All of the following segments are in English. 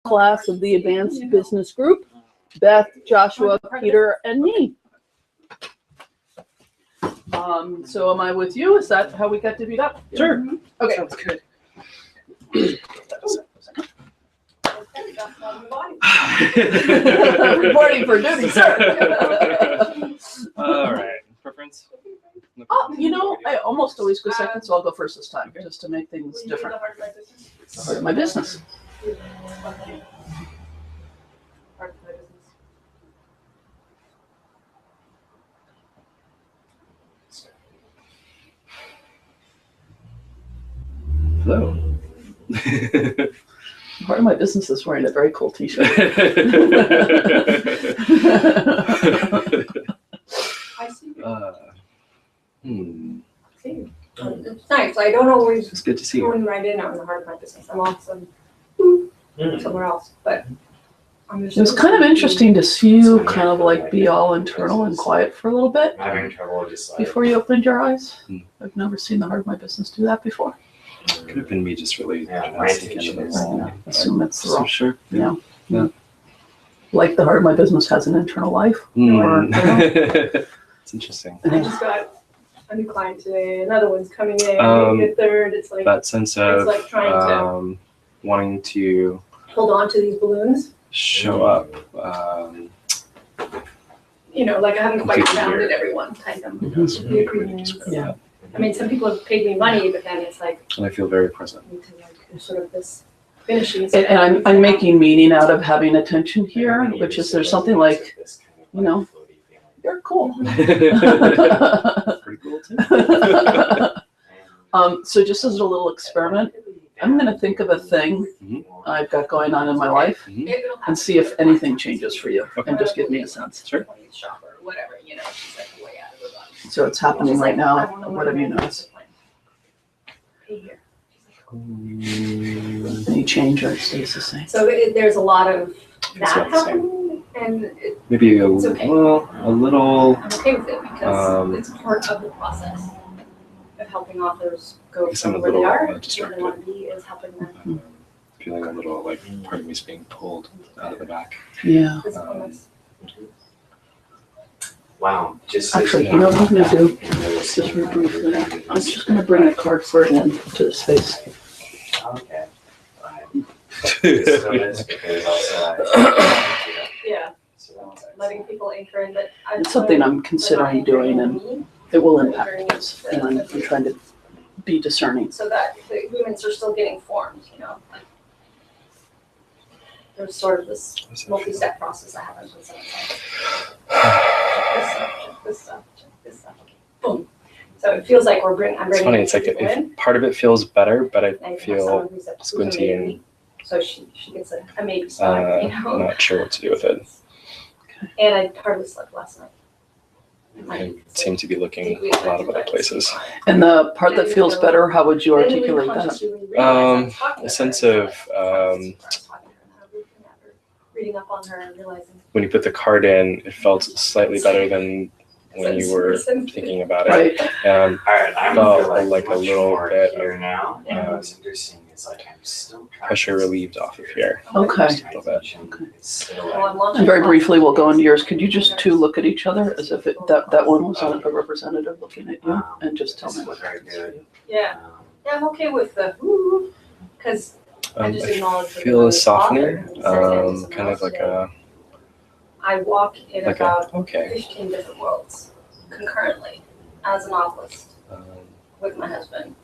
class of the Advanced Business Group, Beth, Joshua, Peter, and me. So am I with you? Is that how we got divvied up? Sure. Okay. Sounds good. Reporting for duty, sir. All right. Preference? Oh, you know, I almost always go second, so I'll go first this time, just to make things different. The heart of my business. Hello. Part of my business is wearing a very cool t-shirt. I see. It's nice. I don't always It's good to see go you. right in on the heart of my business. I'm often somewhere else, but I'm It was kind of interesting to see you kind of like be all internal and quiet for a little bit I'm having trouble just like. before you opened your eyes. Hmm. I've never seen the heart of my business do that before. Could have been me just really. Yeah, my attention is. I assume it's the So wrong. sure. Yeah. Yeah. Like the heart of my business has an internal life. It's interesting. I just got a new client today. Another one's coming in. Maybe a third. It's like That sense of like trying to- wanting to hold on to these balloons. show up. You know, like I haven't quite Completely found weird. it. Everyone kind of. That's The really agreements. describe Yeah. that. I mean, some people have paid me money, but then it's like And I feel very present. I need to like do sort of this finishing. And I'm making meaning out of having attention here, which is there's something like, you know, you're cool. Pretty cool too. So just as a little experiment, I'm gonna think of a thing I've got going on in my life and see if anything changes for you, and just give me a sense. Sure. Shop or whatever, you know, she's like way out of her body. So it's happening right now. What have you noticed? Any change or it stays the same? So there's a lot of It's that not the same. happening, and Maybe It's okay. a little. I'm okay with it because it's part of the process of helping authors go Guess I'm a from where they little, are to where distracted. they want to be is helping them. Feeling a little like part of me's being pulled out of the back. Yeah. Physicalness. Wow, just. Actually, you know what I'm gonna do? Just Just real briefly, I'm just gonna bring a card for it into the space. Okay. Because Yeah, letting people anchor in that. It's something I'm considering doing, and it will impact us, and I'm trying to be discerning. So that the agreements are still getting formed, you know. There's sort of this multi-step process that happens with some. Check this stuff, check this stuff. Okay, boom. So it feels like I'm It's bringing funny. It's like people in. if part of it feels better, but I And you have feel someone who's a squinty and maybe. So she gets a maybe spot, you know. not sure what to do with it. And I hardly slept last night. I seem to be looking a lot of other places. And the part that feels better, how would you articulate that? A sense of reading up on her and realizing. when you put the card in, it felt slightly better than when you were thinking about it. Right. And Alright, I'm Felt feel like like a much little more bit here now. And uh, what's interesting is like I'm still. pressure relieved off of here. Okay. Just a little bit. It's still Well, I'm like. And very briefly, we'll go into yours. Could you just two look at each other as if that one was a representative looking at you, and just tell me what Very happens? good. Yeah, yeah, I'm okay with the because I just I acknowledge that feel the a softening, author says kind of like a, I walk in about okay. 15 different worlds concurrently as a novelist with my husband,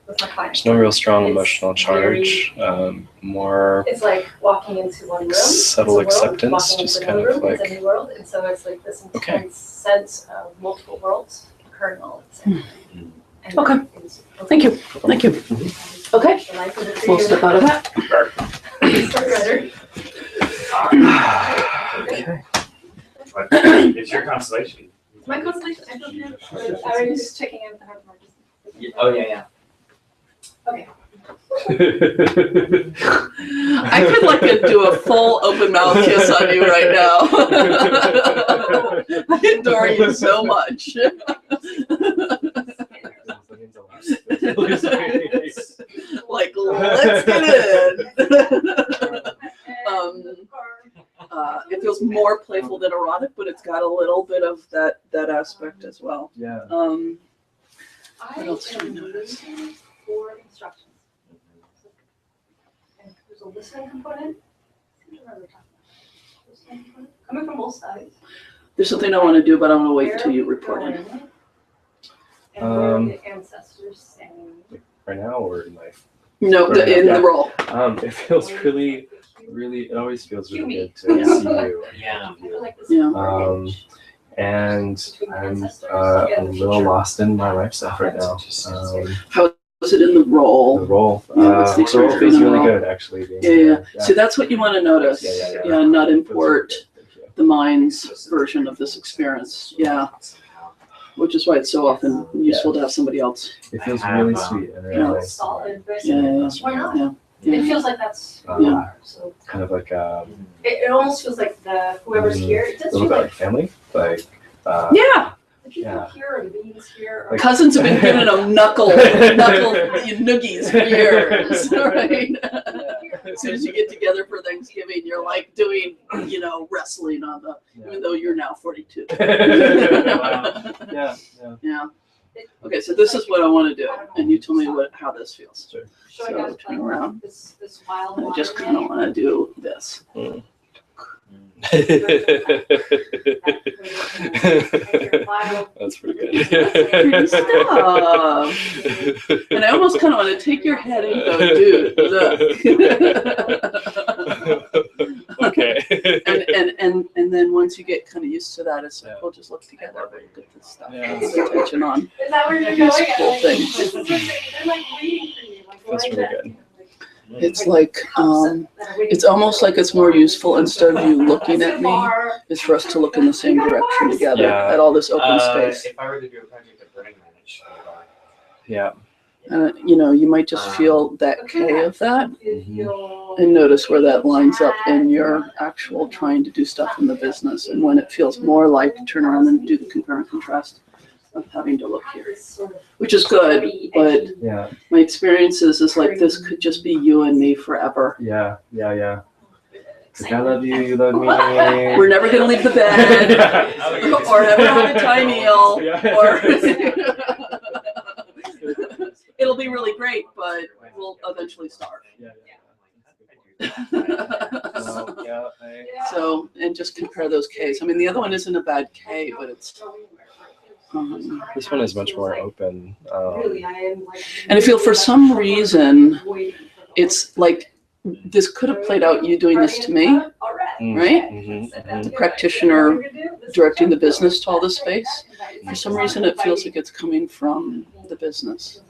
with my clients. There's no real strong It's emotional charge, more It's like walking into one room. subtle it's a world, acceptance, walking just into kind another of room, it's like, a new world, and so it's like this intense Okay. sense of multiple worlds occurring all at the same time. And Okay. it's- Thank you. Thank you. Okay, The life of the we'll creator. step out of that. Start okay. But it's your constellation. My constellation, I don't know. I was just checking in with the heart mark. Oh, yeah. I could like do a full open mouth kiss on you right now. I adore you so much. Like, let's get in. feels more playful than erotic, but it's got a little bit of that aspect as well. Yeah. I else do we am notice? listening for instructions. And there's a listening component. Listening component, coming from both sides. There's something I want to do, but I'm gonna wait till you report in. And where are the ancestors saying? Right now or in life? No, in the role. It feels really, it always feels really good to Yeah. see you. Yeah. I feel like this Yeah. And I'm a little lost in my life stuff right now. How is it in the The role? role, Yeah, what's the the role experience feels being in the really role? good actually. Being Yeah, there. yeah. See, that's what you want to notice. Yeah. Not It feels really import good. Thank you. the mind's version of this experience. Yeah, which is why it's so often useful to have somebody else. It feels I have, really sweet and really nice. Solid. Yeah. Why not? Yeah. It feels like that's. Yeah. So Kind of like it almost feels like whoever's here. It a does little feel bit like like family, like Yeah. the people Yeah. here or the beings here. Like- Cousins have been giving them knuckle noogies for years, right? As soon as you get together for Thanksgiving, you're like doing, wrestling on the, even though you're now 42. yeah. Yeah. Okay, so this is what I want to do, and you tell me how this feels. Sure. Showing So us turn like around. this wild. I just kind of want to do this. That's pretty good. Pretty stuff. And I almost kind of want to take your head and go, dude, look. Okay. And then once you get kind of used to that, it's like, Yeah. we'll just look together, we'll get this stuff, Yeah. pay attention on. Is that where you're These going? cool things. This is what they're like waiting for you. Like, That's why is really that? good. It's like, it's almost like it's more useful instead of you looking at me, is for us to look in the same direction together Yeah. at all this open space. If I were to do a project at Burning Man, it should be Yeah. You might just feel that K of that Mhm. and notice where that lines up in your actual trying to do stuff in the business, and when it feels more like turn around and do the compare and contrast of having to look here, which is good, but Yeah. my experience is like this could just be you and me forever. Yeah. Like, I love you, you love me. We're never gonna leave the bed or ever have a Thai meal, Yeah. or it'll be really great, but we'll eventually starve. Yeah. So, and just compare those Ks. I mean, the other one isn't a bad K, but it's, This one is much more open. Really, I am like. and I feel for some reason, it's like, this could have played out you doing this to me, right? The practitioner directing the business to all this space. For some reason, it feels like it's coming from the business.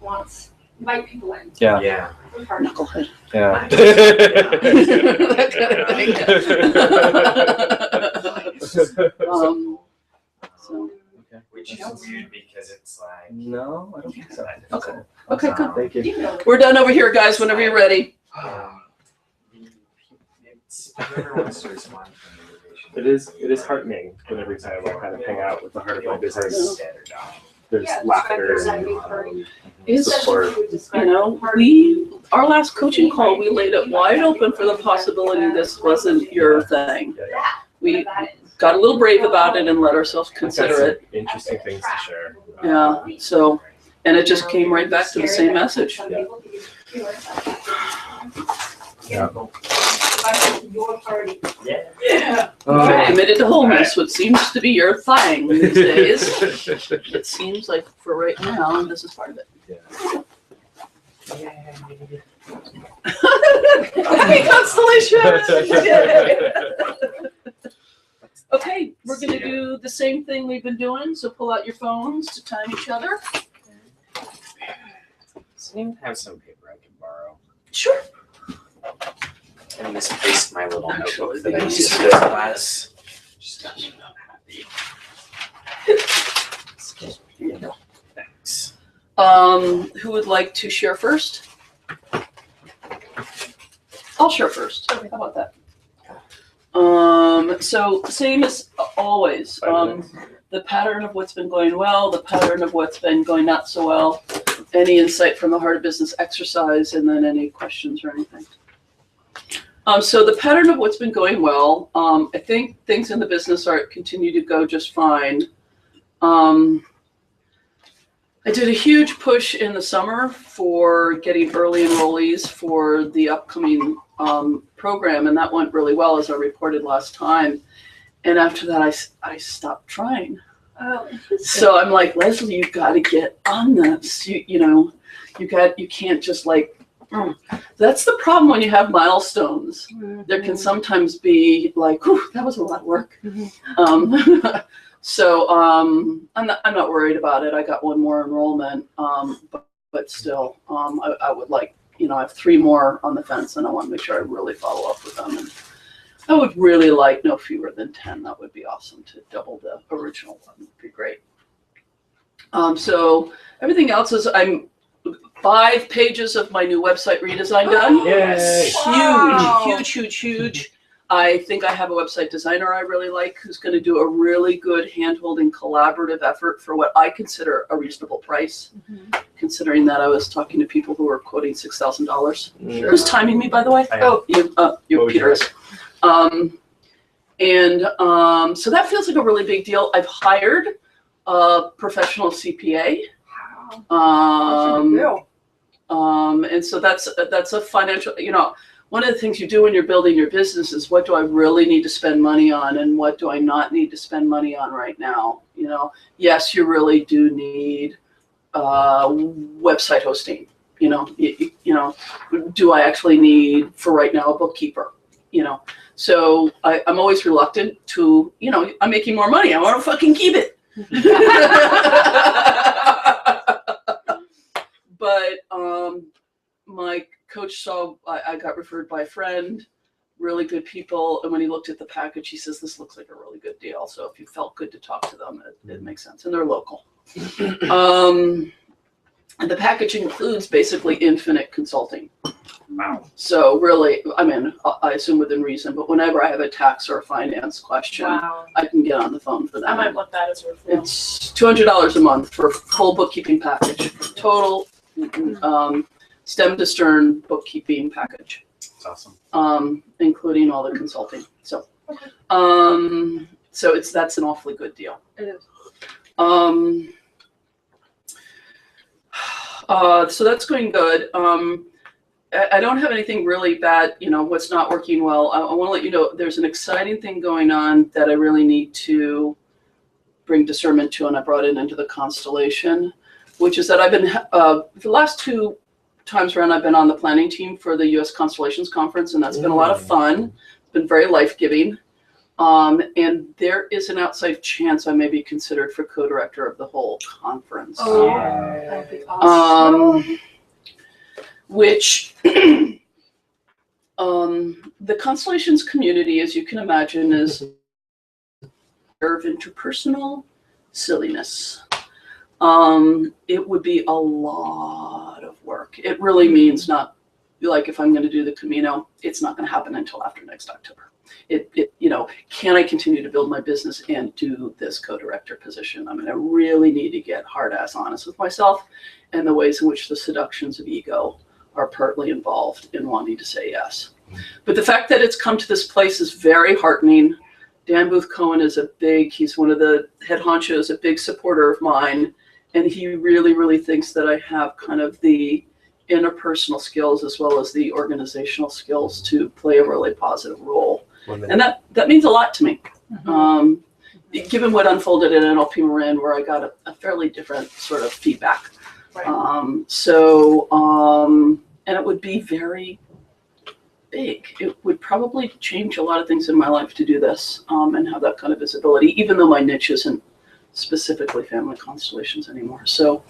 Wants, invite people in. Yeah. Yeah. Knucklehead. Yeah. That kind of thing. So, Which is weird because it's like. No, I don't think so. okay, good. Thank you. We're done over here, guys, whenever you're ready. Whoever wants to respond to It is heartening when every time I kind of hang out with the heart of my business. There's Yeah, laughter describe and your It's, support. our last coaching call, we laid it wide open for the possibility this wasn't your thing. Yeah. We got a little brave about it and let ourselves I've got consider some it. interesting things to share. Yeah, so, and it just came right back to the same message. Yeah. Your party. Yeah. You're committed to wholeness, which seems to be your thing these days. It seems like for right now, this is part of it. Happy constellation! Okay, we're gonna do the same thing we've been doing, so pull out your phones to time each other. Does anyone have some paper I can borrow? Sure. I misplaced my little Actually, notebook that I these used are- for class. Just got me not happy. Here you go. Thanks. Who would like to share first? I'll share first. How about that? So same as always, the pattern of what's been going well, the pattern of what's been going not so well, any insight from the Heart of Business exercise, and then any questions or anything. So the pattern of what's been going well, I think things in the business are continue to go just fine. I did a huge push in the summer for getting early enrollees for the upcoming program, and that went really well, as I reported last time. And after that, I stopped trying. Oh. So I'm like, Leslie, you've got to get on this. You can't just like. That's the problem when you have milestones. There can sometimes be like, whew, that was a lot of work. So I'm not worried about it. I got one more enrollment, but still, I would like, I have 3 more on the fence, and I want to make sure I really follow up with them. And I would really like no fewer than 10. That would be awesome to double the original one. Would be great. So everything else is I'm 5 pages of my new website redesign done. Yay! Huge. I think I have a website designer I really like who's going to do a really good hand-holding collaborative effort for what I consider a reasonable price, considering that I was talking to people who were quoting $6,000. Who's timing me, by the way? I am. Oh, you, What would you Peter is. So that feels like a really big deal. I've hired a professional CPA. And so that's a financial, one of the things you do when you're building your business is what do I really need to spend money on and what do I not need to spend money on right now? Yes, you really do need website hosting. Do I actually need for right now a bookkeeper? So I'm always reluctant to, I'm making more money. I want to fucking keep it. But my coach saw I got referred by a friend, really good people, and when he looked at the package, he says, this looks like a really good deal. So if you felt good to talk to them, it makes sense. And they're local. And the package includes basically infinite consulting. Wow. So really, I assume within reason, but whenever I have a tax or a finance question, I can get on the phone for them. I might want that as a referral. It's $200 a month for a full bookkeeping package, total stem to stern bookkeeping package, That's awesome. including all the consulting. So, that's an awfully good deal. It is. So that's going good. I don't have anything really bad, what's not working well. I want to let you know there's an exciting thing going on that I really need to bring discernment to, and I brought it into the constellation, which is that I've been, the last 2 times around, I've been on the planning team for the U.S. Constellations Conference, and that's been a lot of fun. It's been very life-giving. And there is an outside chance I may be considered for co-director of the whole conference. Oh, that'd be awesome. Which the constellations community, as you can imagine, is interpersonal silliness. It would be a lot of work. It really means not like if I'm going to do the Camino, it's not going to happen until after next October. Can I continue to build my business and do this co-director position? I really need to get hard-ass honest with myself and the ways in which the seductions of ego are partly involved in wanting to say yes. But the fact that it's come to this place is very heartening. Dan Booth Cohen is he's one of the head honchos, a big supporter of mine. And he really, really thinks that I have kind of the interpersonal skills as well as the organizational skills to play a really positive role. And that means a lot to me. Given what unfolded in NLP Marin, where I got a fairly different sort of feedback. Right. And it would be very big. It would probably change a lot of things in my life to do this and have that kind of visibility, even though my niche isn't specifically family constellations anymore. So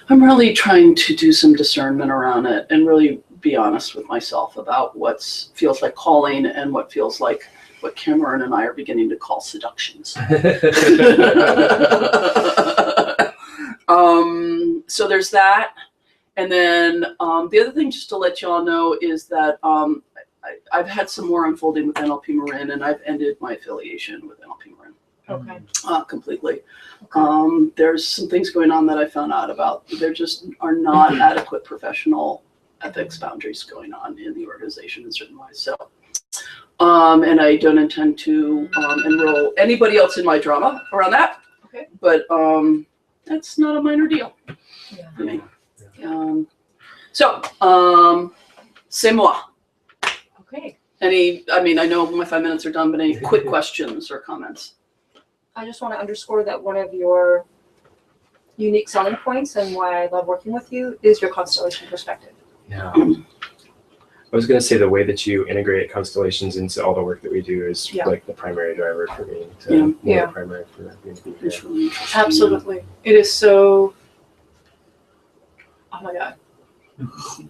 I'm really trying to do some discernment around it and really be honest with myself about what feels like calling and what feels like what Cameron and I are beginning to call seductions. So there's that. And then the other thing, just to let you all know, is that I've had some more unfolding with NLP Marin, and I've ended my affiliation with NLP Marin. Okay. Completely. There's some things going on that I found out about. There just are not adequate professional ethics boundaries going on in the organization in certain ways. So And I don't intend to enroll anybody else in my drama around that. Okay. But that's not a minor deal Yeah. for me. C'est moi. Okay. I know my 5 minutes are done, but any quick questions or comments? I just want to underscore that one of your unique selling points and why I love working with you is your constellation perspective. Yeah. I was going to say the way that you integrate constellations into all the work that we do is Yeah. like the primary driver for me. Yeah. Yeah. Primary for me to be here. It's really interesting. Absolutely. It is so, oh my God.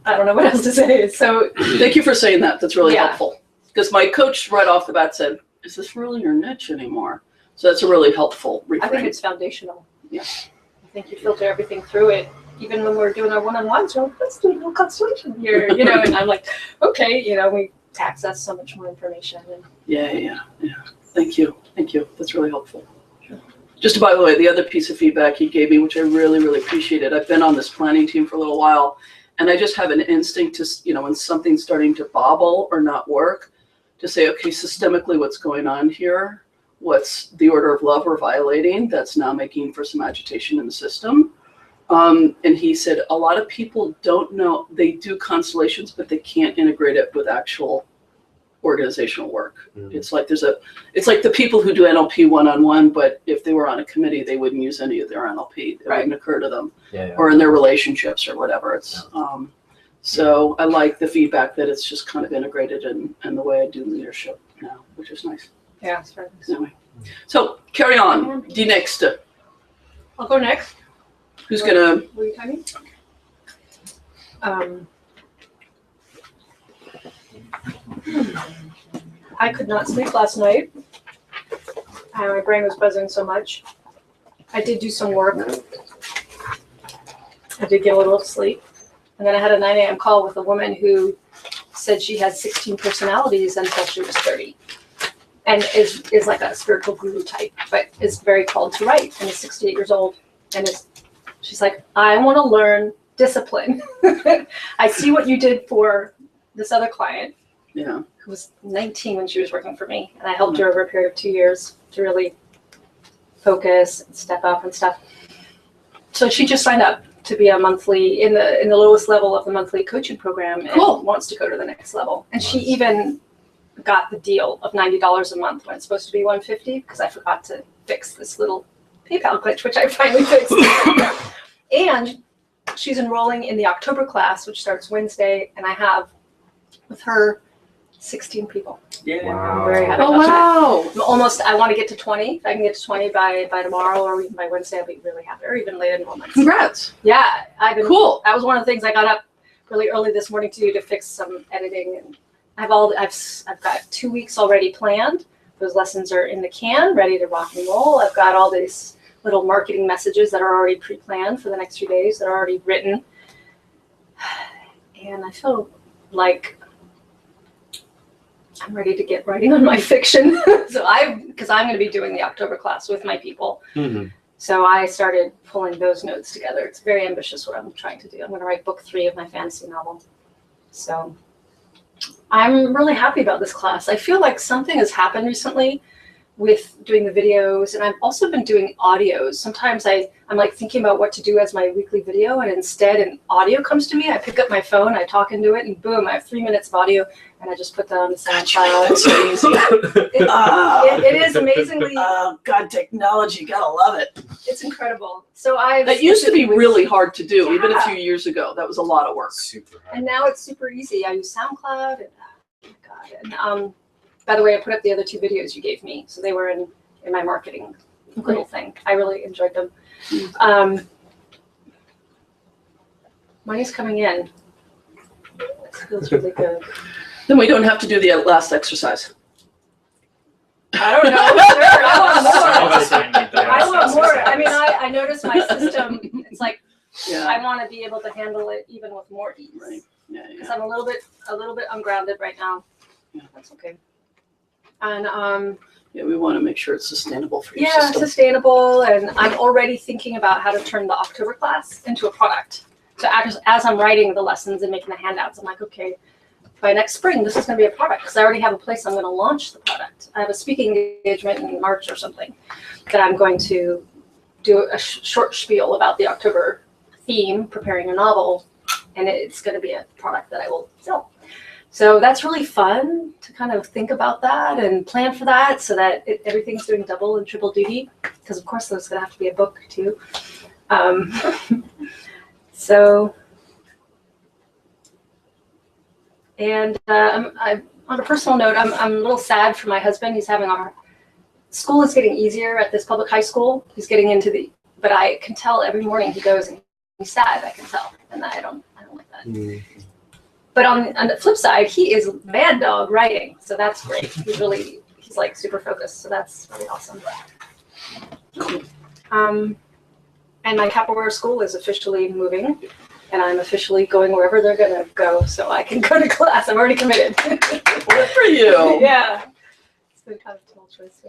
I don't know what else to say. It's so, Thank you for saying that. That's really Yeah. helpful. Because my coach right off the bat said, is this really your niche anymore? So that's a really helpful I think reframe. it's foundational. Yeah. I think you filter everything through it. Even when we're doing our one-on-ones, we're like, let's do a little constellation here, and I'm like, okay, we access so much more information. And Yeah. Thank you. That's really helpful. Just by the way, the other piece of feedback he gave me, which I really, really appreciated, I've been on this planning team for a little while, and I just have an instinct to, when something's starting to bobble or not work, to say, okay, systemically, what's going on here? What's the order of love we're violating that's now making for some agitation in the system? And he said, a lot of people don't know, they do constellations, but they can't integrate it with actual organizational work. Mhm. It's like the people who do NLP one-on-one, but if they were on a committee, they wouldn't use any of their NLP. It Right. wouldn't occur to them, Yeah. or in their relationships or whatever. So I like the feedback that it's just kind of integrated in the way I do leadership now, which is nice. yeah, it's very nice. Anyway. So carry on. The next, I'll go next. who's gonna, Will you tell me? I could not sleep last night. My brain was buzzing so much. I did do some work. I did get a little sleep. And then I had a 9 a.m. call with a woman who said she had 16 personalities until she was 30. And is like a spiritual guru type, but is very called to write and is 68 years old. And she's like, I want to learn discipline. I see what you did for this other client yeah, who was 19 when she was working for me. And I helped her over a period of 2 years to really focus and step up and stuff. So she just signed up to be a monthly, in the lowest level of the monthly coaching program, and Cool. wants to go to the next level. And she even got the deal of $90 a month when it's supposed to be $150 because I forgot to fix this little PayPal glitch, which I finally fixed. And she's enrolling in the October class, which starts Wednesday, and I have with her 16 people. I'm very happy oh about that. wow, Almost, I want to get to 20. If I can get to 20 by tomorrow or even by Wednesday, I'll be really happy, or even late enrollments. congrats, Yeah, cool. that was one of the things I got up really early this morning to do to fix some editing, and I've got 2 weeks already planned. Those lessons are in the can, ready to rock and roll. I've got all these little marketing messages that are already pre-planned for the next few days that are already written, and I feel like I'm ready to get writing on my fiction. Because I'm going to be doing the October class with my people. Mhm. So I started pulling those notes together. It's very ambitious what I'm trying to do. I'm going to write book 3 of my fantasy novel. So I'm really happy about this class. I feel like something has happened recently with doing the videos, and I've also been doing audios. Sometimes I'm like thinking about what to do as my weekly video, and instead an audio comes to me. I pick up my phone, I talk into it, and boom, I have 3 minutes of audio, and I just put that on the sound file. That's so easy. It is amazingly, Oh God, technology, gotta love it. it's incredible. So I That used to be really hard to do, even a Yeah. few years ago. That was a lot of work. Super hard. And now it's super easy. I use SoundCloud, and oh my God. And by the way, I put up the other 2 videos you gave me, so they were in my marketing little thing. I really enjoyed them. Money's coming in. It feels really good. Then we don't have to do the last exercise. I don't know. Sure, Some of I us might need the want more. I last want more. exercise. I mean, I noticed my system. It's like Yeah, I want to be able to handle it even with more ease. right. Yeah, Because yeah. I'm a little bit ungrounded right now. Yeah. That's okay. And Yeah, we want to make sure it's sustainable for your yeah, system. sustainable. And I'm already thinking about how to turn the October class into a product. So as I'm writing the lessons and making the handouts, I'm like, okay, by next spring, this is going to be a product because I already have a place I'm going to launch the product. I have a speaking engagement in March or something that I'm going to do a short spiel about the October theme, preparing a novel, and it's going to be a product that I will sell. So that's really fun to kind of think about that and plan for that so that everything's doing double and triple duty, because of course there's going to have to be a book too. So, and I'm on a personal note, I'm a little sad for my husband. He's having school is getting easier at this public high school. He's getting into but I can tell every morning he goes and he's sad. I can tell, and I don't like that. Mm. But on the flip side, he is mad dog writing, so that's great. He's like super focused, so that's really awesome. And my capoeira school is officially moving, and I'm officially going wherever they're gonna go, so I can go to class. I'm already committed. Good for you. Yeah, it's been kind of tumultuous.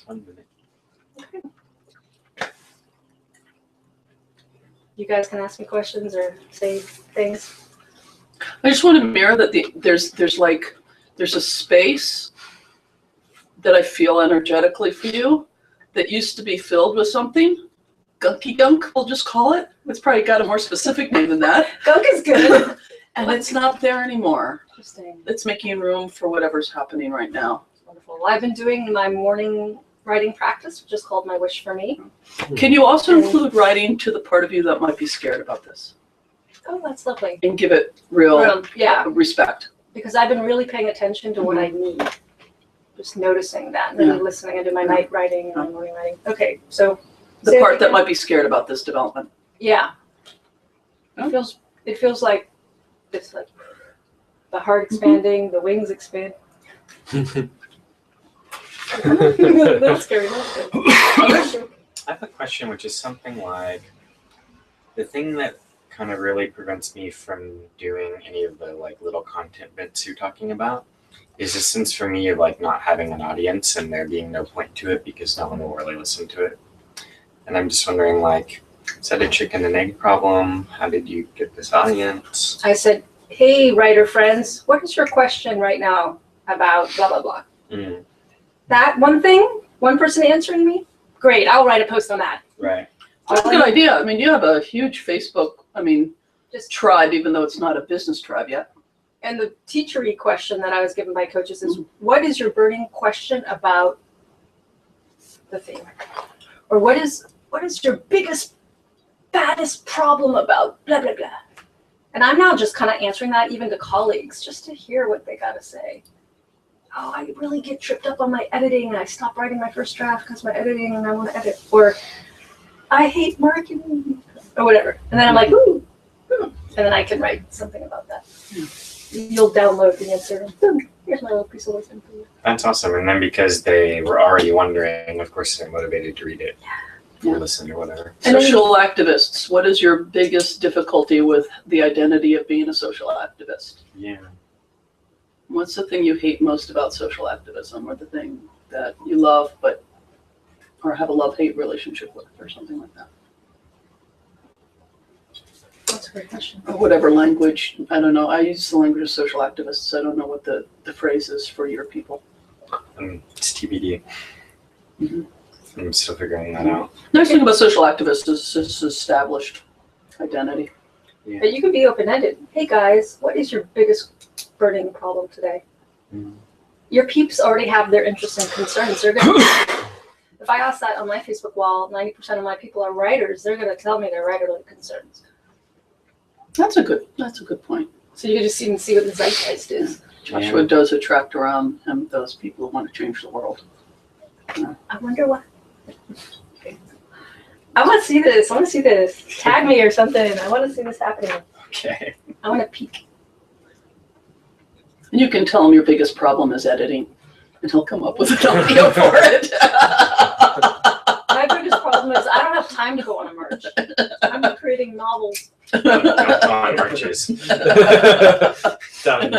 1 minute. Okay. You guys can ask me questions or say things. I just want to mirror that there's a space that I feel energetically for you that used to be filled with something. Gunky gunk, we'll just call it. It's probably got a more specific name than that. Gunk is good. And it's not there anymore. Interesting. It's making room for whatever's happening right now. Wonderful. Well, I've been doing my morning writing practice, which is called My Wish for Me. Can you also include writing to the part of you that might be scared about this? Oh, that's lovely. And give it real Yeah, respect. because I've been really paying attention to what I need. Just noticing that, and then listening. I do my night writing and my morning writing. Okay, so The part that might be scared about this development. yeah, it feels like it's like the heart expanding, the wings expand. That's scary. That's good. I have a question, which is something like the thing that kind of really prevents me from doing any of the like little content bits you're talking about is a sense for me of like not having an audience and there being no point to it because no one will really listen to it. And I'm just wondering, like, is that a chicken and egg problem? How did you get this audience? I said, hey, writer friends, what is your question right now about blah, blah, blah? Mm, That one thing, one person answering me, great, I'll write a post on that. right. That's a good idea. I mean, you have a huge Facebook, Just tribe, even though it's not a business tribe yet. And the teachery question that I was given by coaches is, what is your burning question about the theme? Or what is your biggest, baddest problem about blah, blah, blah? And I'm now just kind of answering that even to colleagues, just to hear what they got to say. Oh, I really get tripped up on my editing. And I stopped writing my first draft because my editing and I want to edit. Or I hate marketing or whatever. And then I'm like, ooh. And then I can write something about that. You'll download the answer. Here's my little piece of wisdom for you. That's awesome. And then because they were already wondering, of course, they're motivated to read it or listen or whatever. And then- Social activists, what is your biggest difficulty with the identity of being a social activist? Yeah. What's the thing you hate most about social activism, or the thing that you love or have a love-hate relationship with, or something like that? That's a great question. Or whatever language, I don't know. I use the language of social activists. I don't know what the phrase is for your people. It's TBD. Mhm. I'm still figuring that out. Nice thing about social activists is it's established identity. But you can be open-ended. Hey guys, what is your biggest burning problem today? Mm. Your peeps already have their interests and concerns. They're gonna. If I ask that on my Facebook wall, 90% of my people are writers. They're gonna tell me their writerly concerns. That's a good point. So you can just even see what the zeitgeist is. Joshua does attract around him those people who want to change the world. I wonder what. I want to see this. I want to see this. Tag me or something. I want to see this happening. Okay. I want to peek. And you can tell him your biggest problem is editing, and he'll come up with an audio for it. My biggest problem is I don't have time to go on a march. I'm creating novels. On marches. Done.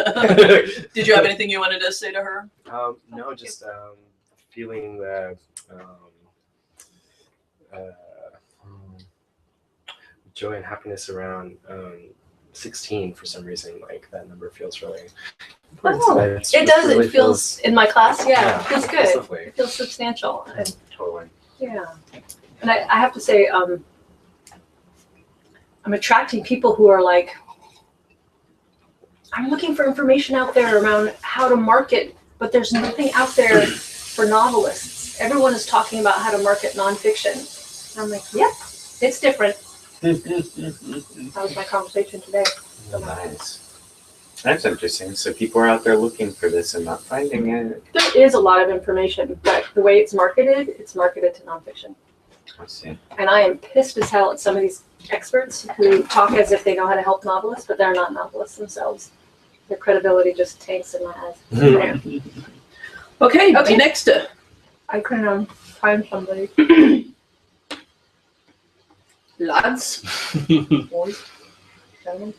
Did you have anything you wanted to say to her? No, just feeling the joy and happiness around 16 for some reason. Like that number feels really. Oh, It's it just does. really It feels in my class. Yeah, it feels it's good. lovely. It feels substantial. And, Totally. yeah, and I have to say, I'm attracting people who are like, I'm looking for information out there around how to market, but there's nothing out there for novelists. Everyone is talking about how to market nonfiction. And I'm like, yep, it's different. That was my conversation today. Nice. That's interesting. So people are out there looking for this and not finding it. There is a lot of information, but the way it's marketed to nonfiction. I see. And I am pissed as hell at some of these experts who talk as if they know how to help novelists, but they're not novelists themselves. Their credibility just tanks in my eyes. Okay, Okay. next. I couldn't find somebody. Lads. Boys, gentlemen.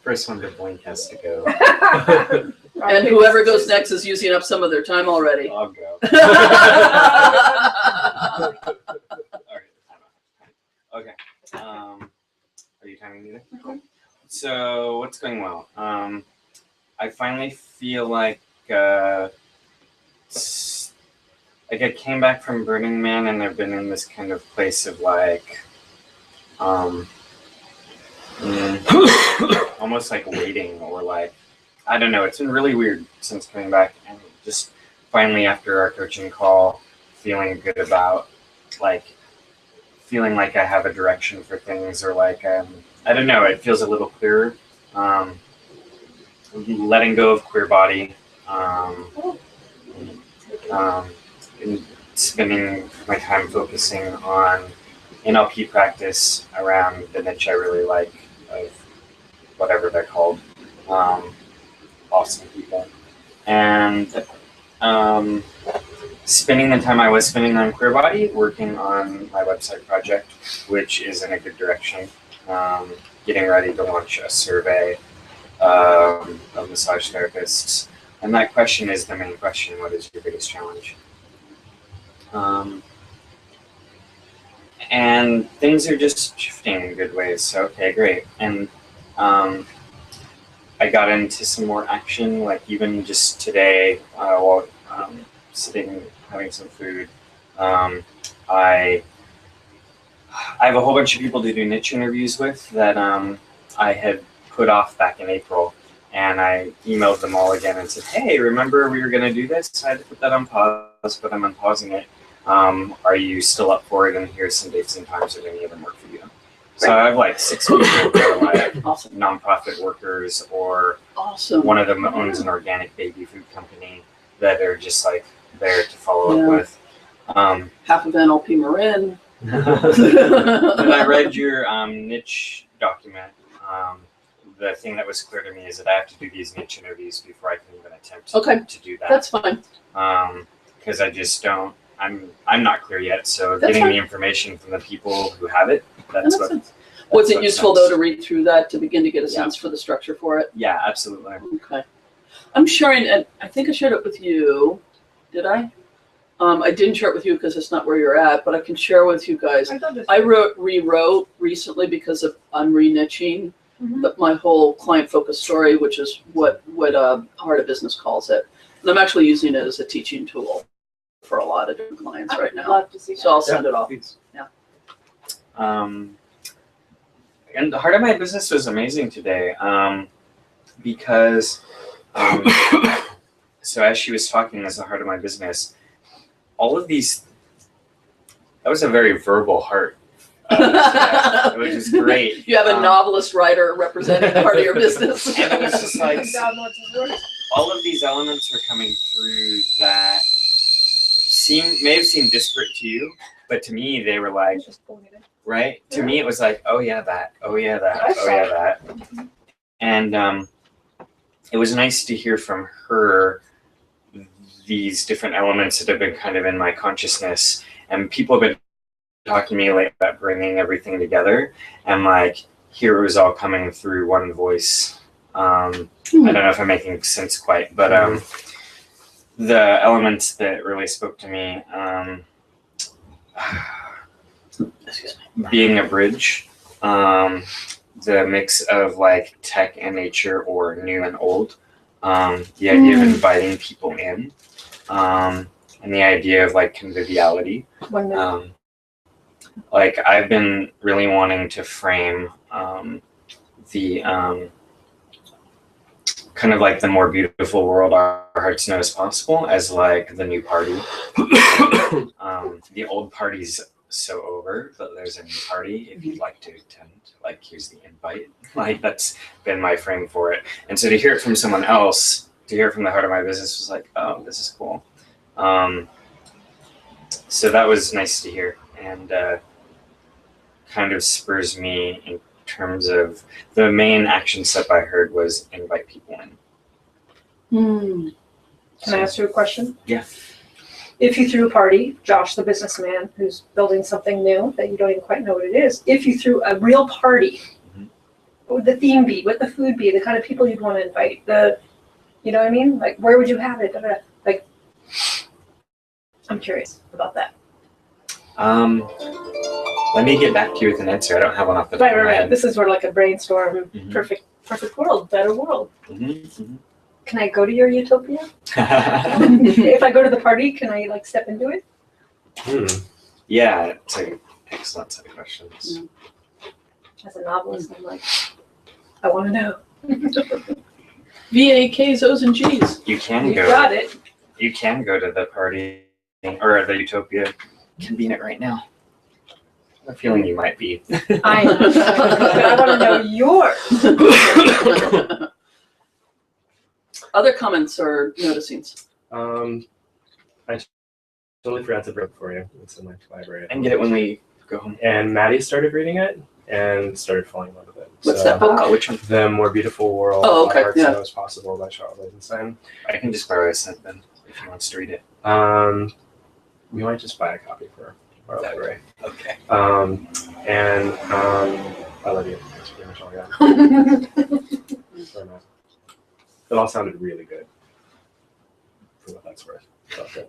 First one to blink has to go. And whoever goes next is using up some of their time already. I'll go. Okay. Are you timing either? Cool. So what's going well? I finally feel like I came back from Burning Man and I've been in this kind of place of like almost like waiting or like I don't know. It's been really weird since coming back and just finally after our coaching call, feeling good about like feeling like I have a direction for things or like I don't know. It feels a little clearer. Letting go of queer body. And spending my time focusing on NLP practice around the niche I really like of whatever they're called. Awesome people. And spending the time I was spending on queer body, working on my website project, which is in a good direction. Getting ready to launch a survey of massage therapists. And that question is the main question: what is your biggest challenge? And things are just shifting in good ways. So, okay, great. And I got into some more action, like even just today, while sitting, having some food. I have a whole bunch of people to do niche interviews with that I had put off back in April. And I emailed them all again and said, hey, remember we were going to do this? I had to put that on pause, but I'm unpausing it. Are you still up for it? And here's some dates and times if any of them work for you. So I have like 6 people that are like Awesome. nonprofit workers, or Awesome. one of them owns an organic baby food company that are just like there to follow Yeah. up with. Half of NLP Marin. And I read your niche document. The thing that was clear to me is that I have to do these niche interviews before I can even attempt Okay. to do that. That's fine. Because I just don't. I'm not clear yet. So That's getting fine. the information from the people who have it. That That's makes what. sense. Was that's it what useful sounds- though to read through that to begin to get a Yeah. sense for the structure for it? Yeah, absolutely. Okay. I'm sharing, and I think I shared it with you. Did I? I didn't share it with you because it's not where you're at, but I can share with you guys. I rewrote recently because I'm re-niching my whole client-focused story, which is what Heart of Business calls it. And I'm actually using it as a teaching tool for a lot of different clients right now. Love to see So I'll send it off. Please. And the heart of my business was amazing today, because so as she was talking as the heart of my business, all of these, that was a very verbal heart. Which is great. You have a novelist writer representing the heart of your business. And it was just like all of these elements were coming through that may have seemed disparate to you, but to me they were like, right? To me it was like, oh yeah, that, oh yeah, that, oh yeah, that. And it was nice to hear from her these different elements that have been kind of in my consciousness, and people have been talking to me like about bringing everything together, and like here it was all coming through one voice. I don't know if I'm making sense quite, but the elements that really spoke to me, Excuse me. being a bridge, the mix of like tech and nature or new and old, the idea of inviting people in, and the idea of like conviviality. Like I've been really wanting to frame the kind of like the more beautiful world our hearts know is possible as like the new party. The old party's so over, but there's a new party if you'd like to attend. Like here's the invite. Like that's been my frame for it. And so to hear it from someone else, to hear it from the heart of my business was like, oh, this is cool. So that was nice to hear, and kind of spurs me in terms of the main action step I heard was invite people in. Can I ask you a question? Yeah. If you threw a party, Josh, the businessman who's building something new that you don't even quite know what it is, if you threw a real party, what would the theme be? What would the food be? The kind of people you'd want to invite? You know what I mean? Like, where would you have it? Like, I'm curious about that. Let me get back to you with an answer. I don't have one off the top of my Right. head. This is sort of like a brainstorm. Mhm. Perfect world, better world. Mhm, Can I go to your utopia? mhm. If I go to the party, can I like step into it? Yeah, it's an excellent set of questions. As a novelist, I'm like, I want to know. VAKs, O's, and G's. You can You go. got it. You can go to the party or the utopia. Convene it right now. I have a feeling you might be. I know. But I want to know yours. Other comments or noticings? I totally forgot to bring it for you. It's in my library. And get it when we go home. And Maddie started reading it and started falling in love with it. What's that book? Which one? The More Beautiful World Oh, okay, Our Hearts yeah. Know Is Possible by Charlotte Lichtenstein. I can just borrow a cent then if he wants to read it. We might just buy a copy for our library. Okay. And I love you. That's pretty much all I got. Sorry, Matt. It all sounded really good for what that's worth. So good.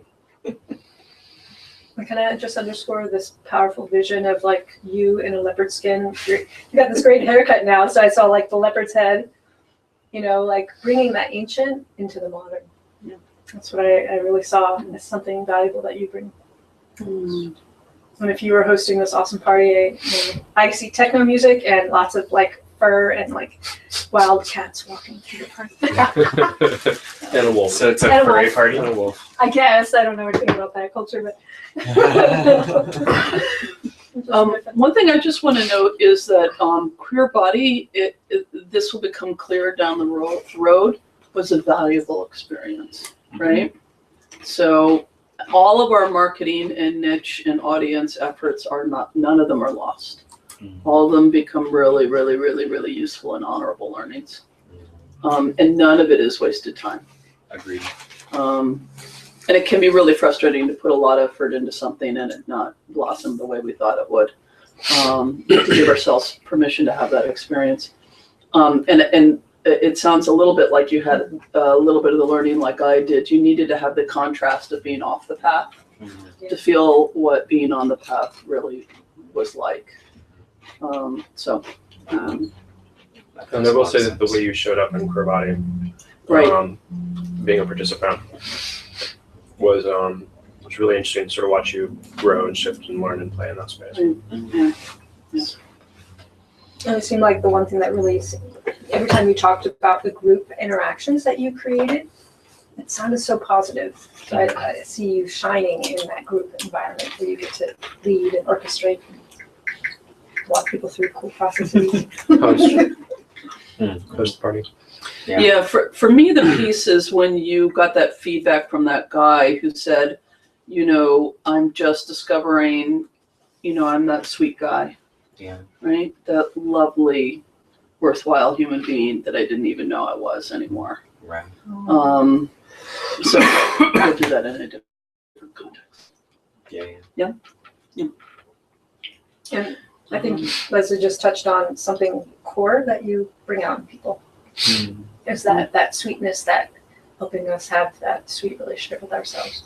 Can I just underscore this powerful vision of like you in a leopard skin? You got this great haircut now, so I saw like the leopard's head, you know, like bringing that ancient into the modern. Yeah. That's what I really saw as something valuable that you bring. And if you were hosting this awesome party, I see techno music and lots of like fur and like wild cats walking through the party. And a wolf. So it's a And a furry wolf. party? And a wolf. I guess I don't know anything about that culture, but One thing I just want to note is that queer body, this will become clear down the road, was a valuable experience, right? So all of our marketing and niche and audience efforts are none of them are lost. All of them become really, really, really, really useful and honorable learnings. And none of it is wasted time. Agreed. And it can be really frustrating to put a lot of effort into something and it not blossom the way we thought it would. To give ourselves permission to have that experience. And it sounds a little bit like you had a little bit of the learning like I did. You needed to have the contrast of being off the path to feel what being on the path really was like. And I will say that the way you showed up in Queer Body, Right. Being a participant, was really interesting to sort of watch you grow and shift and learn and play in that space. And it seemed like the one thing that really, every time you talked about the group interactions that you created, it sounded so positive. So I see you shining in that group environment where you get to lead and orchestrate, and walk people through cool processes. Host party. Yeah, for me, the piece is when you got that feedback from that guy who said, you know, I'm just discovering, you know, I'm that sweet guy. Yeah. Right? That lovely, worthwhile human being that I didn't even know I was anymore. Right. So I'll do that in a different context. Yeah. And I think Leslie just touched on something core that you bring out in people. Is that sweetness, that helping us have that sweet relationship with ourselves.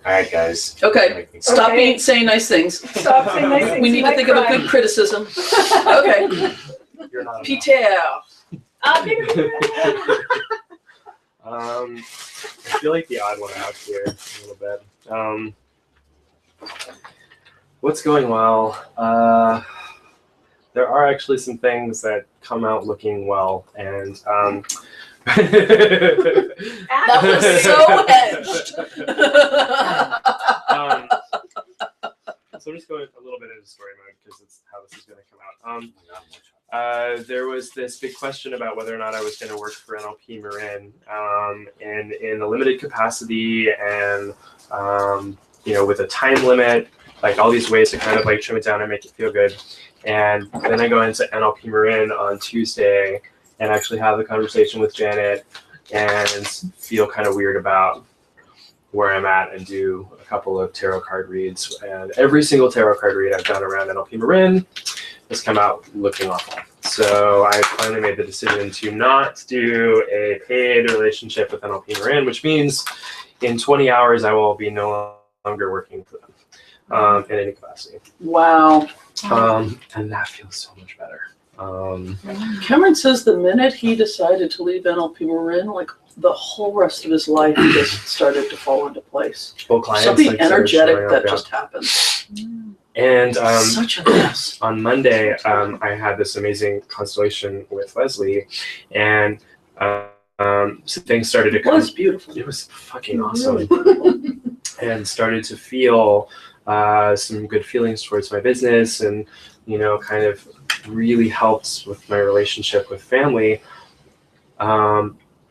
All right, guys. Okay, Make me- stop Okay. saying nice things. Stop saying nice things. We You need to might think of a cry. good criticism. Okay, You're not. Peter. I feel like the odd one out here a little bit. What's going well? There are actually some things that come out looking well, and That was so edged. So I'm just going a little bit into story mode because it's how this is going to come out. Oh my God, There was this big question about whether or not I was going to work for NLP Marin, and in a limited capacity, and with a time limit, like all these ways to kind of like trim it down and make it feel good. And then I go into NLP Marin on Tuesday and actually have the conversation with Janet and feel kind of weird about where I'm at and do a couple of tarot card reads. And every single tarot card read I've done around NLP Marin has come out looking awful. So I finally made the decision to not do a paid relationship with NLP Marin, which means in 20 hours I will be no longer working for them in any capacity. Wow. And that feels so much better. Cameron says the minute he decided to leave NLP Marin, like the whole rest of his life just started to fall into place. Well, clients Something like, sort of energetic showing up, that yeah. just happened. And Such a mess. on Monday, I had this amazing constellation with Leslie, and so things started to It come. was beautiful. It was fucking awesome, Really beautiful. and started to feel some good feelings towards my business, and kind of really helped with my relationship with family,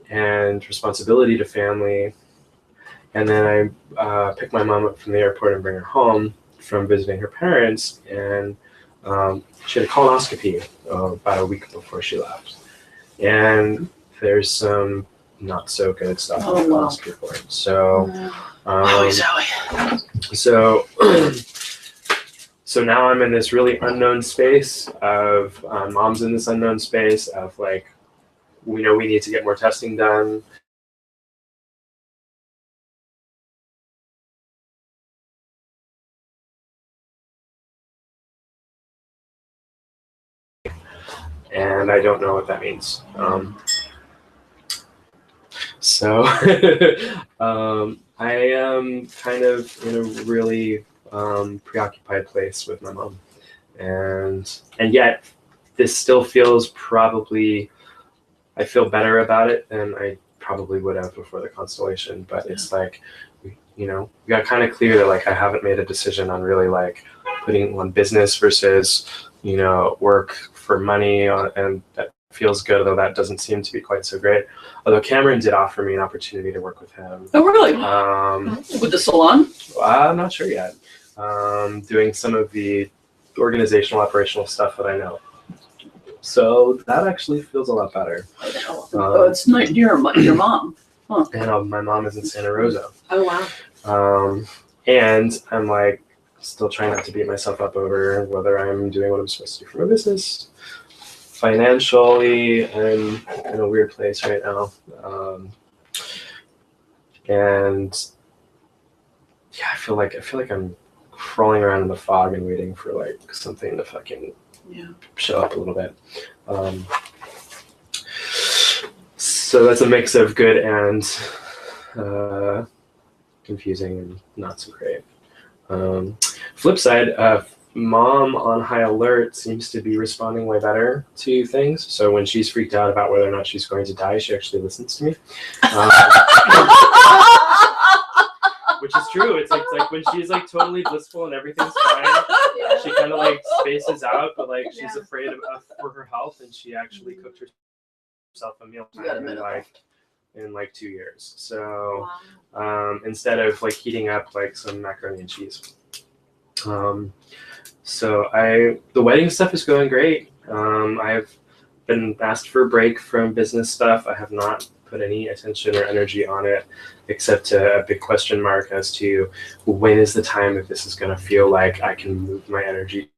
and responsibility to family. And then I picked my mom up from the airport and bring her home from visiting her parents, and she had a colonoscopy about a week before she left. And there's some not so good stuff in the Oh, wow. colonoscopy report. So, Oh, Zoe. so now I'm in this really unknown space of mom's in this unknown space of like, we know we need to get more testing done. And I don't know what that means. So I am kind of in a really preoccupied place with my mom, and yet this still feels probably, I feel better about it than I probably would have before the constellation. But it's like, we got kind of clear that like I haven't made a decision on really like putting on business versus work for money, and that feels good, although that doesn't seem to be quite so great. Although Cameron did offer me an opportunity to work with him. Oh, really? With the salon? I'm not sure yet. Doing some of the organizational, operational stuff that I know. So that actually feels a lot better. Oh, it's not your mom. And my mom is in Santa Rosa. Oh, wow. And I'm like still trying not to beat myself up over whether I'm doing what I'm supposed to do for my business. Financially, I'm in a weird place right now. And yeah, I feel like I'm crawling around in the fog and waiting for like something to fucking show up a little bit. So that's a mix of good and confusing and not so great. Flip side, mom on high alert seems to be responding way better to things. So when she's freaked out about whether or not she's going to die, she actually listens to me. Which is true. It's like when she's like totally blissful and everything's fine, she kind of like spaces out, but like she's afraid for her health, and she actually cooked herself a meal time in like 2 years. So instead of like heating up like some macaroni and cheese. So the wedding stuff is going great. I've been asked for a break from business stuff. I have not put any attention or energy on it, except a big question mark as to when is the time that this is going to feel like I can move my energy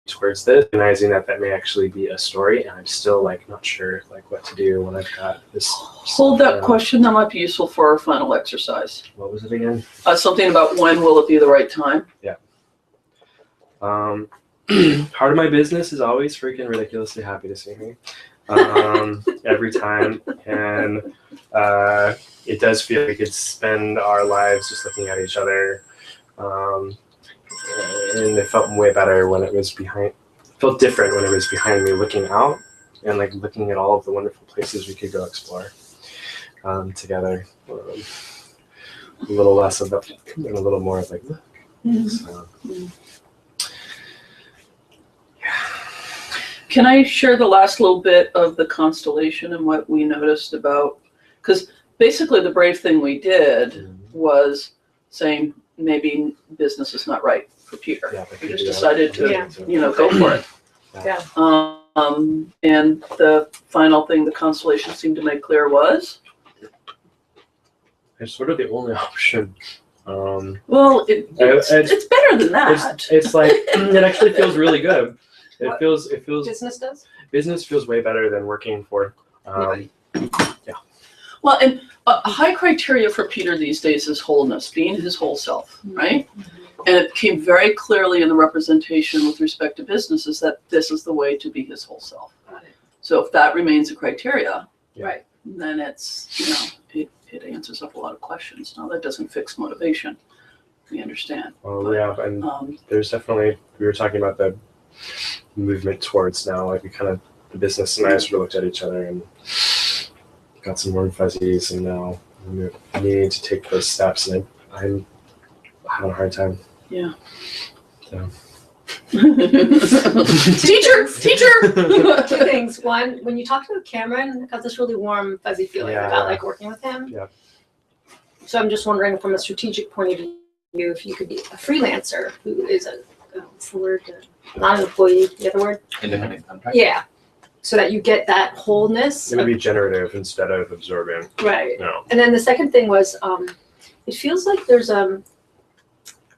towards this, recognizing that that may actually be a story, and I'm still like not sure like what to do when I've got this. Hold that question. That might be useful for our final exercise. What was it again? Something about when will it be the right time? Part of my business is always freaking ridiculously happy to see me every time, and it does feel like we could spend our lives just looking at each other, and it felt way better when it was behind. It felt different when it was behind me, looking out and like looking at all of the wonderful places we could go explore together. A little less of that and a little more of like look. So. Can I share the last little bit of the constellation and what we noticed about, because basically the brave thing we did was saying maybe business is not right for Peter. Yeah, We just decided to, Yeah. go for it. Yeah. And the final thing the constellation seemed to make clear was, It's sort of the only option. well, it's better than that. It's like it actually feels really good. It feels Business does? business feels way better than working for. Well, and a high criteria for Peter these days is wholeness, being his whole self, right? And it came very clearly in the representation with respect to businesses that this is the way to be his whole self. Got it. So if that remains a criteria, Yeah. Right. then it's, it answers up a lot of questions. Now, that doesn't fix motivation. We understand. Well, yeah, and Um, there's definitely we were talking about the movement towards now, like we kind of the business and I sort of looked at each other and got some warm fuzzies, and now we need to take those steps, and I'm having a hard time. Yeah. So. Teacher! Two things. One, when you talked about Cameron, I got this really warm, fuzzy feeling Yeah. about like working with him. Yeah. So I'm just wondering from a strategic point of view, if you could be a freelancer who is what's the word? Not an employee, the other word? Independent contract. Yeah. So that you get that wholeness. It's gonna be generative instead of absorbing. Right. No. And then the second thing was, it feels like there's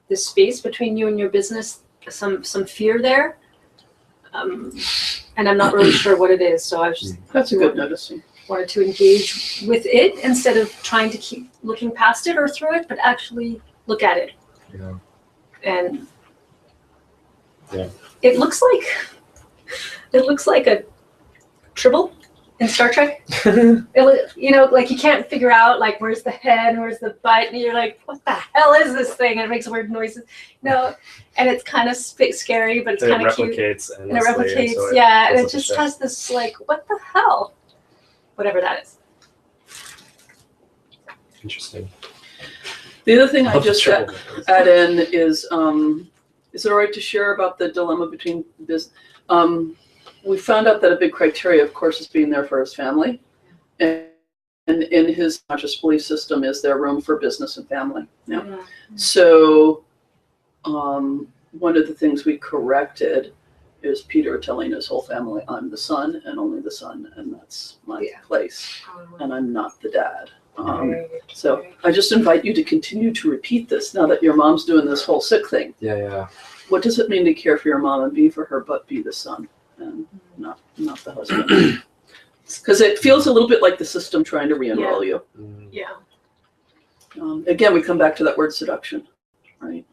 this space between you and your business, some fear there, and I'm not really sure what it is. So I just That's a good noticing. wanted to engage with it instead of trying to keep looking past it or through it, but actually look at it. Yeah. And Yeah. it looks like a tribble in Star Trek. Like you can't figure out like where's the head, where's the butt, and you're like, what the hell is this thing? And it makes weird noises. And it's kind of scary, but it's And it kind of cute. replicates And it replicates, so yeah, and fills it up the just ship. has this like, what the hell? Whatever that is. Interesting. The other thing I Love the just triple. add in is it all right to share about the dilemma between this? We found out that a big criteria, of course, is being there for his family. And in his conscious belief system, is there room for business and family? Yeah. So one of the things we corrected is Peter telling his whole family, I'm the son and only the son, and that's my Yeah. place, and I'm not the dad. So I just invite you to continue to repeat this now that your mom's doing this whole sick thing. Yeah. What does it mean to care for your mom and be for her, but be the son and not the husband? Because it feels a little bit like the system trying to re-enroll you. Mm. Yeah. Again, we come back to that word seduction, right?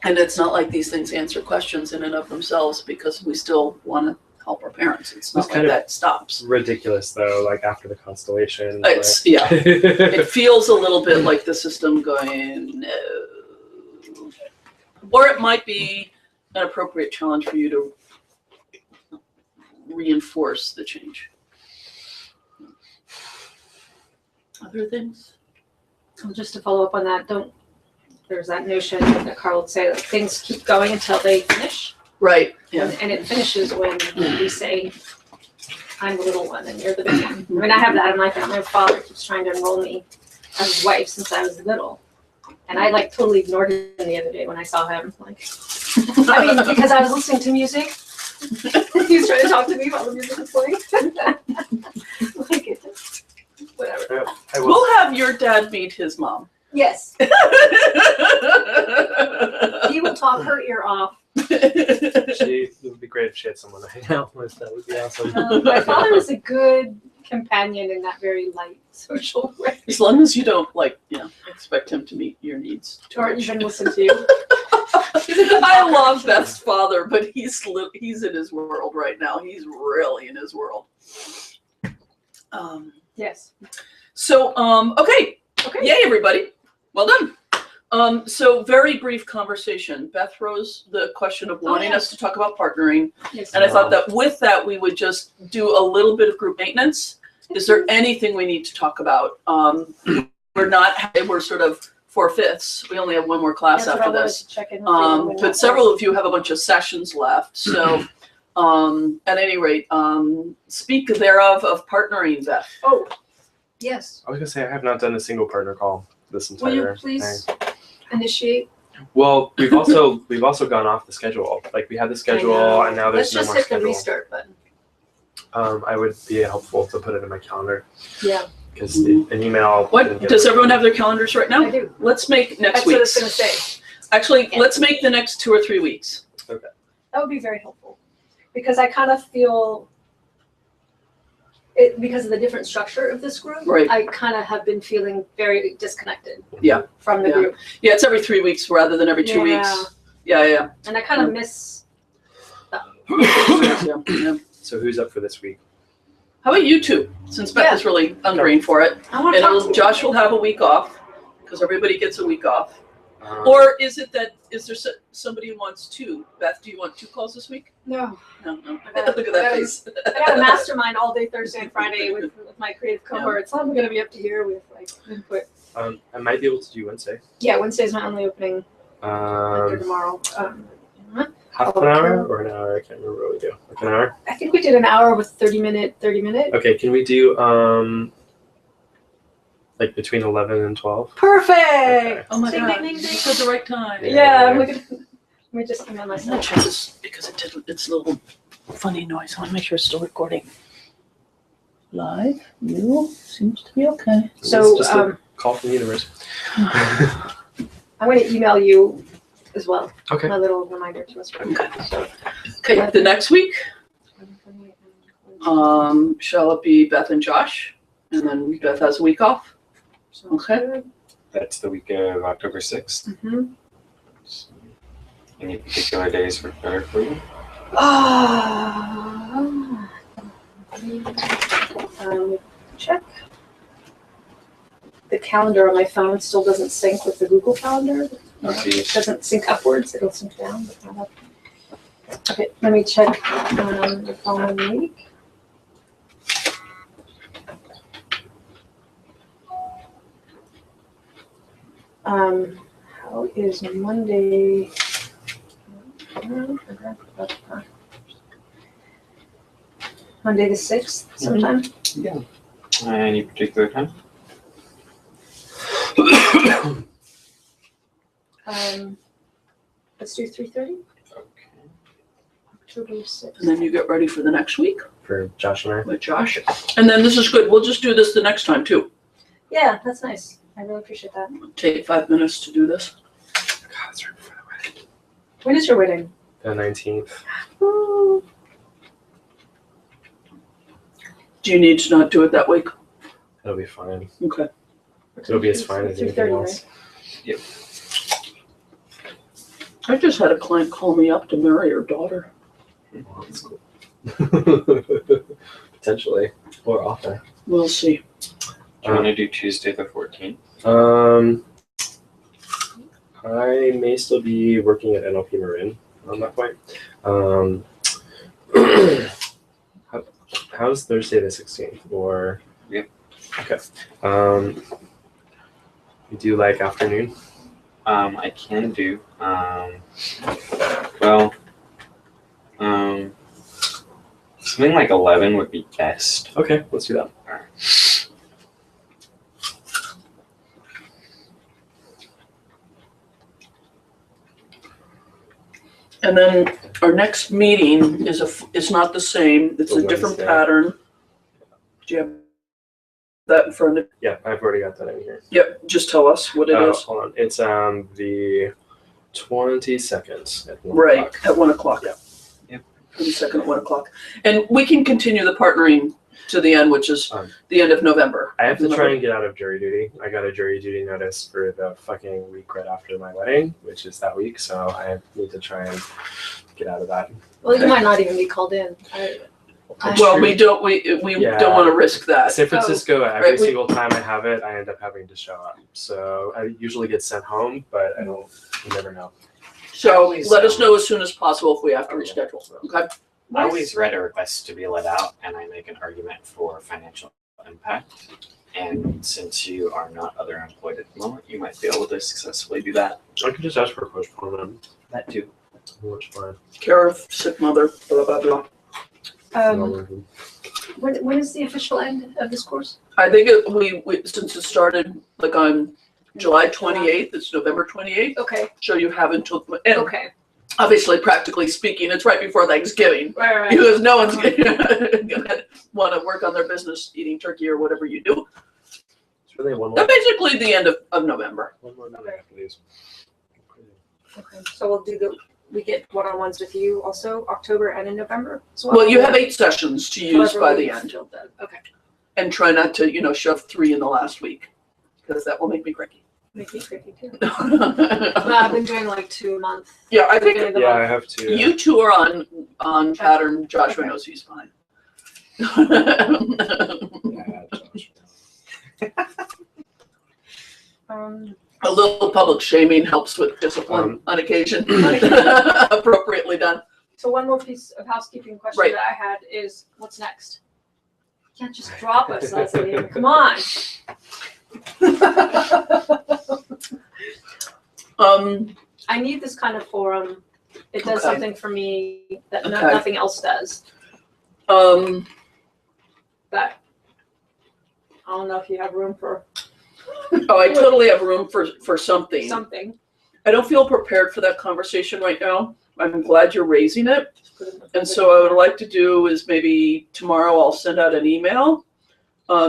And it's not like these things answer questions in and of themselves because we still want to help our parents. It's not It's like kind of- that stops. Ridiculous though, like after the constellation. It's, yeah. It feels a little bit like the system going, no. Or it might be an appropriate challenge for you to reinforce the change. Other things? Well, just to follow up on that, there's that notion that Carl would say that things keep going until they finish. Right, yeah. And it finishes when we say, I'm the little one and you're the big one. I mean, I have that in my family. My father keeps trying to enroll me as his wife since I was little. And I like totally ignored him the other day when I saw him. Like, I mean, because I was listening to music. He was trying to talk to me while the music was playing. Like, it just, whatever. I will We'll have your dad meet his mom. Yes. He will talk her ear off. It would be great if she had someone to hang out with. That would be awesome. My father is a good companion in that very light social way. As long as you don't expect him to meet your needs too Or much. even listen to you. I love Beth's father, but he's in his world right now. He's really in his world. Yes. So okay. Okay. Yay, everybody. Well done. So very brief conversation. Beth rose the question of wanting yeah. us to talk about partnering. Yes. And I thought that with that, we would just do a little bit of group maintenance. Is there anything we need to talk about? We're sort of 4/5. We only have one more class That's what I after wanted this. to check in with you when But that several was. of you have a bunch of sessions left. So at any rate, speak thereof of partnering, Beth. Oh, yes. I was gonna say I have not done a single partner call this entire Will you thing. please initiate? Well, we've also gone off the schedule. Like we had the schedule, and now Let's there's no just more hit schedule. the restart button. I would be helpful to put it in my calendar Yeah, because an email. What didn't get does it. everyone have their calendars right I now? do. Let's make next That's what I was week's. gonna say. Actually, Yeah. let's make the next 2 or 3 weeks. That would be very helpful. Because I kind of feel it, because of the different structure of this group, Right. I kind of have been feeling very disconnected Yeah. from the Yeah. group. Yeah, it's every 3 weeks rather than every 2 Yeah. weeks. Yeah. And I kind of miss Yeah. So who's up for this week? How about you two? Since Beth Yeah. is really hungry for it. I want to And talk to Josh will have a week off because everybody gets a week off. Um, Or is there somebody who wants 2? Beth, do you want 2 calls this week? No. No. I got- Look at that I got- face. I got a mastermind all day Thursday and Friday with my creative cohorts. I'm going to be up to here with like input. I might be able to do Wednesday. Yeah, Wednesday's my only opening after tomorrow. Half an hour or an hour? I can't remember what we do. Like an hour? I think we did an hour with 30 minute. Okay, can we do like between 11 and 12? Perfect. Oh my Ding, God. ding, ding, You ding. said the right time. Yeah, I'm looking. Let me just email I'm gonna myself. check this because it's a little funny noise. I want to make sure it's still recording. Live, you seems to be okay. So It's just a call from the universe. I'm going to email you as well. Okay. A little reminder to us. So, Okay, the next week, shall it be Beth and Josh? And then Beth has a week off. Okay. That's the week of October 6th. Mm-hmm. Any particular days work better for you? Check. The calendar on my phone still doesn't sync with the Google Calendar. It doesn't sync upwards, it'll sync down, but not up. Okay, let me check the following week. How is Monday? Monday the 6th, sometime? Any particular time? Let's do 3:30, Okay. October 6th. And then you get ready for the next week For Josh and I. with Josh. And then this is good. We'll just do this the next time too. Yeah, that's nice. I really appreciate that. Take 5 minutes to do this. God, that's right before the wedding. When is your wedding? The 19th. Ooh. Do you need to not do it that week? It'll be fine. Okay. It'll be as fine as anything 3:30, else. I just had a client call me up to marry her daughter. Well, that's cool. Potentially. Or often. We'll see. Do you want to do Tuesday the 14th? I may still be working at NLP Marin on that point. How's Thursday the 16th? Or Yep. Okay. You do like afternoon? I can do. Something like 11 would be best. Okay, let's do that. And then our next meeting is not the same. It's The a different Wednesday. pattern. Do you have that in front of, Yeah, I've already got that in here. yep, just tell us what it Oh, is. hold on. It's the 22nd at 1 Right, o'clock. at 1 o'clock. Yeah. Yep. 22nd at 1 o'clock. And we can continue the partnering to the end, which is Um, the end of November. I have to try and get out of jury duty. I got a jury duty notice for the fucking week right after my wedding, which is that week. So I need to try and get out of that. Well, you might not even be called in. Well, we don't Yeah. don't want to risk that. San Francisco, every Right, we- single time I have it, I end up having to show up. So I usually get sent home, but I don't. You never know. So Always, let us know as soon as possible if we have to Okay. reschedule. Okay. I always read a request to be let out, and I make an argument for financial impact. And since you are not other employed at the moment, you might be able to successfully do that. I could just ask for a postponement. That too. Which fine. Care of sick mother, blah, blah, blah. When is the official end of this course? I think we since it started like on July 28th, it's November 28th. Okay, So you have until, and okay. obviously practically speaking, it's right before Thanksgiving. Right. Because no one's gonna want to work on their business eating turkey or whatever you do. It's really one But more. basically the end of November. One more minute after these. Okay, so we get one-on-ones with you also, October and in November as well? Well, you have 8 sessions to use by the end. Okay, And try not to, shove 3 in the last week, because that will make me cranky. make me tricky too. Yeah, I've been doing like 2 a month. I think Beginning of the Yeah, I month. have to. you two are on pattern. Joshua Okay. knows he's fine. Yeah, Josh. A little public shaming helps with discipline on occasion, appropriately done. So one more piece of housekeeping question Right. that I had is, what's next? You can't just drop us, Leslie. Come on. I need this kind of forum. It does Okay. something for me that Okay. nothing else does. That I don't know if you have room for I totally have room for something. something. I don't feel prepared for that conversation right now. I'm glad you're raising it. And so what I would like to do is maybe tomorrow I'll send out an email,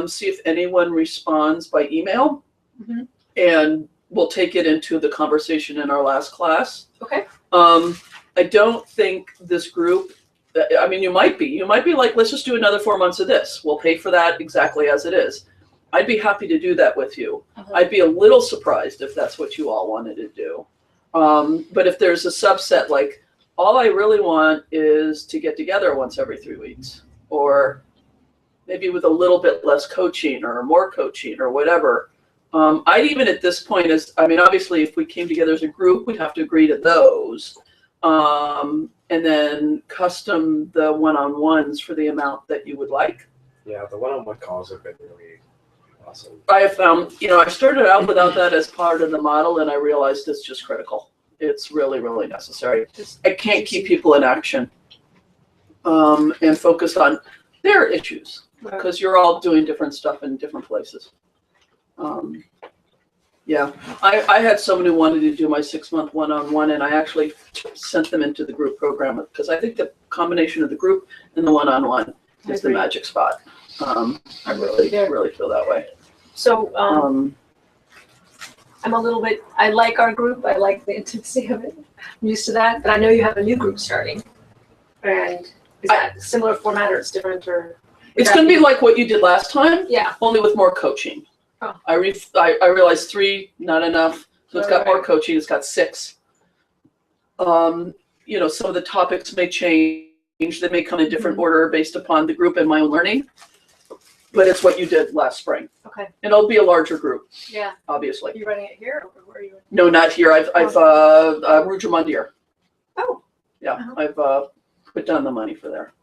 see if anyone responds by email. Mhm. And we'll take it into the conversation in our last class. Okay. I don't think this group, I mean, you might be like, let's just do another 4 months of this. We'll pay for that exactly as it is. I'd be happy to do that with you. I'd be a little surprised if that's what you all wanted to do. But if there's a subset, like, all I really want is to get together once every 3 weeks, or maybe with a little bit less coaching or more coaching or whatever. I'd even at this point, obviously if we came together as a group, we'd have to agree to those. And then custom the one-on-ones for the amount that you would like. Yeah, the one-on-one calls have been really awesome. I have found, I started out without that as part of the model, and I realized it's just critical. It's really, really necessary. I can't keep people in action and focus on their issues, because you're all doing different stuff in different places. I had someone who wanted to do my 6-month one-on-one, and I actually sent them into the group program, because I think the combination of the group and the one-on-one is the magic spot. I really, really feel that way. So I'm a little bit, I like our group. I like the intimacy of it. I'm used to that, but I know you have a new group starting. And is that similar format or it's different or? It's going to be like what you did last time, Yeah. only with more coaching. Oh. I realized 3, not enough. So it's got more coaching. It's got 6. Some of the topics may change. They may come in different order based upon the group and my own learning. But it's what you did last spring. Okay. And it'll be a larger group, Yeah. obviously. Are you running it here or where are you? No, not here. I've Rujamundir. Oh. Yeah, Uh-huh. I've put down the money for there,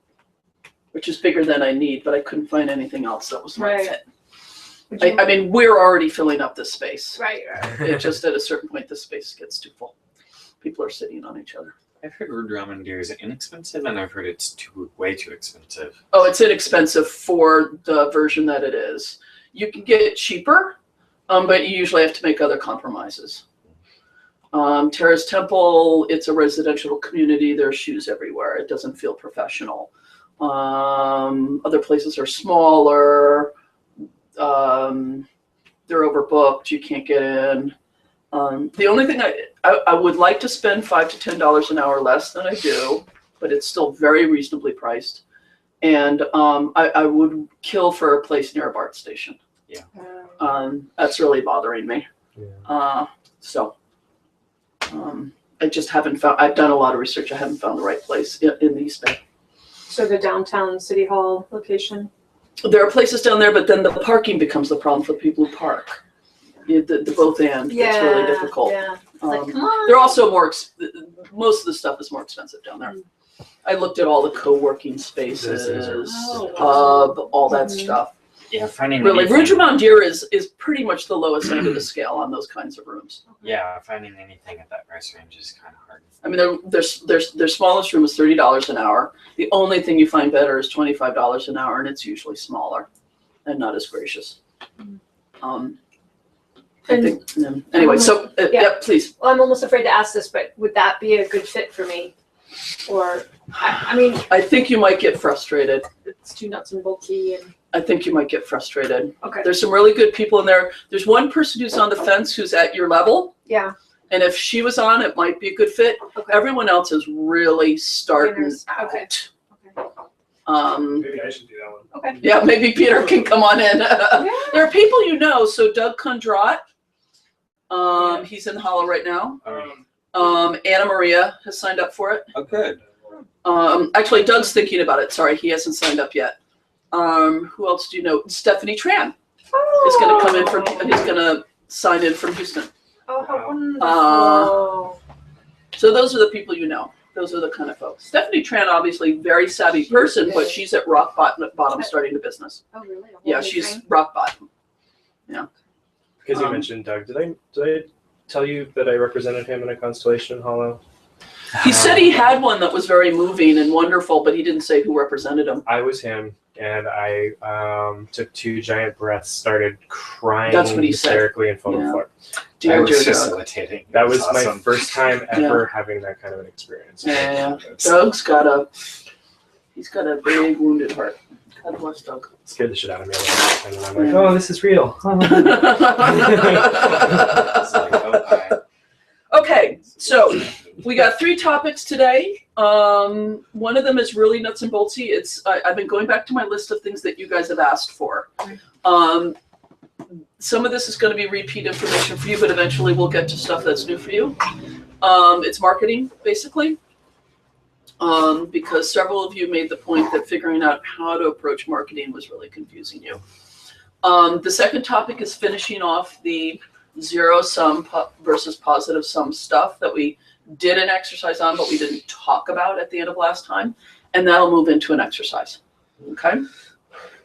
which is bigger than I need, but I couldn't find anything else that was my Right. fit. Would you- I mean, we're already filling up this space. Right. It just at a certain point, the space gets too full. People are sitting on each other. I've heard Rudramandir is inexpensive, and I've heard it's way too expensive. Oh, it's inexpensive for the version that it is. You can get it cheaper, but you usually have to make other compromises. Terrace Temple, it's a residential community. There are shoes everywhere. It doesn't feel professional. Other places are smaller. they're overbooked. You can't get in. The only thing I would like to spend $5 to $10 an hour less than I do, but it's still very reasonably priced. And I would kill for a place near a BART station. That's really bothering me. Yeah. I just haven't found. I've done a lot of research. I haven't found the right place in the East Bay. So the downtown City Hall location? There are places down there, but then the parking becomes the problem for the people who park. The both and. It's really difficult. Yeah. Like, Um, come on. They're also most of the stuff is more expensive down there. I looked at all the co-working spaces, Oh. hub, all that Mhm. stuff. Yeah, finding Really, anything, Rougemont Deer is pretty much the lowest end of the scale on those kinds of rooms. yeah, finding anything at that price range is kind of hard. I mean, their smallest room is $30 an hour. The only thing you find better is $25 an hour, and it's usually smaller and not as gracious. I think, anyway, so, yeah, please. Well, I'm almost afraid to ask this, but would that be a good fit for me? Or, I mean, I think you might get frustrated. it's too nuts and bolty and, I think you might get frustrated. okay, There's some really good people in there. There's one person who's on the fence who's at your level. yeah, And if she was on, it might be a good fit. okay. Everyone else is really starting Beginners. out. Okay. Maybe I should do that one. Okay. Yeah, maybe Peter can come on in. Yeah. There are people you know. So Doug Kundrat, he's in Hollow right now. Anna Maria has signed up for it. Oh, good. Actually, Doug's thinking about it. Sorry, he hasn't signed up yet. Who else do you know? Stephanie Tran is going to come in from. He's going to sign in from Houston. Oh, how wonderful. So those are the people you know. Those are the kind of folks. Stephanie Tran, obviously, very savvy person, but she's at rock bottom starting the business. Oh, really? A whole Yeah, new she's thing? rock bottom. Because you mentioned Doug, did I tell you that I represented him in a Constellation in Hollow? He said he had one that was very moving and wonderful, but he didn't say who represented him. I was him, and I took 2 giant breaths, started crying That's what he said. hysterically, and fell on the Yeah. floor. I Dear, was dear Doug. facilitating. That was That's my first time ever having that kind of an experience. Yeah. Doug's got a big wounded heart. God bless Doug. Scared the shit out of me a little bit, and then I'm like, oh, this is real. It's like, oh, hi. Okay, so we got 3 topics today. One of them is really nuts and boltsy. I've been going back to my list of things that you guys have asked for. Some of this is going to be repeat information for you, but eventually we'll get to stuff that's new for you. It's marketing, basically, because several of you made the point that figuring out how to approach marketing was really confusing you. The second topic is finishing off the zero-sum versus positive-sum stuff that we did an exercise on, but we didn't talk about at the end of last time, and that'll move into an exercise. Okay?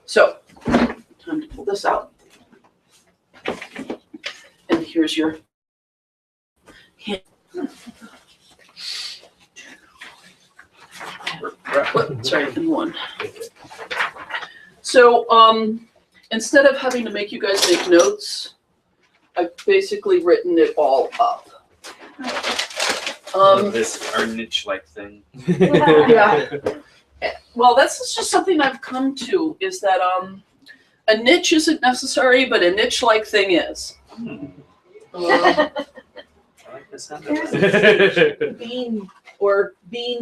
So, time to pull this out. And here's your hand. Sorry, and 1. So, instead of having to make you guys make notes, I've basically written it all up. This our niche-like thing. Yeah. Well, that's just something I've come to, is that a niche isn't necessary, but a niche-like thing is. I like the sound of it. Being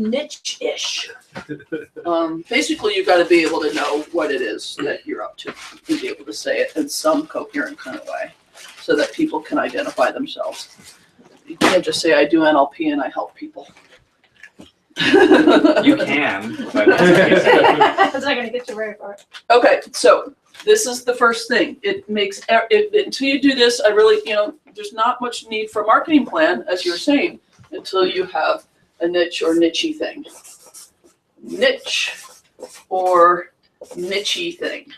niche-ish. Basically, you've got to be able to know what it is that you're up to and be able to say it in some coherent kind of way so that people can identify themselves. You can't just say, I do NLP and I help people. You can, but It's not gonna get you very far. Okay, so this is the first thing. It makes, until you do this, I really, there's not much need for a marketing plan, as you're saying, until you have a niche or niche-y thing. Niche or niche-y thing.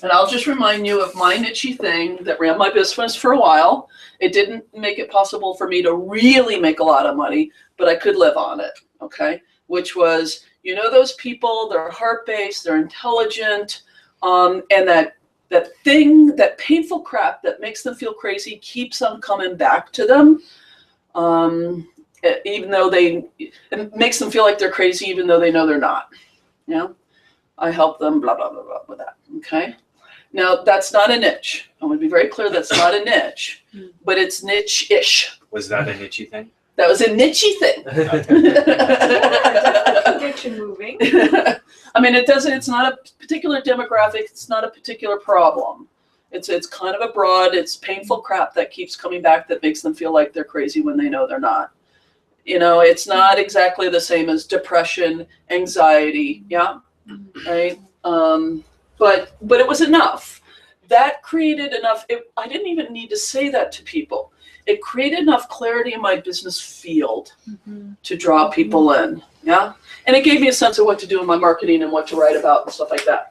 And I'll just remind you of my niche-y thing that ran my business for a while. It didn't make it possible for me to really make a lot of money, but I could live on it, okay? Which was, those people, they're heart-based, they're intelligent, and that thing, that painful crap that makes them feel crazy keeps on coming back to them, even though it makes them feel like they're crazy, even though they know they're not, I help them, blah, blah, blah, blah, with that, okay? Now, that's not a niche. I'm gonna be very clear, that's not a niche, but it's niche-ish. Was that a niche thing? That was a niche-y thing. Addiction moving. I mean, it's not a particular demographic, it's not a particular problem. It's kind of a broad, it's painful crap that keeps coming back that makes them feel like they're crazy when they know they're not. You know, it's not exactly the same as depression, anxiety, yeah, right? But it was enough. That created enough, I didn't even need to say that to people. It created enough clarity in my business field to draw people in, yeah? And it gave me a sense of what to do in my marketing and what to write about and stuff like that.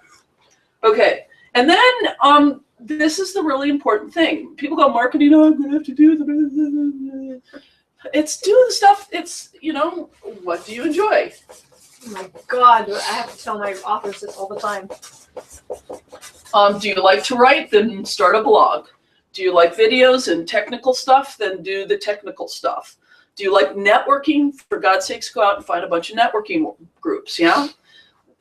Okay, and then this is the really important thing. People go, marketing, oh, I'm gonna have to do the, it's do the stuff, it's, you know, what do you enjoy? Oh my God, I have to tell my authors this all the time. Do you like to write? Then start a blog. Do you like videos and technical stuff? Then do the technical stuff. Do you like networking? For God's sakes, go out and find a bunch of networking groups, yeah?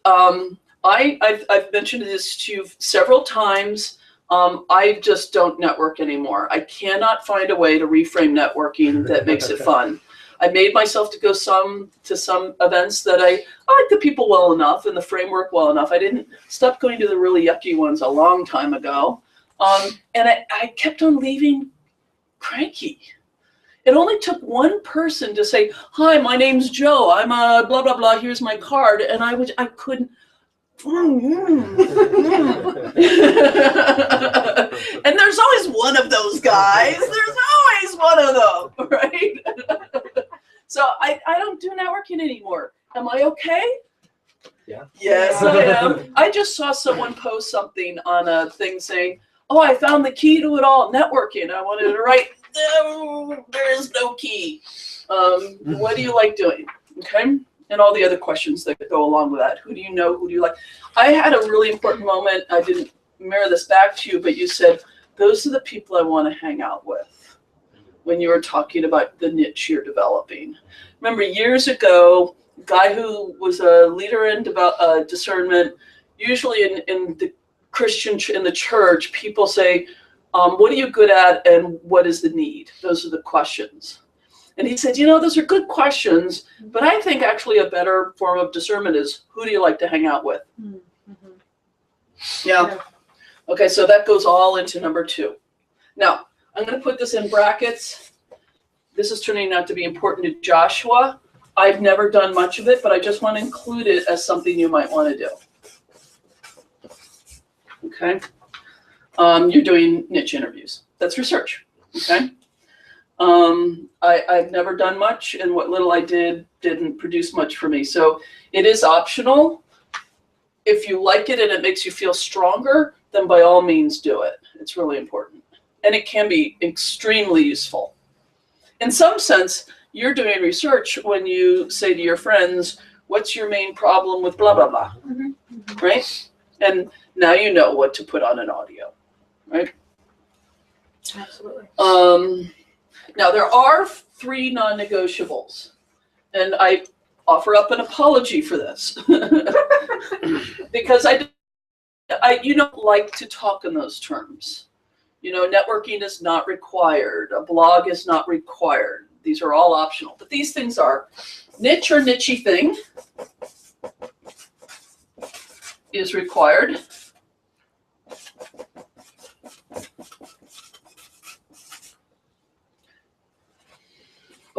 I've mentioned this to you several times. I just don't network anymore. I cannot find a way to reframe networking that makes it fun. I made myself to go to some events that I like the people well enough and the framework well enough. I didn't stop going to the really yucky ones a long time ago. And I kept on leaving cranky. It only took one person to say, hi, my name's Joe. I'm a blah, blah, blah. Here's my card. And I couldn't. And there's always one of those guys. There's always one of them, right? So I don't do networking anymore. Am I okay? Yeah. Yes, I am. I just saw someone post something on a thing saying, oh, I found the key to it all, networking. I wanted to write, no, there is no key. What do you like doing? Okay. And all the other questions that go along with that. Who do you know? Who do you like? I had a really important moment. I didn't mirror this back to you, but you said, those are the people I want to hang out with when you were talking about the niche you're developing. Remember years ago, a guy who was a leader in discernment, usually in the Christian, in the church, people say, what are you good at and what is the need? Those are the questions. And he said, you know, those are good questions, but I think actually a better form of discernment is, who do you like to hang out with? Mm-hmm. Yeah. Okay, so that goes all into number 2. Now, I'm going to put this in brackets. This is turning out to be important to Joshua. I've never done much of it, but I just want to include it as something you might want to do. Okay? You're doing niche interviews. That's research. Okay? I've never done much, and what little I did didn't produce much for me. So it is optional. If you like it and it makes you feel stronger, then by all means do it. It's really important. And it can be extremely useful. In some sense, you're doing research when you say to your friends, what's your main problem with blah, blah, blah, right? And now you know what to put on an audio, right? Absolutely. Now, there are 3 non-negotiables, and I offer up an apology for this because I you don't like to talk in those terms. You know, networking is not required. A blog is not required. These are all optional, but these things are niche or niche-y thing is required.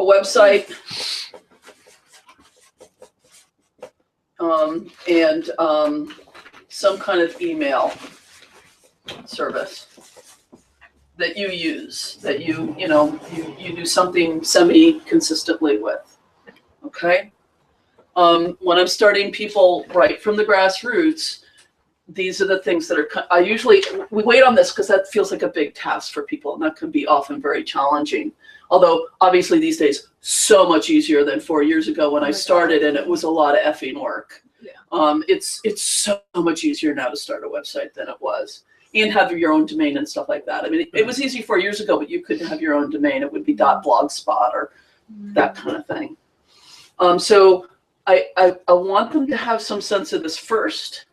A website, and some kind of email service that you use, that you do something semi-consistently with, okay? When I'm starting people right from the grassroots, these are the things that are, we wait on this because that feels like a big task for people, and that can be often very challenging. Although, obviously, these days, so much easier than 4 years ago when I started, and it was a lot of effing work. Yeah. It's so much easier now to start a website than it was, and have your own domain and stuff like that. I mean, it was easy 4 years ago, but you couldn't have your own domain. It would be .blogspot or that kind of thing. So I want them to have some sense of this first,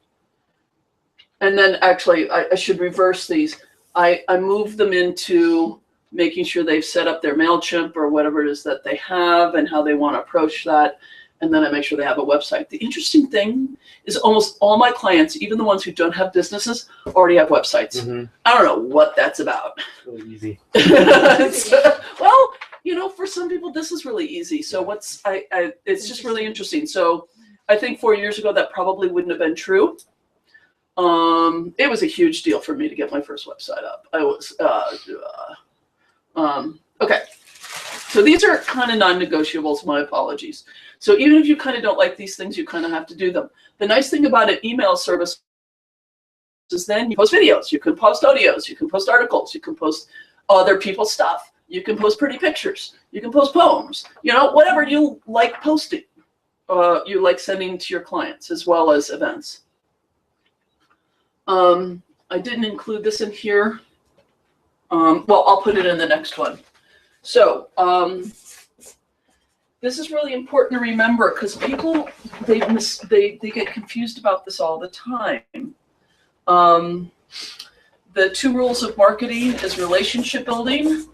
And then actually, I should reverse these. I move them into making sure they've set up their MailChimp or whatever it is that they have and how they want to approach that. And then I make sure they have a website. The interesting thing is almost all my clients, even the ones who don't have businesses, already have websites. Mm-hmm. I don't know what that's about. Really easy. Well, for some people, this is really easy. So it's just really interesting. So I think 4 years ago, that probably wouldn't have been true. It was a huge deal for me to get my first website up. I was, okay. So these are kind of non-negotiables, my apologies. So even if you kind of don't like these things, you kind of have to do them. The nice thing about an email service is then you post videos, you can post audios, you can post articles, you can post other people's stuff, you can post pretty pictures, you can post poems, whatever you like posting, you like sending to your clients as well as events. I didn't include this in here. Well, I'll put it in the next one. So this is really important to remember because people, they get confused about this all the time. The 2 rules of marketing is relationship building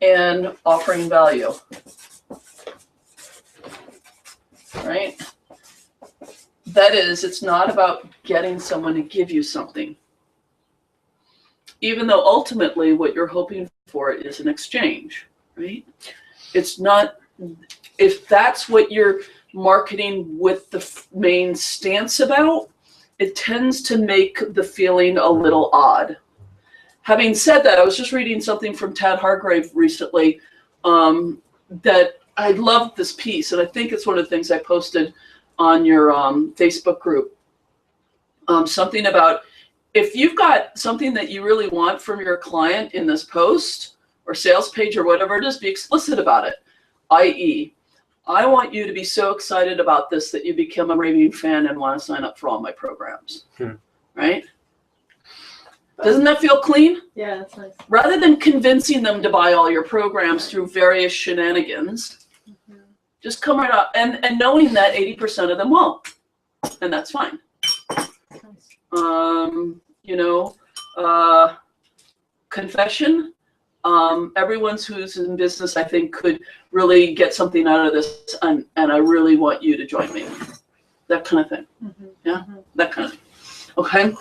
and offering value. Right? That is, it's not about getting someone to give you something. Even though ultimately what you're hoping for is an exchange, right? It's not, if that's what you're marketing with the main stance about, it tends to make the feeling a little odd. Having said that, I was just reading something from Tad Hargrave recently that I loved this piece, and I think it's one of the things I posted on your Facebook group. Something about if you've got something that you really want from your client in this post or sales page or whatever it is, be explicit about it. i.e., I want you to be so excited about this that you become a raving fan and want to sign up for all my programs. Right? Doesn't that feel clean? Yeah, that's nice. Rather than convincing them to buy all your programs through various shenanigans, just come right up and knowing that 80% of them won't. And that's fine. Confession. Everyone who's in business, I think, could really get something out of this, and I really want you to join me. That kind of thing. Yeah, that kind of thing. Okay.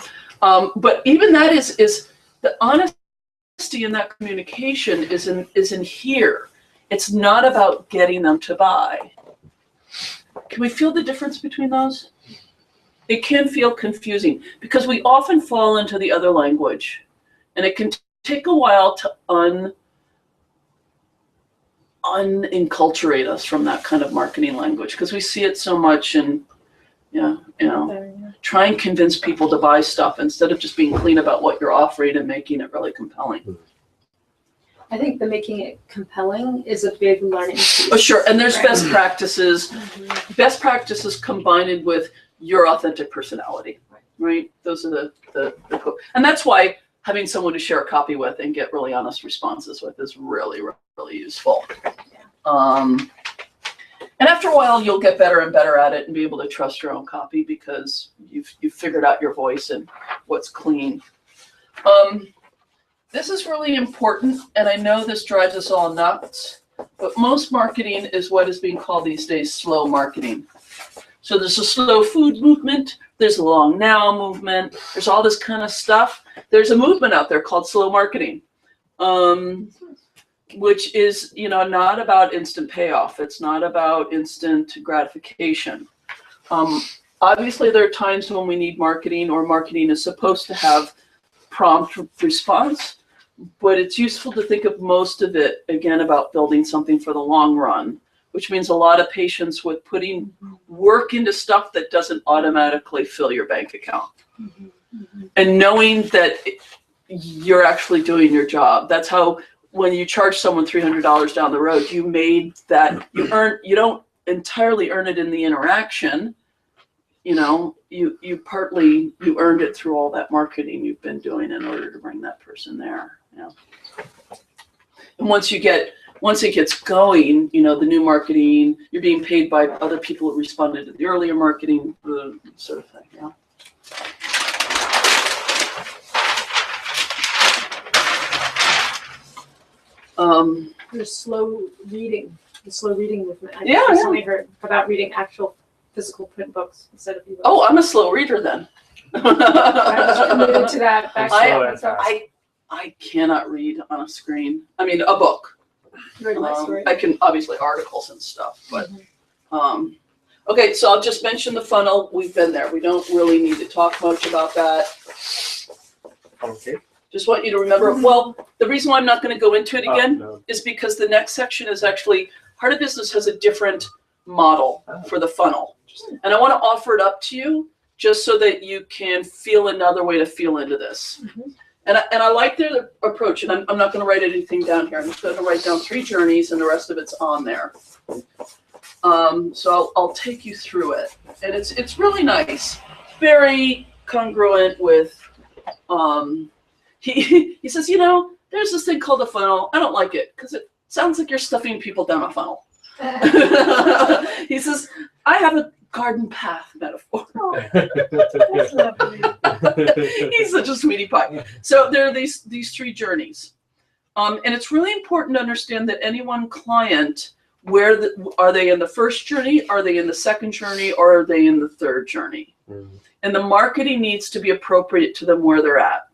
But even that is the honesty in that communication is in here. It's not about getting them to buy. Can we feel the difference between those? It can feel confusing because we often fall into the other language, and it can take a while to unenculturate us from that kind of marketing language because we see it so much and try and convince people to buy stuff instead of just being clean about what you're offering and making it really compelling. I think the making it compelling is a big learning piece. Oh, sure. And there's best practices. Best practices combined with your authentic personality, right? Those are the and that's why having someone to share a copy with and get really honest responses with is really, really useful. And after a while, you'll get better and better at it and be able to trust your own copy because you've figured out your voice and what's clean. This is really important, and I know this drives us all nuts, but most marketing is what is being called these days slow marketing. So there's a slow food movement, there's a long now movement, there's all this kind of stuff. There's a movement out there called slow marketing, which is, not about instant payoff. It's not about instant gratification. Obviously, there are times when we need marketing, or marketing is supposed to have prompt response, but it's useful to think of most of it, again, about building something for the long run, which means a lot of patience with putting work into stuff that doesn't automatically fill your bank account. And knowing that you're actually doing your job. That's how, when you charge someone $300 down the road, you made that, you don't entirely earn it in the interaction. You partly earned it through all that marketing you've been doing in order to bring that person there. And once you get once it gets going, the new marketing, you're being paid by other people who responded to the earlier marketing, sort of thing, yeah. There's slow reading, the slow reading movement. I Yeah, recently heard about reading actual physical print books instead of ebooks. Oh, I'm a slow reader then. I was committed to that back I'm slow then. and fast. I cannot read on a screen. I mean, a book. Very nice story. I can, obviously, articles and stuff, but, okay, so I'll just mention the funnel. We've been there. We don't really need to talk much about that. Okay. Just want you to remember, well, the reason why I'm not going to go into it again No. is because the next section is actually, Heart of Business has a different model for the funnel. And I want to offer it up to you just so that you can feel another way to feel into this. And I like their approach, and I'm not going to write anything down here. I'm just going to write down 3 journeys, and the rest of it's on there. So I'll take you through it, and it's really nice, very congruent with. He says, there's this thing called a funnel. I don't like it because it sounds like you're stuffing people down a funnel. He says, I have a garden path metaphor. That's lovely. He's such a sweetie pie. So there are these 3 journeys. And it's really important to understand that any one client, are they in the first journey, are they in the second journey, or are they in the third journey? And the marketing needs to be appropriate to them where they're at.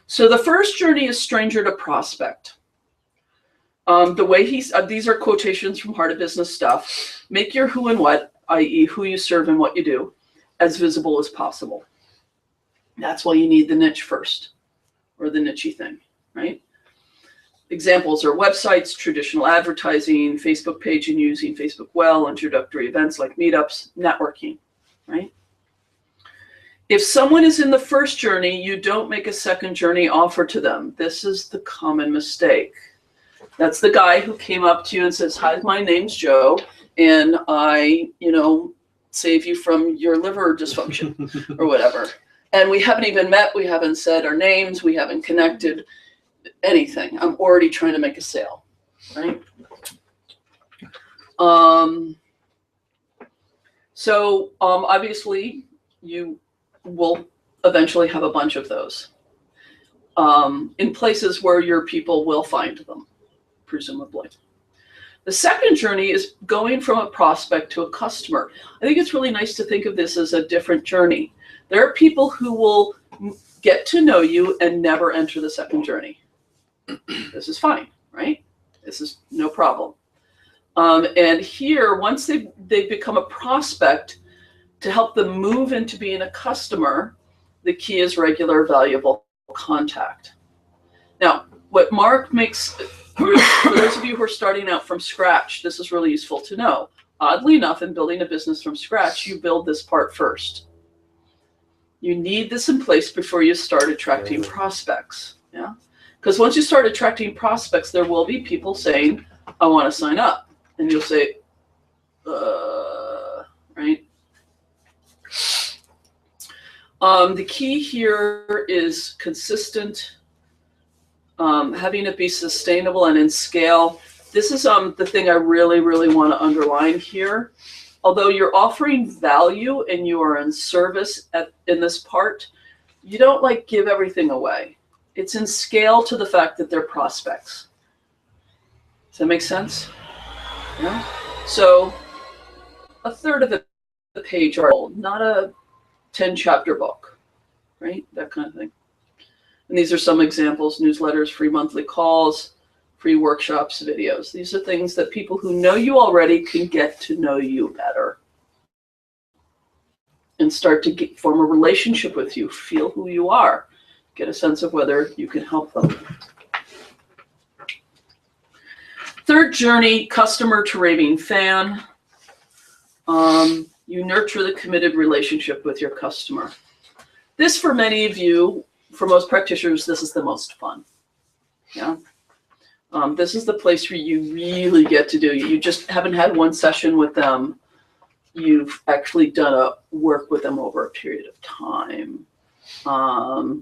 So the first journey is stranger to prospect. The way these are quotations from Heart of Business stuff. Make your who and what, i.e. who you serve and what you do, as visible as possible. That's why you need the niche first, or the niche-y thing, right? Examples are websites, traditional advertising, Facebook page and using Facebook well, introductory events like meetups, networking, right? If someone is in the first journey, you don't make a second journey offer to them. This is the common mistake. That's the guy who came up to you and says, hi, my name's Joe, and I, save you from your liver dysfunction or whatever. And we haven't even met, we haven't said our names, we haven't connected anything. I'm already trying to make a sale, right? So obviously you will eventually have a bunch of those in places where your people will find them, presumably. The second journey is going from a prospect to a customer. I think it's really nice to think of this as a different journey. There are people who will get to know you and never enter the second journey. This is fine, right? This is no problem. And here, once they've become a prospect, to help them move into being a customer, the key is regular, valuable contact. Now, what Mark makes, for those of you who are starting out from scratch, this is really useful to know. Oddly enough, in building a business from scratch, you build this part first. You need this in place before you start attracting prospects. Yeah, because once you start attracting prospects, there will be people saying, I want to sign up. And you'll say, right? The key here is consistent, having it be sustainable and in scale. This is the thing I really, really want to underline here. Although you're offering value and you are in service in this part, you don't give everything away. It's in scale to the fact that they're prospects. Does that make sense? Yeah. So a third of the page are old, not a 10-chapter book, right? That kind of thing. And these are some examples: newsletters, free monthly calls, free workshops, videos. These are things that people who know you already can get to know you better and start to form a relationship with you, feel who you are, get a sense of whether you can help them. Third journey, customer to raving fan. You nurture the committed relationship with your customer. This, for many of you, for most practitioners, this is the most fun. Yeah. This is the place where you really get to do. You just haven't had one session with them. You've actually done a work with them over a period of time.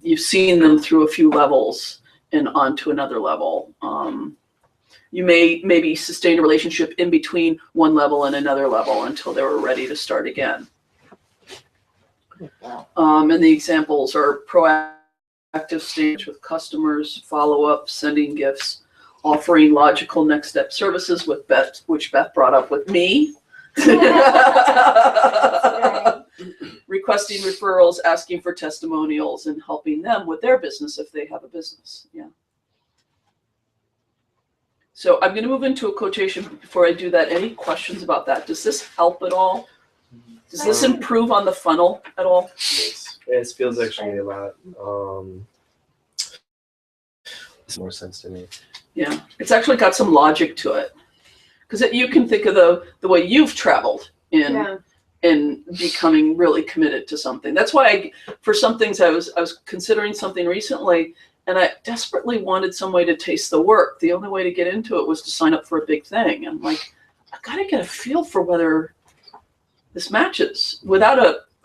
You've seen them through a few levels and onto another level. you may maybe sustain a relationship in between one level and another level until they were ready to start again. And the examples are proactive stage with customers, follow-up, sending gifts, offering logical next step services with Beth, which Beth brought up with me. Requesting referrals, asking for testimonials, and helping them with their business if they have a business. Yeah. So I'm going to move into a quotation. Before I do that, any questions about that? Does this help at all? Does this improve on the funnel at all? It feels actually a lot. It's more sense to me. Yeah, it's actually got some logic to it, because you can think of the way you've traveled in becoming really committed to something. That's why for some things I was considering something recently, and I desperately wanted some way to taste the work. The only way to get into it was to sign up for a big thing. I'm like, I gotta get a feel for whether this matches. Without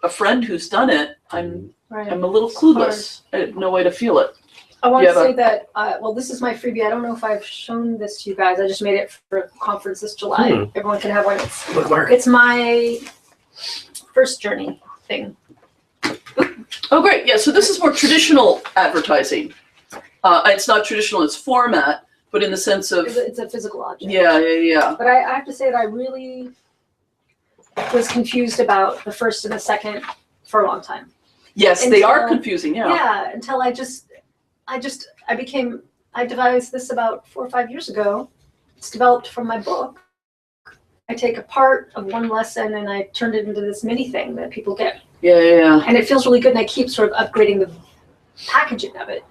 a friend who's done it, I'm a little clueless. I have no way to feel it. I want Yeah, to say that, well, this is my freebie. I don't know if I've shown this to you guys. I just made it for a conference this July. Everyone can have one. It's my first journey thing. Oh, great. Yeah, so this is more traditional advertising. It's not traditional in its format, but in the sense of, It's a physical object. yeah. But I have to say that I really was confused about the first and the second for a long time. Yes, they are Until- confusing, Yeah, until I devised this about 4 or 5 years ago. It's developed from my book. I take a part of one lesson and I turned it into this mini thing that people get. Yeah. And it feels really good, and I keep sort of upgrading the packaging of it.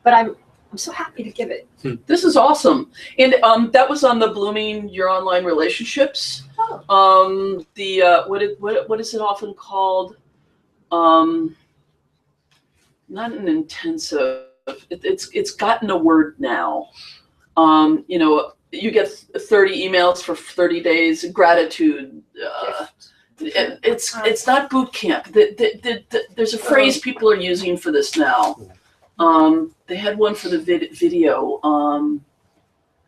But I'm so happy to give it. This is awesome. And that was on the Blooming Your Online Relationships. Oh. What is it often called? Not an intensive. It's gotten a word now. You get 30 emails for 30 days. Gratitude. It's not boot camp. There's a phrase people are using for this now. They had one for the video.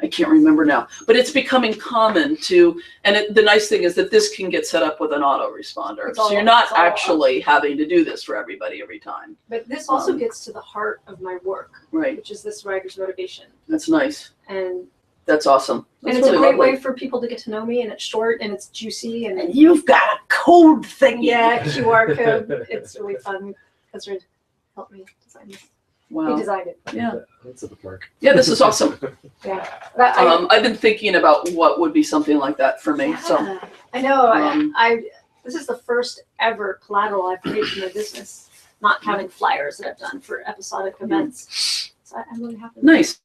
I can't remember now, but it's becoming common to. And the nice thing is that this can get set up with an autoresponder, so you're not actually having to do this for everybody every time. But this also gets to the heart of my work, Right. which is this writer's motivation. That's nice. And That's awesome. That's it's really a great lovely. way for people to get to know me, and it's short and it's juicy and You've got a code thing. QR code. It's really fun. Ezra helped me design this. He Wow. designed it. Yeah. That's a bookmark. Yeah, this is awesome. Yeah. But I, I've been thinking about what would be something like that for me. So yeah, I know. um, This is the first ever collateral I've created for my business, not counting flyers that I've done for episodic events. So I'm really happy. nice.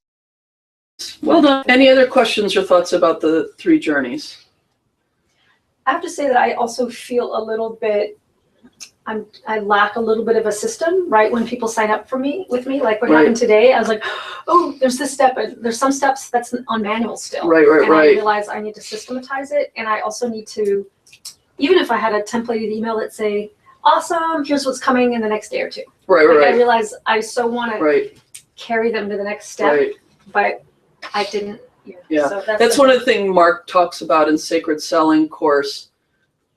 Well done. Any other questions or thoughts about the 3 journeys? I have to say that I also feel a little bit. I lack a little bit of a system, right? When people sign up with me, like what happened today, I was like, oh, there's this step, and there's some steps that's on manual still. Right. And I realized I need to systematize it, and I also need to, even if I had a templated email that say, awesome, here's what's coming in the next day or 2. I Right. realized I so want to Right. carry them to the next step, Right. but I didn't. Yeah. So That's one of the things Mark talks about in Sacred Selling course.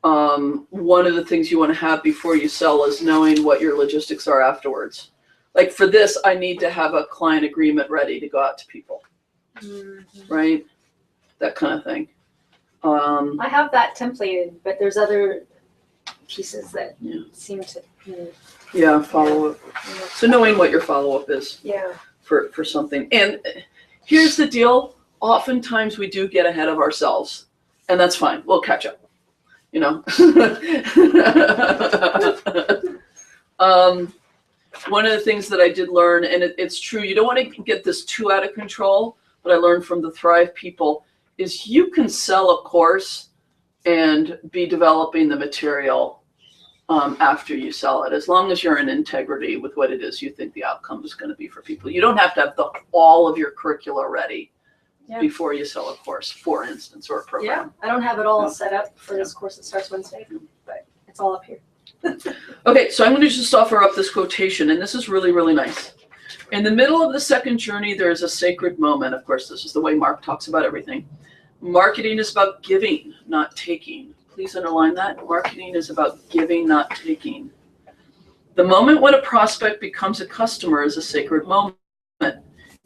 One of the things you want to have before you sell is knowing what your logistics are afterwards. Like for this, I need to have a client agreement ready to go out to people, right? That kind of thing. I have that templated, but there's other pieces that Yeah. seem to. Yeah, follow up. So knowing what your follow up is Yeah. for something. And here's the deal. Oftentimes we do get ahead of ourselves, and that's fine. We'll catch up. One of the things that I did learn, and it's true, you don't want to get this too out of control, but I learned from the Thrive people, is you can sell a course and be developing the material after you sell it, as long as you're in integrity with what it is you think the outcome is going to be for people. You don't have to have all of your curricula ready before you sell a course, for instance, or a program. I don't have it all Yeah. set up for this course that starts Wednesday, but it's all up here. Okay, so I'm going to just offer up this quotation, and this is really, really nice. In the middle of the second journey, there is a sacred moment. Of course, this is the way Mark talks about everything. Marketing is about giving, not taking. Please underline that. Marketing is about giving, not taking. The moment when a prospect becomes a customer is a sacred moment.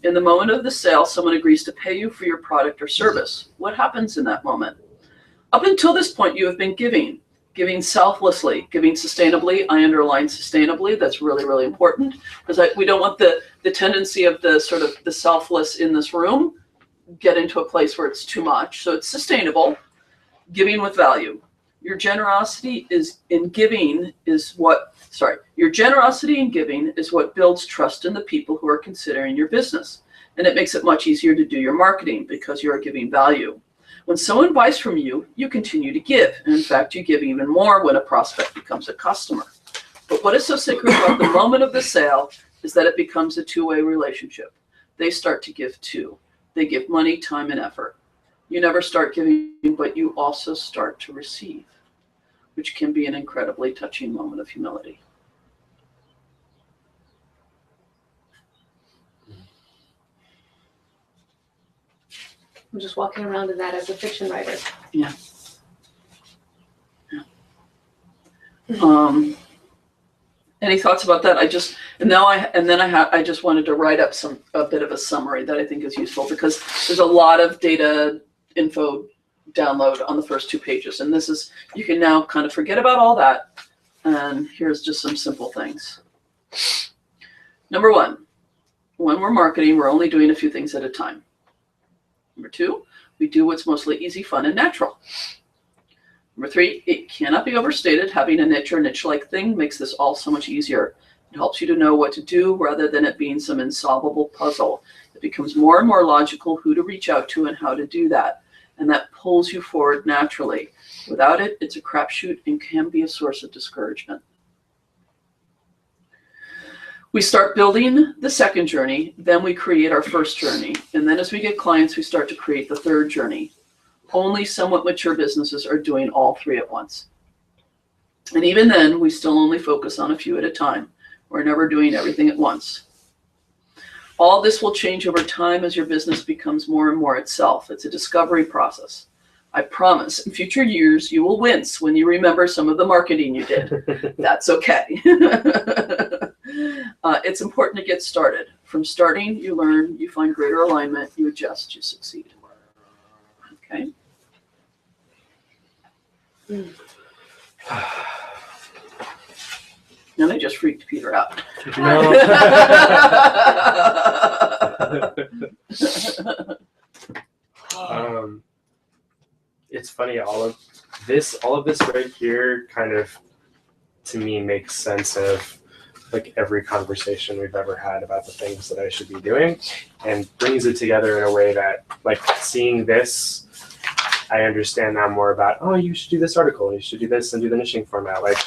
In the moment of the sale, someone agrees to pay you for your product or service. What happens in that moment? Up until this point, you have been giving selflessly, giving sustainably. I underline sustainably. That's really, really important, because we don't want the tendency of the sort of the selfless in this room get into a place where it's too much. So it's sustainable, giving with value. Your generosity in giving is what builds trust in the people who are considering your business. And it makes it much easier to do your marketing because you are giving value. When someone buys from you, you continue to give. And in fact, you give even more when a prospect becomes a customer. But what is so sacred about the moment of the sale is that it becomes a two-way relationship. They start to give too. They give money, time, and effort. You never start giving, but you also start to receive, which can be an incredibly touching moment of humility. I'm just walking around in that as a fiction writer. Yeah. Any thoughts about that? I just wanted to write up a bit of a summary that I think is useful, because there's a lot of data info download on the first 2 pages, and you can now kind of forget about all that, and here's just some simple things. Number 1, when we're marketing, we're only doing a few things at a time. Number 2, we do what's mostly easy, fun, and natural. Number 3, it cannot be overstated. Having a niche or niche-like thing makes this all so much easier. It helps you to know what to do rather than it being some insolvable puzzle. It becomes more and more logical who to reach out to and how to do that. And that pulls you forward naturally. Without it, it's a crapshoot and can be a source of discouragement. We start building the second journey, then we create our first journey. And then as we get clients, we start to create the third journey. Only somewhat mature businesses are doing all 3 at once. And even then, we still only focus on a few at a time. We're never doing everything at once. All this will change over time as your business becomes more and more itself. It's a discovery process. I promise in future years, you will wince when you remember some of the marketing you did. That's okay. It's important to get started. From starting, you learn, you find greater alignment, you adjust, you succeed. Okay. And I just freaked Peter out. No. It's funny, all of this right here kind of, to me, makes sense of like every conversation we've ever had about the things that I should be doing, and brings it together in a way that, like, seeing this, I understand now more about, oh, you should do this article, you should do this and do the niching format. Like,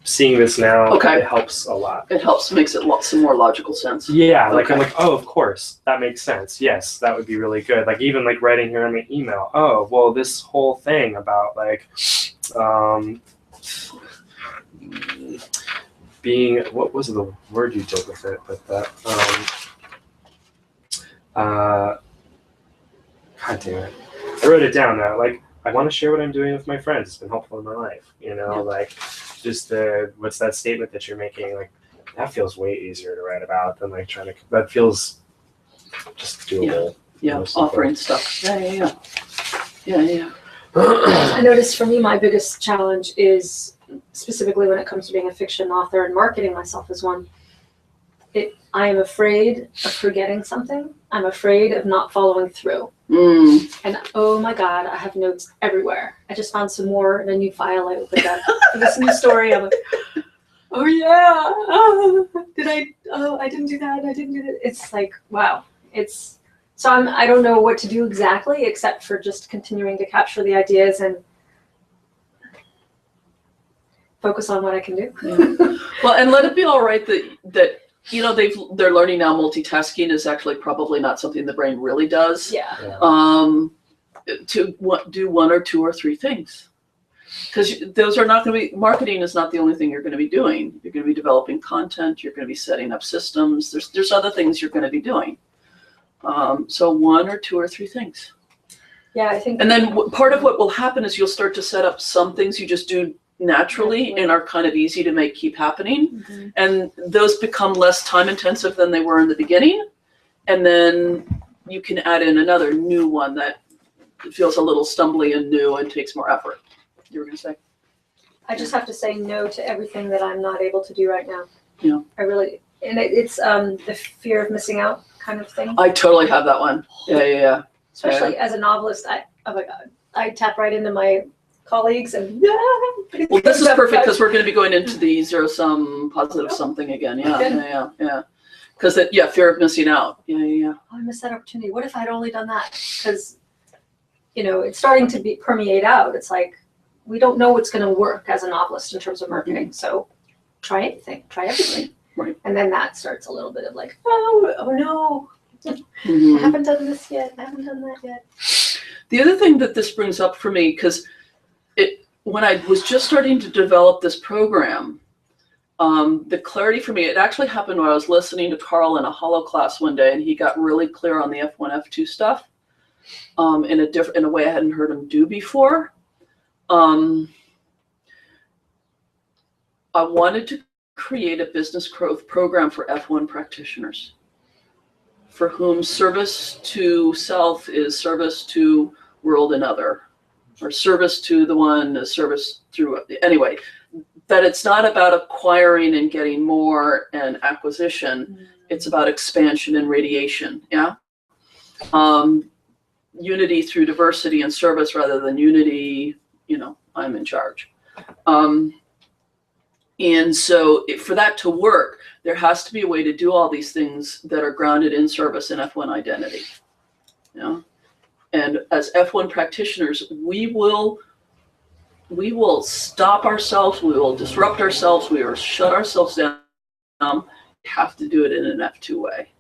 seeing this now, Okay. It helps a lot. It helps, makes it some more logical sense. Yeah, like Okay. I'm like, oh, of course, that makes sense. Yes, that would be really good. Like even like writing here in my email, oh, well, this whole thing about like being, what was the word you did with it? But that God damn it, I wrote it down now. Like I want to share what I'm doing with my friends. It's been helpful in my life. You know, Yeah. like just what's that statement that you're making? Like that feels way easier to write about than like trying to. That feels just doable. Yeah, Most simple. offering stuff. Yeah. I noticed for me, my biggest challenge is specifically when it comes to being a fiction author and marketing myself as one. I am afraid of forgetting something. I'm afraid of not following through. And oh my God, I have notes everywhere. I just found some more in a new file I opened up for this new story. I'm like, oh yeah, I didn't do that. I didn't do that. It's like, wow. So I don't know what to do exactly except for just continuing to capture the ideas and focus on what I can do. Well, and let it be all right that you know they're learning now multitasking is actually probably not something the brain really does. Yeah. To do 1 or 2 or 3 things. because those are not going to be, marketing is not the only thing you're going to be doing. You're going to be developing content. You're going to be setting up systems. There's other things you're going to be doing. So 1 or 2 or 3 things. Yeah, I think. And then part of what will happen is you'll start to set up some things you just do naturally and are kind of easy to make keep happening. Mhm. And those become less time intensive than they were in the beginning. And then you can add in another new one that feels a little stumbly and new and takes more effort. You were going to say? I just have to say no to everything that I'm not able to do right now. Yeah. I really, and it's the fear of missing out kind of thing. I totally have that one. Yeah. Especially as a novelist, oh my God, I tap right into my colleagues and Well, this is perfect because we're going to be going into the zero sum, positive something again. Yeah. Because fear of missing out. Yeah. Oh, I missed that opportunity. What if I'd only done that? Because, it's starting to permeate out. It's like, we don't know what's going to work as a novelist in terms of marketing. So try anything, try everything. Right. And then that starts a little bit of like, oh no, I Mhm. haven't done this yet. I haven't done that yet. The other thing that this brings up for me, because when I was just starting to develop this program, the clarity for me, it actually happened when I was listening to Carl in a holo class one day, and he got really clear on the F1, F2 stuff in a way I hadn't heard him do before. I wanted to create a business growth program for F1 practitioners, for whom service to self is service to world and other, or service to the one is service through, anyway, that it's not about acquiring and getting more and acquisition, it's about expansion and radiation, yeah? Unity through diversity and service rather than unity, I'm in charge. And so for that to work, there has to be a way to do all these things that are grounded in service and F1 identity. And as F1 practitioners, we will stop ourselves, we will disrupt ourselves, we will shut ourselves down. We have to do it in an F2 way.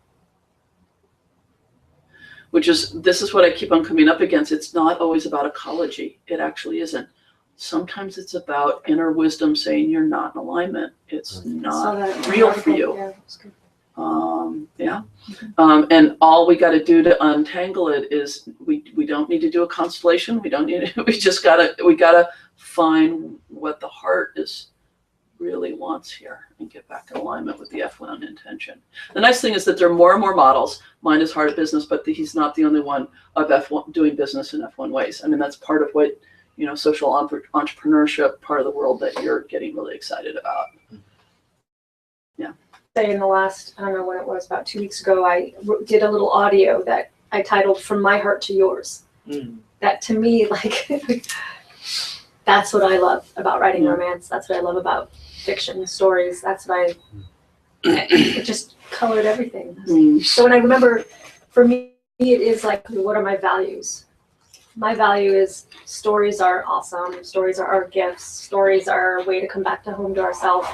This is what I keep on coming up against. It's not always about ecology. It actually isn't. Sometimes it's about inner wisdom saying you're not in alignment. It's not real for you. Yeah, that's good. And all we got to do to untangle it is we don't need to do a constellation. We don't need to, we gotta find what the heart really wants here and get back in alignment with the F1 intention. The nice thing is that there are more and more models. Mine is Heart of Business, but he's not the only one of F1 doing business in F1 ways. I mean, that's part of what, social entrepreneurship, part of the world that you're getting really excited about. Say in the last, I don't know when it was, about 2 weeks ago, I did a little audio that I titled "From My Heart to Yours." That to me, that's what I love about writing romance. That's what I love about fiction stories. That's what it just colored everything. So when I remember, for me, it is like, what are my values? My value is stories are awesome. Stories are our gifts. Stories are a way to come back to home to ourselves.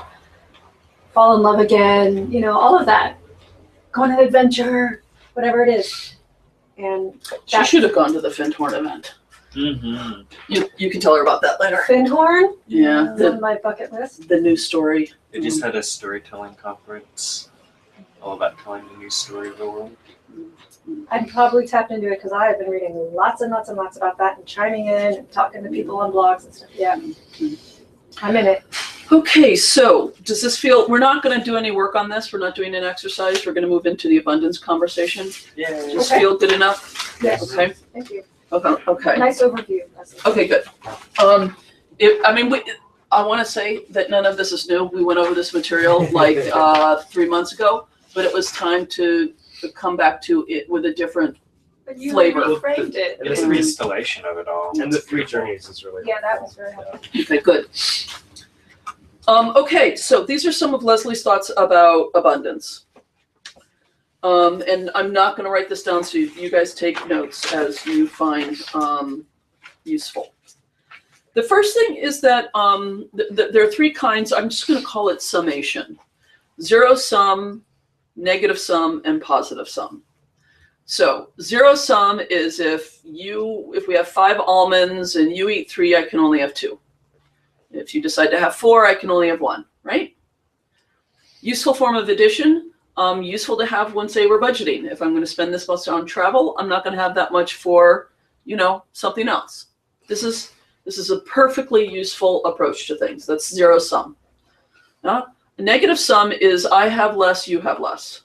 Fall in love again, all of that. Go on an adventure, whatever it is. And She should have gone to the Findhorn event. Mm-hmm. You can tell her about that later. Findhorn, Yeah, on my bucket list. the new story. They just had a storytelling conference all about telling the new story of the world. I'd probably tapped into it because I have been reading lots and lots and lots about that and chiming in and talking to people on blogs and stuff. Yeah, I'm in it. Okay, so does this feel, we're not going to do any work on this. We're not doing an exercise. We're going to move into the abundance conversation. Yeah. Does this Okay. feel good enough? Yes. Okay. Thank you. Okay. Nice overview. Okay, good. I want to say that none of this is new. We went over this material 3 months ago, but it was time to come back to it with a different, But you Flavor. reframed it. It's an installation of it all. And the 3 journeys is really Yeah, that was very helpful. okay, good. Okay, so these are some of Leslie's thoughts about abundance. And I'm not going to write this down, so you guys take notes as you find useful. The first thing is that there are 3 kinds. I'm just going to call it summation: zero sum, negative sum, and positive sum. So zero sum is if we have 5 almonds and you eat 3, I can only have 2. If you decide to have 4, I can only have 1, right? Useful form of addition, useful to have when, say, we're budgeting. If I'm going to spend this much on travel, I'm not going to have that much for, something else. This is a perfectly useful approach to things. That's zero sum. A negative sum is I have less, you have less.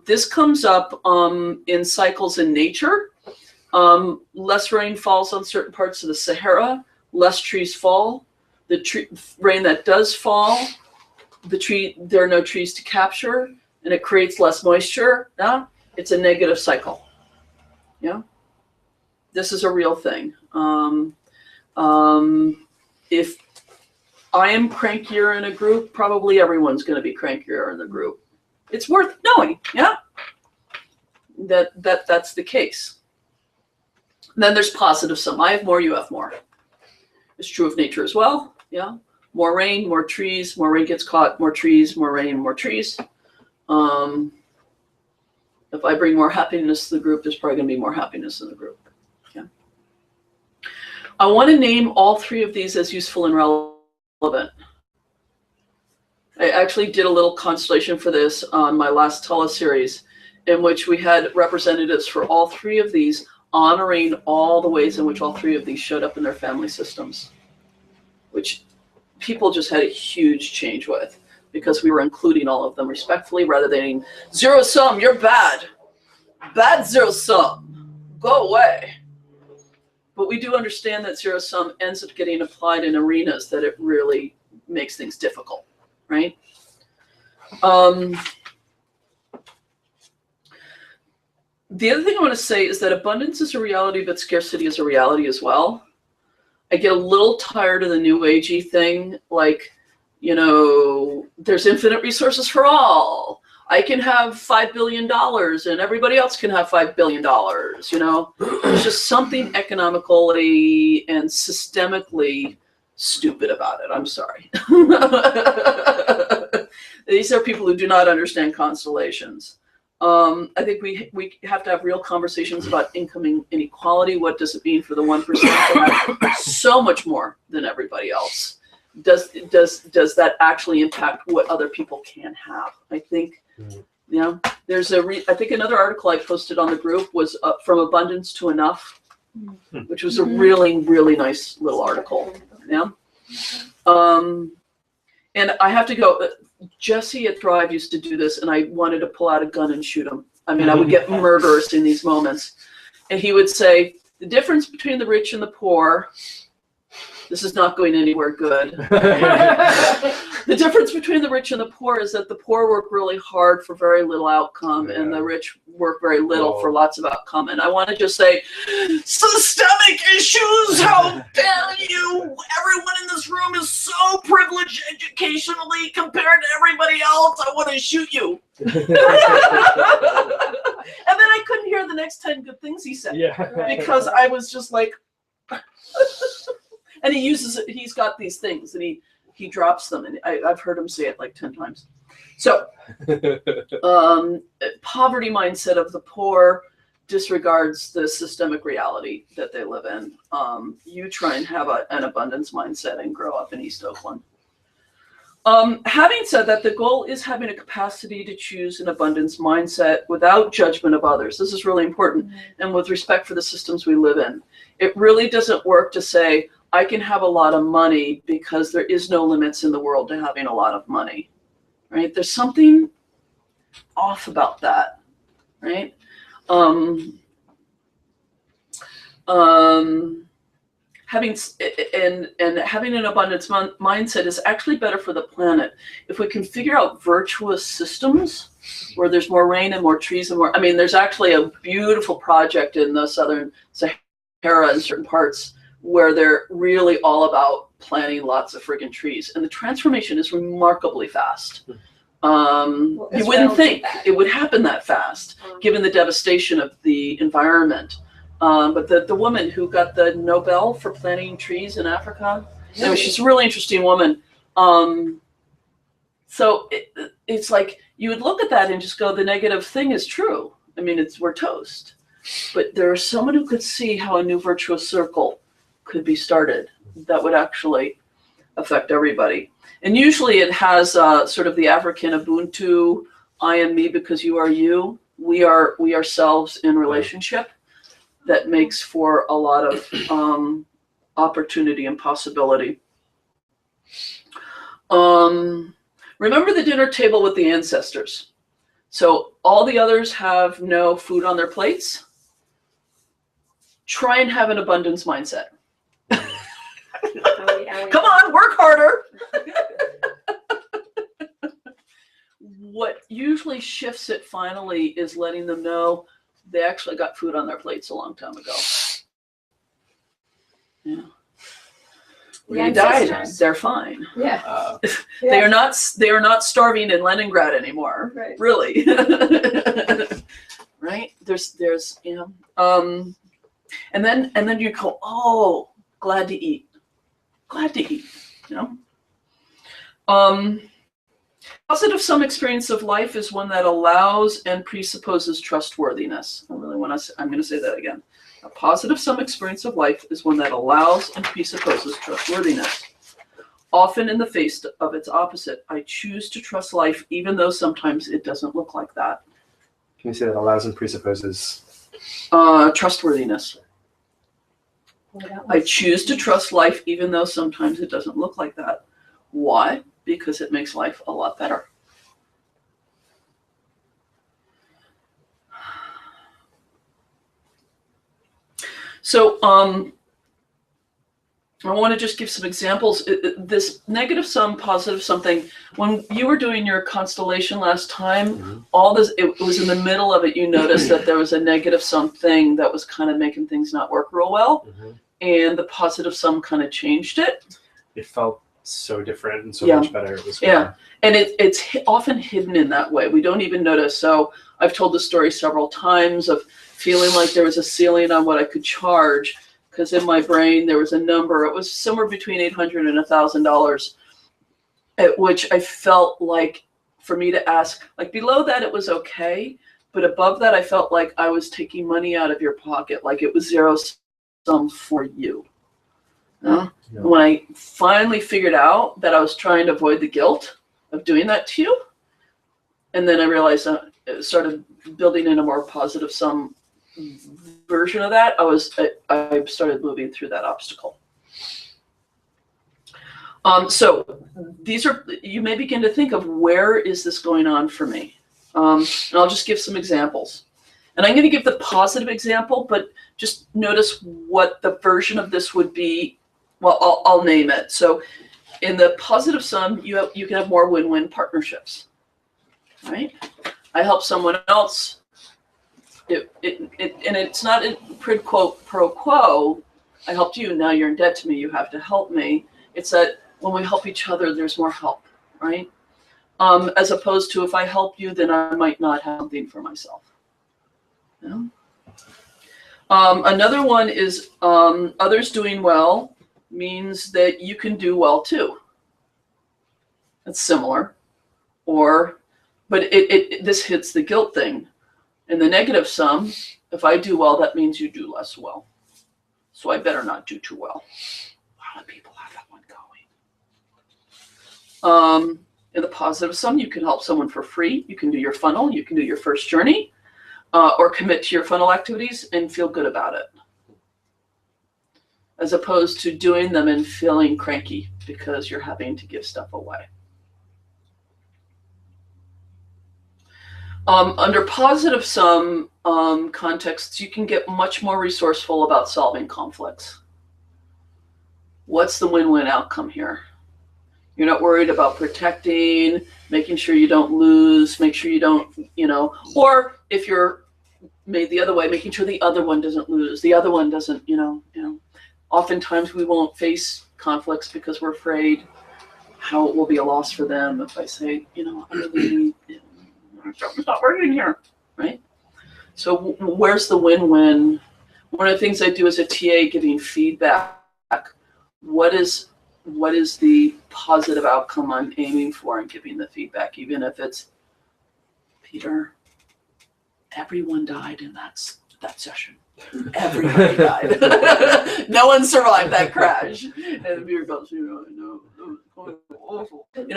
This comes up in cycles in nature. Less rain falls on certain parts of the Sahara, less trees fall. The rain that does fall, there are no trees to capture, and it creates less moisture. It's a negative cycle. This is a real thing. If I am crankier in a group, probably everyone's going to be crankier in the group. It's worth knowing, that's the case. And then there's positive sum. I have more, you have more. It's true of nature as well. More rain, more trees, more rain gets caught, more trees, more rain, more trees. If I bring more happiness to the group, there's probably going to be more happiness in the group. I want to name all 3 of these as useful and relevant. I actually did a little constellation for this on my last teleseries, in which we had representatives for all 3 of these, honoring all the ways in which all 3 of these showed up in their family systems, which people just had a huge change with, because we were including all of them respectfully rather than zero sum, you're bad. Bad zero sum. Go away. But we do understand that zero sum ends up getting applied in arenas that it really makes things difficult, right? The other thing I want to say is that abundance is a reality, but scarcity is a reality as well. I get a little tired of the new agey thing, like, there's infinite resources for all. I can have $5 billion and everybody else can have $5 billion, There's just something economically and systemically stupid about it. I'm sorry. These are people who do not understand constellations. I think we have to have real conversations about income inequality. What does it mean for the 1% to have so much more than everybody else? Does that actually impact what other people can have? I think, there's I think another article I posted on the group was From Abundance to Enough, which was a really, really nice little article. And I have to go. Jesse at Thrive used to do this, and I wanted to pull out a gun and shoot him. I mean, I would get murderous in these moments. And he would say, the difference between the rich and the poor, this is not going anywhere good. The difference between the rich and the poor is that the poor work really hard for very little outcome, and the rich work very little for lots of outcome. And I want to just say, systemic issues, how dare you? Everyone in this room is so privileged educationally compared to everybody else. I want to shoot you. And then I couldn't hear the next 10 good things he said, because I was just like, and he's got these things, and he drops them, and I've heard him say it like 10 times. So, poverty mindset of the poor disregards the systemic reality that they live in. You try and have an abundance mindset and grow up in East Oakland. Having said that, the goal is having a capacity to choose an abundance mindset without judgment of others. This is really important, and with respect for the systems we live in. It really doesn't work to say, I can have a lot of money because there is no limits in the world to having a lot of money, right? There's something off about that, right? Having an abundance mindset is actually better for the planet. If we can figure out virtuous systems where there's more rain and more trees and more, there's actually a beautiful project in the southern Sahara in certain parts where they're really all about planting lots of friggin' trees. And the transformation is remarkably fast. You wouldn't think it would happen that fast, given the devastation of the environment. But the woman who got the Nobel for planting trees in Africa, she's a really interesting woman. So it's like, you would look at that and just go, the negative thing is true. We're toast. But there are someone who could see how a new virtuous circle could be started that would actually affect everybody. And usually it has sort of the African Ubuntu, I am me because you are you. We are ourselves in relationship that makes for a lot of opportunity and possibility. Remember the dinner table with the ancestors. So all the others have no food on their plates. Try and have an abundance mindset. Come on, work harder. What usually shifts it finally is letting them know they actually got food on their plates a long time ago. Yeah. When you died, they're fine. Yeah. They are not starving in Leningrad anymore. Right. Really. Right? There's and then you go, oh, glad to eat. Glad to eat, you know? Positive sum experience of life is one that allows and presupposes trustworthiness. I'm going to say that again. A positive sum experience of life is one that allows and presupposes trustworthiness. Often in the face of its opposite, I choose to trust life even though sometimes it doesn't look like that. Can you say that allows and presupposes? Trustworthiness. I choose to trust life even though sometimes it doesn't look like that. Why? Because it makes life a lot better. So I want to just give some examples. This negative sum, positive something, when you were doing your constellation last time, all this, it was in the middle of it, you noticed that there was a negative something that was kind of making things not work real well. And the positive sum kind of changed it. It felt so different and so Yeah. much better. It was Yeah. And it's often hidden in that way. We don't even notice. So I've told the story several times of feeling like there was a ceiling on what I could charge, because in my brain there was a number. It was somewhere between $800 and $1,000, at which I felt like for me to ask, like below that it was okay, but above that I felt like I was taking money out of your pocket, like it was zero sum for you. Yeah. When I finally figured out that I was trying to avoid the guilt of doing that to you, and then I realized it started building in a more positive sum version of that, I started moving through that obstacle. So these are, you may begin to think of, where is this going on for me? And I'll just give some examples. And I'm going to give the positive example, but just notice what the version of this would be. Well, I'll name it. So in the positive sum, you can have more win-win partnerships, right? I help someone else. And it's not a quid pro quo. I helped you, now you're in debt to me, you have to help me. It's that when we help each other, there's more help, right? As opposed to, if I help you, then I might not have something for myself. You know? Another one is others doing well means that you can do well too. That's similar. But this hits the guilt thing. In the negative sum, if I do well, that means you do less well. So I better not do too well. A lot of people have that one going. In the positive sum, you can help someone for free. You can do your funnel. You can do your first journey, or commit to your funnel activities and feel good about it, as opposed to doing them and feeling cranky because you're having to give stuff away. Under positive sum contexts, you can get much more resourceful about solving conflicts. What's the win-win outcome here? You're not worried about protecting, making sure you don't lose, make sure you don't, or if you're made the other way, making sure the other one doesn't lose, the other one doesn't, Oftentimes we won't face conflicts because we're afraid how it will be a loss for them if I say, I'm really, something's not working here, right? So where's the win-win? One of the things I do as a TA, giving feedback. What is the positive outcome I'm aiming for and giving the feedback, even if it's, Peter, everyone died in that session. Everybody died. No one survived that crash. And the beer goes, no, awful. And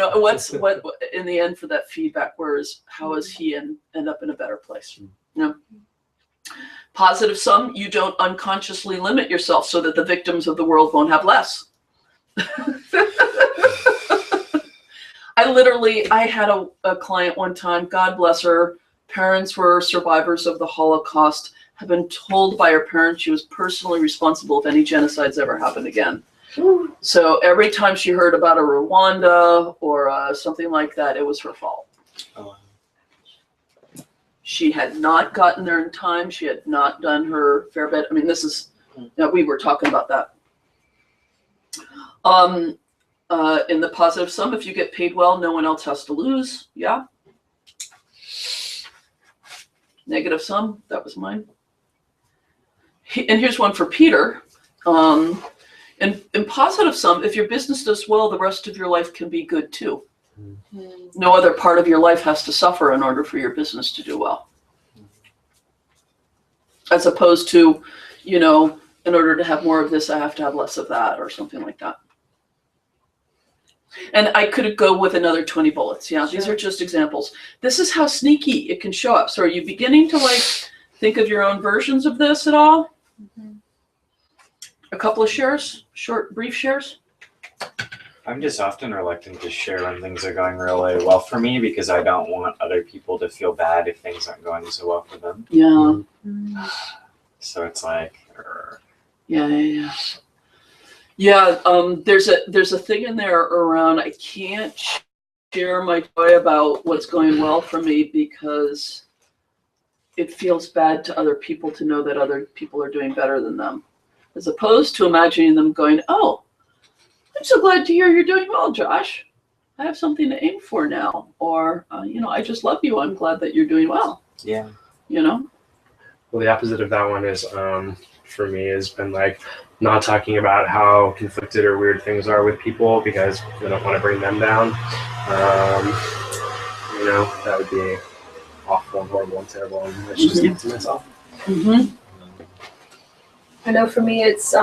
what in the end for that feedback, whereas how is he end up in a better place? Positive sum, you don't unconsciously limit yourself so that the victims of the world won't have less. I had a client one time, God bless her, parents were survivors of the Holocaust, have been told by her parents she was personally responsible if any genocides ever happened again. So every time she heard about a Rwanda or something like that, it was her fault. Oh. She had not gotten there in time. She had not done her fair bit. I mean, we were talking about that. In the positive sum, if you get paid well, no one else has to lose. Yeah. Negative sum, that was mine. And here's one for Peter. In positive sum, if your business does well, the rest of your life can be good too. No other part of your life has to suffer in order for your business to do well. As opposed to, in order to have more of this, I have to have less of that or something like that. And I could go with another 20 bullets. Yeah, These are just examples. This is how sneaky it can show up. So are you beginning to think of your own versions of this at all? A couple of shares, brief shares? I'm just often reluctant to share when things are going really well for me because I don't want other people to feel bad if things aren't going so well for them. Yeah. So it's like, Yeah. There's a thing in there around I can't share my joy about what's going well for me because it feels bad to other people to know that other people are doing better than them, as opposed to imagining them going, oh, I'm so glad to hear you're doing well, Josh. I have something to aim for now. Or, I just love you. I'm glad that you're doing well. Yeah. Well, the opposite of that one is, for me, has been not talking about how conflicted or weird things are with people because I don't want to bring them down. That would be awful and horrible and terrible, and I should just keep it to myself. I know for me it's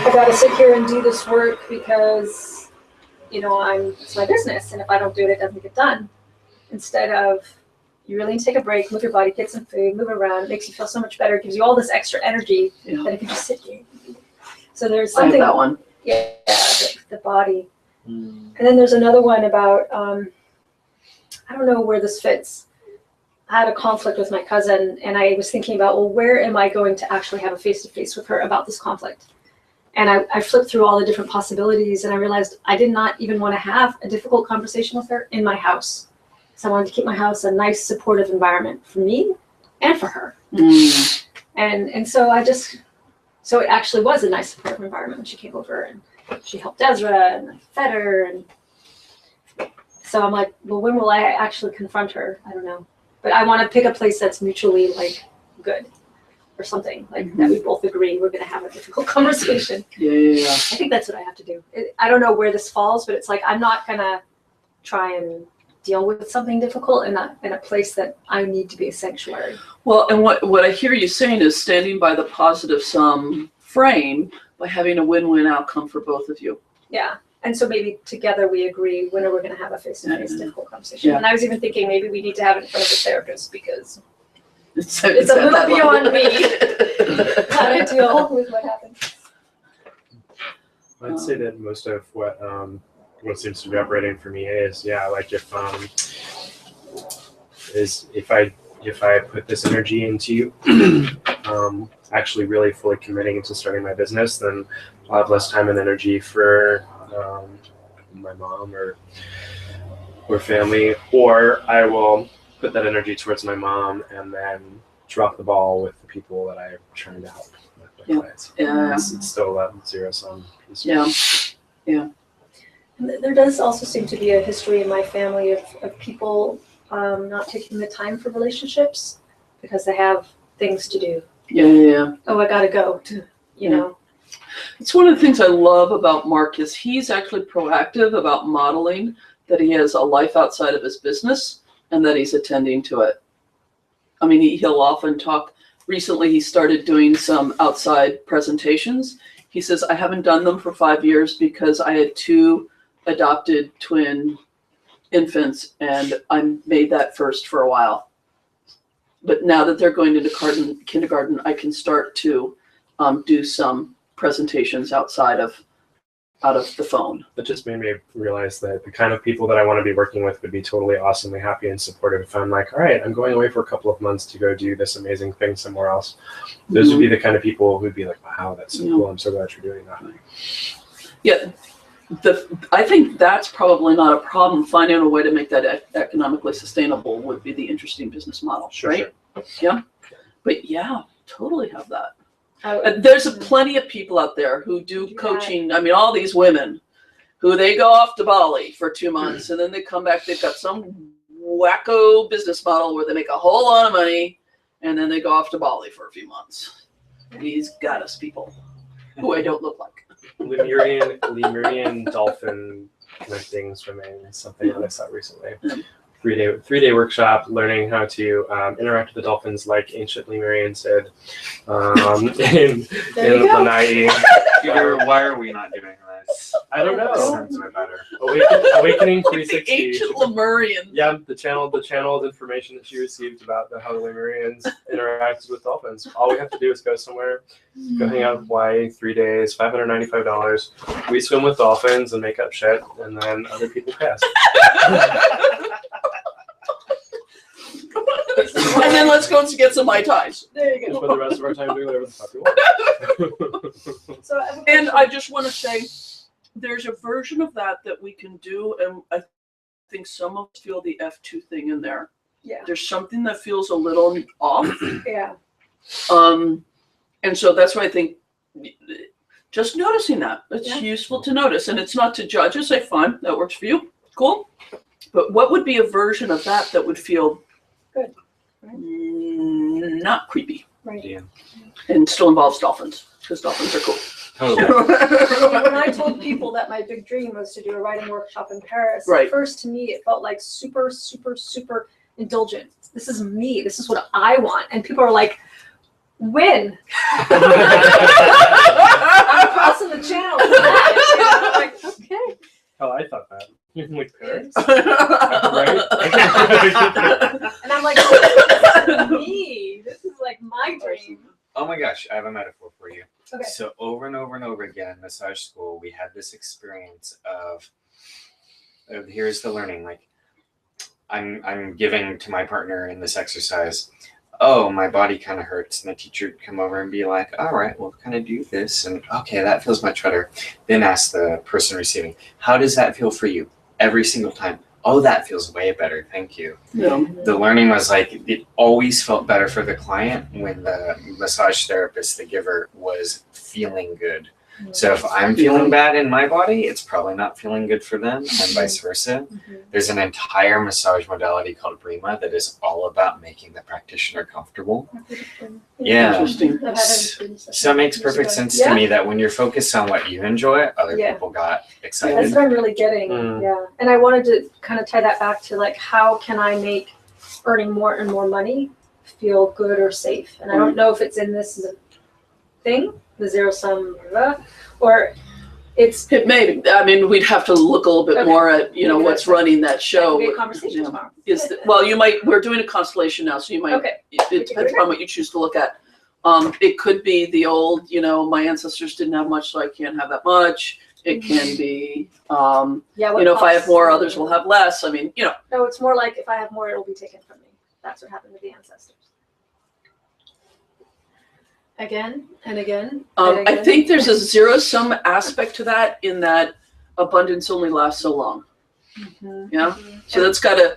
I gotta sit here and do this work because it's my business, and if I don't do it, it doesn't get done. Instead of you really need to take a break, move your body, get some food, move around. It makes you feel so much better. It gives you all this extra energy that if you just sit here. So there's something. I have that one. Yeah, the body. And then there's another one about I don't know where this fits. I had a conflict with my cousin, and I was thinking about, well, where am I going to actually have a face-to-face with her about this conflict? And I flipped through all the different possibilities, and I realized I did not even want to have a difficult conversation with her in my house. So I wanted to keep my house a nice, supportive environment for me and for her. And so so it actually was a nice, supportive environment when she came over, and she helped Ezra, and I fed her. And so I'm like, well, when will I actually confront her? I don't know. But I want to pick a place that's mutually good or something that we both agree we're going to have a difficult conversation. Yeah. I think that's what I have to do. I don't know where this falls, but it's I'm not going to try and deal with something difficult in a place that I need to be a sanctuary. Well, and what I hear you saying is standing by the positive sum frame by having a win-win outcome for both of you. Yeah. And so maybe together we agree when are we going to have a face-to-face difficult conversation. And I was even thinking maybe we need to have it in front of a therapist because it's a little beyond me how to deal with what happens. I'd say that most of what seems to be operating for me is if I put this energy into actually really fully committing into starting my business, then I'll have less time and energy for my mom or family, or I will put that energy towards my mom and then drop the ball with the people that I'm trying to help. It's still a zero sum piece. Yeah. And there does also seem to be a history in my family of people not taking the time for relationships because they have things to do. Yeah. Oh, I gotta go to, know. It's one of the things I love about Mark is he's actually proactive about modeling that he has a life outside of his business and that he's attending to it. I mean, he'll often talk recently he started doing some outside presentations. He says, I haven't done them for 5 years because I had 2 adopted twin infants and I made that first for a while. But now that they're going into kindergarten, I can start to do some presentations out of the phone. That just made me realize that the kind of people that I want to be working with would be totally awesomely happy and supportive if I'm like, all right, I'm going away for a couple of months to go do this amazing thing somewhere else. Those would be the kind of people who'd be like, wow, that's so cool. I'm so glad you're doing that. Yeah, I think that's probably not a problem. Finding a way to make that economically sustainable would be the interesting business model, right? Sure. Yeah, but yeah, totally have that. There's plenty of people out there who do coaching. I mean, all these women who they go off to Bali for 2 months and then they come back, they've got some wacko business model where they make a whole lot of money and then they go off to Bali for a few months. These goddess people who I don't look like. Lemurian dolphin connecting swimming is something that I saw recently. 3-day workshop learning how to interact with the dolphins like ancient Lemurians did in Lanai. Peter, why are we not doing this? I don't This know. sounds way better. Awakening The 360. ancient Lemurian. Yeah, the channeled information that she received about how the Lemurians interacted with dolphins. All we have to do is go somewhere, go hang out in Hawaii, 3 days, $595. We swim with dolphins and make up shit, and then other people cast. And then let's go get some Mai Tais. There you Spend go. the rest of our time doing whatever the fuck we want. So And I just want to say, there's a version of that we can do, and I think some of us feel the F2 thing in there. Yeah. There's something that feels a little off. Yeah. And so that's why I think just noticing that, it's Yeah. useful to notice. And it's not to judge and say, fine, that works for you. Cool. But what would be a version of that would feel Good. not creepy Right. Yeah. and still involves dolphins because dolphins are cool. Totally. When I told people that my big dream was to do a writing workshop in Paris, Right. at first to me it felt like super, super, super indulgent. This is me. This is what I want. And people are like, when? I'm crossing the channel. For that. I'm like, okay. Oh, I thought that. Like Paris? Right? And I'm like, this is me. This is like my dream. Oh my gosh, I have a metaphor for you. Okay. So over and over and over again in massage school, we had this experience of here's the learning. Like I'm giving to my partner in this exercise, oh, my body kind of hurts. And the teacher would come over and be like, all right, we'll kind of do this. And okay, that feels much better. Then ask the person receiving, how does that feel for you? Every single time. Oh, that feels way better. Thank you. Yeah. The learning was like, it always felt better for the client when the massage therapist, the giver, was feeling good. So if I'm feeling bad in my body, it's probably not feeling good for them, and vice versa. There's an entire massage modality called Brima that is all about making the practitioner comfortable. Yeah. Interesting. So it makes perfect sense to me that when you're focused on what you enjoy, other Yeah. people got That's excited. what I'm really getting. Yeah. And I wanted to kind of tie that back to like, how can I make earning more and more money feel good or safe? And I don't know if it's in this thing, the zero sum, or it's It may. I mean, we'd have to look a little bit Okay. more at, Maybe what's that's- running that show. be a conversation Yeah. tomorrow. Well, you might, we're doing a constellation now, so you might, Okay. it depends upon what you choose to look at. It could be the old, my ancestors didn't have much, so I can't have that much. It can be, Yeah. What if I have costs- more, others will have less. I mean, No, it's more like if I have more, it'll be taken from me. That's what happened to the ancestors. Again and again. And I again. think there's a zero sum aspect to that in that abundance only lasts so long. Mhm. Yeah. Mhm. So it's got a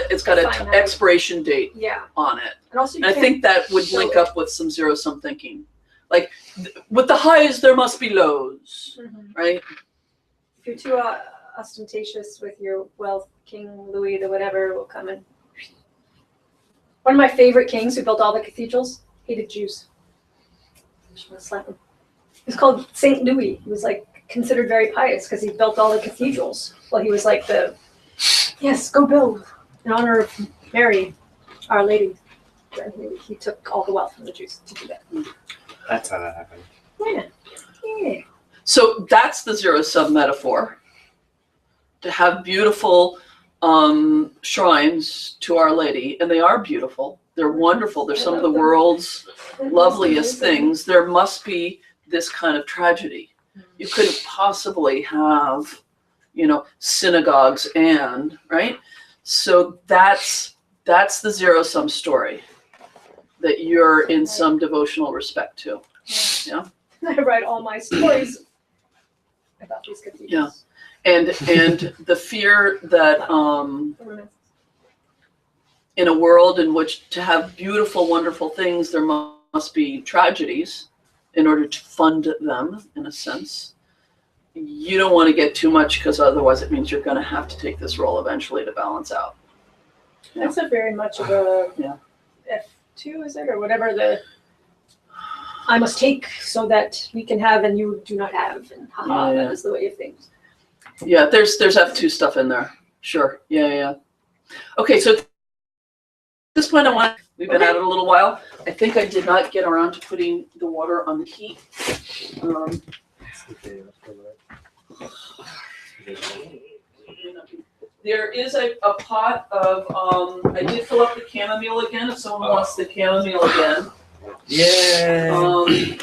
Finite. expiration date Yeah. on it. And also, you And I can't- think that would link up with some zero sum thinking. Like with the highs, there must be lows, Mhm. right? If you're too ostentatious with your wealth, King Louis the whatever will come in. One of my favorite kings who built all the cathedrals hated Jews. I just want to slap him. He's called Saint Louis. He was like considered very pious because he built all the cathedrals. Well, he was like yes, go build in honor of Mary, Our Lady. And he took all the wealth from the Jews to do that. That's how that happened. Yeah. Yeah. So that's the zero sum metaphor. To have beautiful shrines to Our Lady, and they are beautiful. They're wonderful. They're some of the world's loveliest things. There must be this kind of tragedy. You couldn't possibly have, synagogues and, right? So that's the zero sum story that you're in some devotional respect to. Yeah. I write all my stories about these cathedrals. Yeah. And the fear that in a world in which to have beautiful, wonderful things, there must be tragedies in order to fund them, in a sense. You don't want to get too much because otherwise it means you're going to have to take this role eventually to balance out. That's a very much of a Yeah. F2, is it? Or whatever I must take so that we can have and you do not have. And haha, Yeah. that is the way of things. Yeah, there's F2 stuff in there. Sure. Yeah. Okay, so at this point we've been at it a little while. I think I did not get around to putting the water on the heat. There is a pot of, I did fill up the chamomile again, if someone wants the chamomile again. Yay!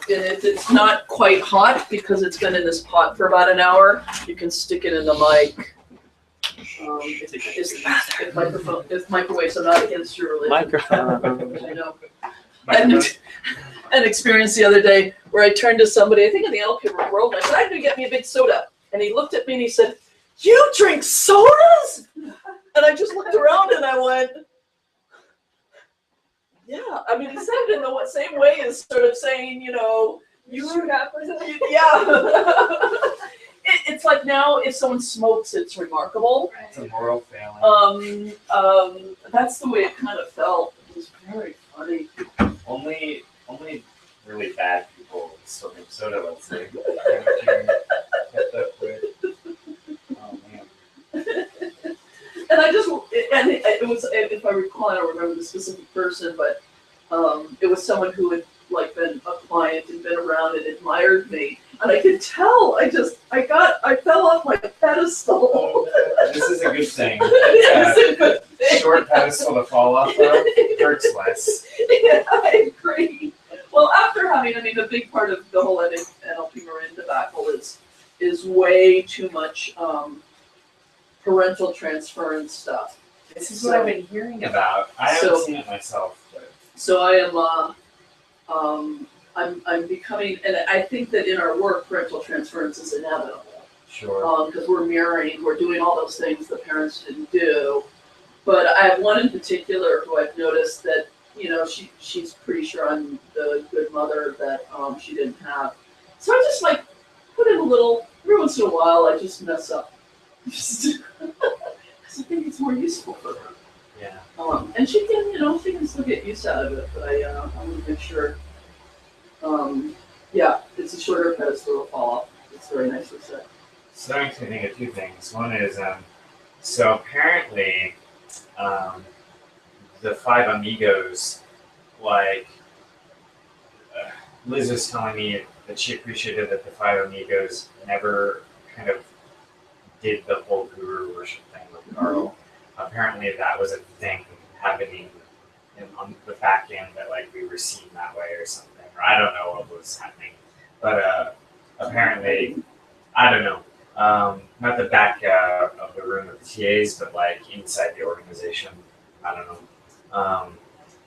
If it's not quite hot, because it's been in this pot for about an hour, you can stick it in the mic. If microwaves are not against your religion. Microphone. I know. I had an experience the other day where I turned to somebody, I think in the LP world, and I said, I had to get me a big soda. And he looked at me and he said, "You drink sodas?" And I just looked around and I went, yeah. I mean, he said it in the same way as sort of saying, you Shoot up or something. yeah. It's like now if someone smokes, it's remarkable. It's a moral failing. That's the way it kind of felt. It was very funny. Only really bad people still drink soda, let's say. Oh man. And it was, if I recall, I don't remember the specific person, but it was someone who had been a client and been around and admired me, and I could tell. I fell off my pedestal. This is a good thing. It is a good thing. Short pedestal to fall off of hurts less. Yeah, I agree. Well, after having, the big part of the whole NLP Marin debacle is way too much parental transference stuff. This is what I've been hearing about. I haven't seen it myself, but So I am, I'm becoming, and I think that in our work, parental transference is inevitable. sure. Because we're mirroring, we're doing all those things the parents didn't do. But I have one in particular who I've noticed that, she's pretty sure I'm the good mother that she didn't have. So I just put in a little, every once in a while, I just mess up. Because I think it's more useful for her. Yeah. And she can, she can still get use out of it, but I want to make sure. Yeah, it's a shorter pedestal to fall off. It's very nicely said. So that makes me think of two things. One is, so apparently, the Five Amigos, Liz was telling me that she appreciated that the Five Amigos never kind of did the whole guru worship thing with Carl. Apparently that was a thing happening on the back end that we were seen that way or something. Or I don't know what was happening. But apparently, I don't know. Not the back of the room of the TAs, but inside the organization. I don't know.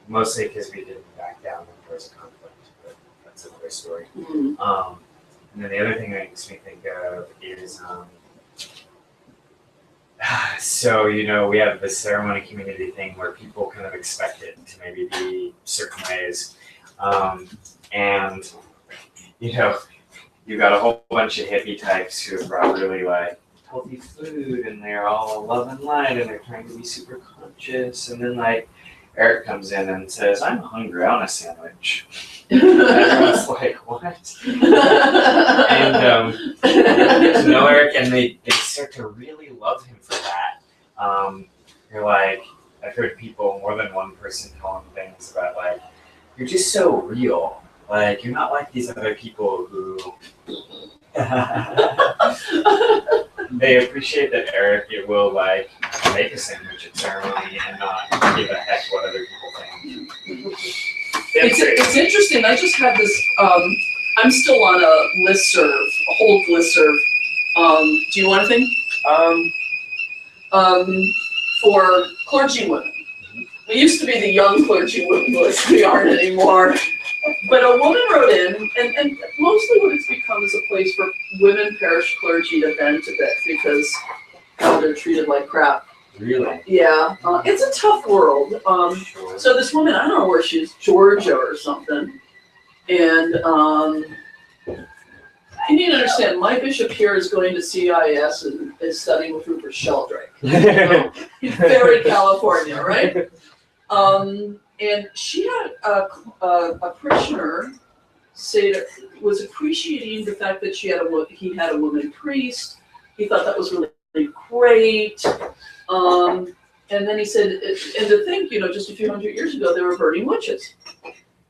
Mostly because we didn't back down when there was a conflict, but that's another story. Mm. And then the other thing that makes me think of is, so, we have this ceremony community thing where people kind of expect it to maybe be certain ways. And, you've got a whole bunch of hippie types who have brought really healthy food and they're all love and light and they're trying to be super conscious. And then Eric comes in and says, "I'm hungry, I want a sandwich." And everyone's like, "What?" And Eric, and they start to really love him for that. They're like, I've heard people, more than one person, tell him things about like, you're just so real. Like you're not like these other people who. They appreciate that Eric will like make a sandwich at ceremony and not give a heck what other people think. It's interesting. I just had this. I'm still on a listserv, a whole listserv. Do you want anything? For clergy women. We used to be the young clergy women list. We aren't anymore. But a woman wrote in, and mostly what it's become is a place for women parish clergy to vent a bit because they're treated like crap. Really? Yeah, it's a tough world. Sure. So this woman, I don't know where she is, Georgia or something, and you need to understand, my bishop here is going to CIS and is studying with Rupert Sheldrake. So he's very California, right? And she had a parishioner say that was appreciating the fact that he had a woman priest. He thought that was really, really great. And then he said, and to think, just a few hundred years ago, they were burning witches.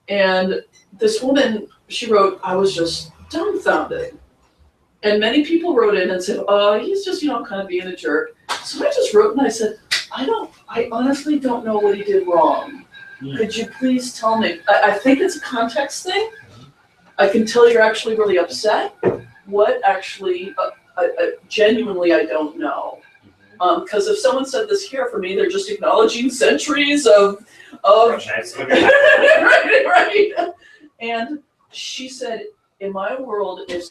And this woman, she wrote, I was just dumbfounded. And many people wrote in and said, oh, he's just, kind of being a jerk. So I just wrote and I said, I honestly don't know what he did wrong. Could you please tell me? I think it's a context thing. I can tell you're actually really upset. What actually, genuinely, I don't know. Because if someone said this here for me, they're just acknowledging centuries of right. And she said, in my world, if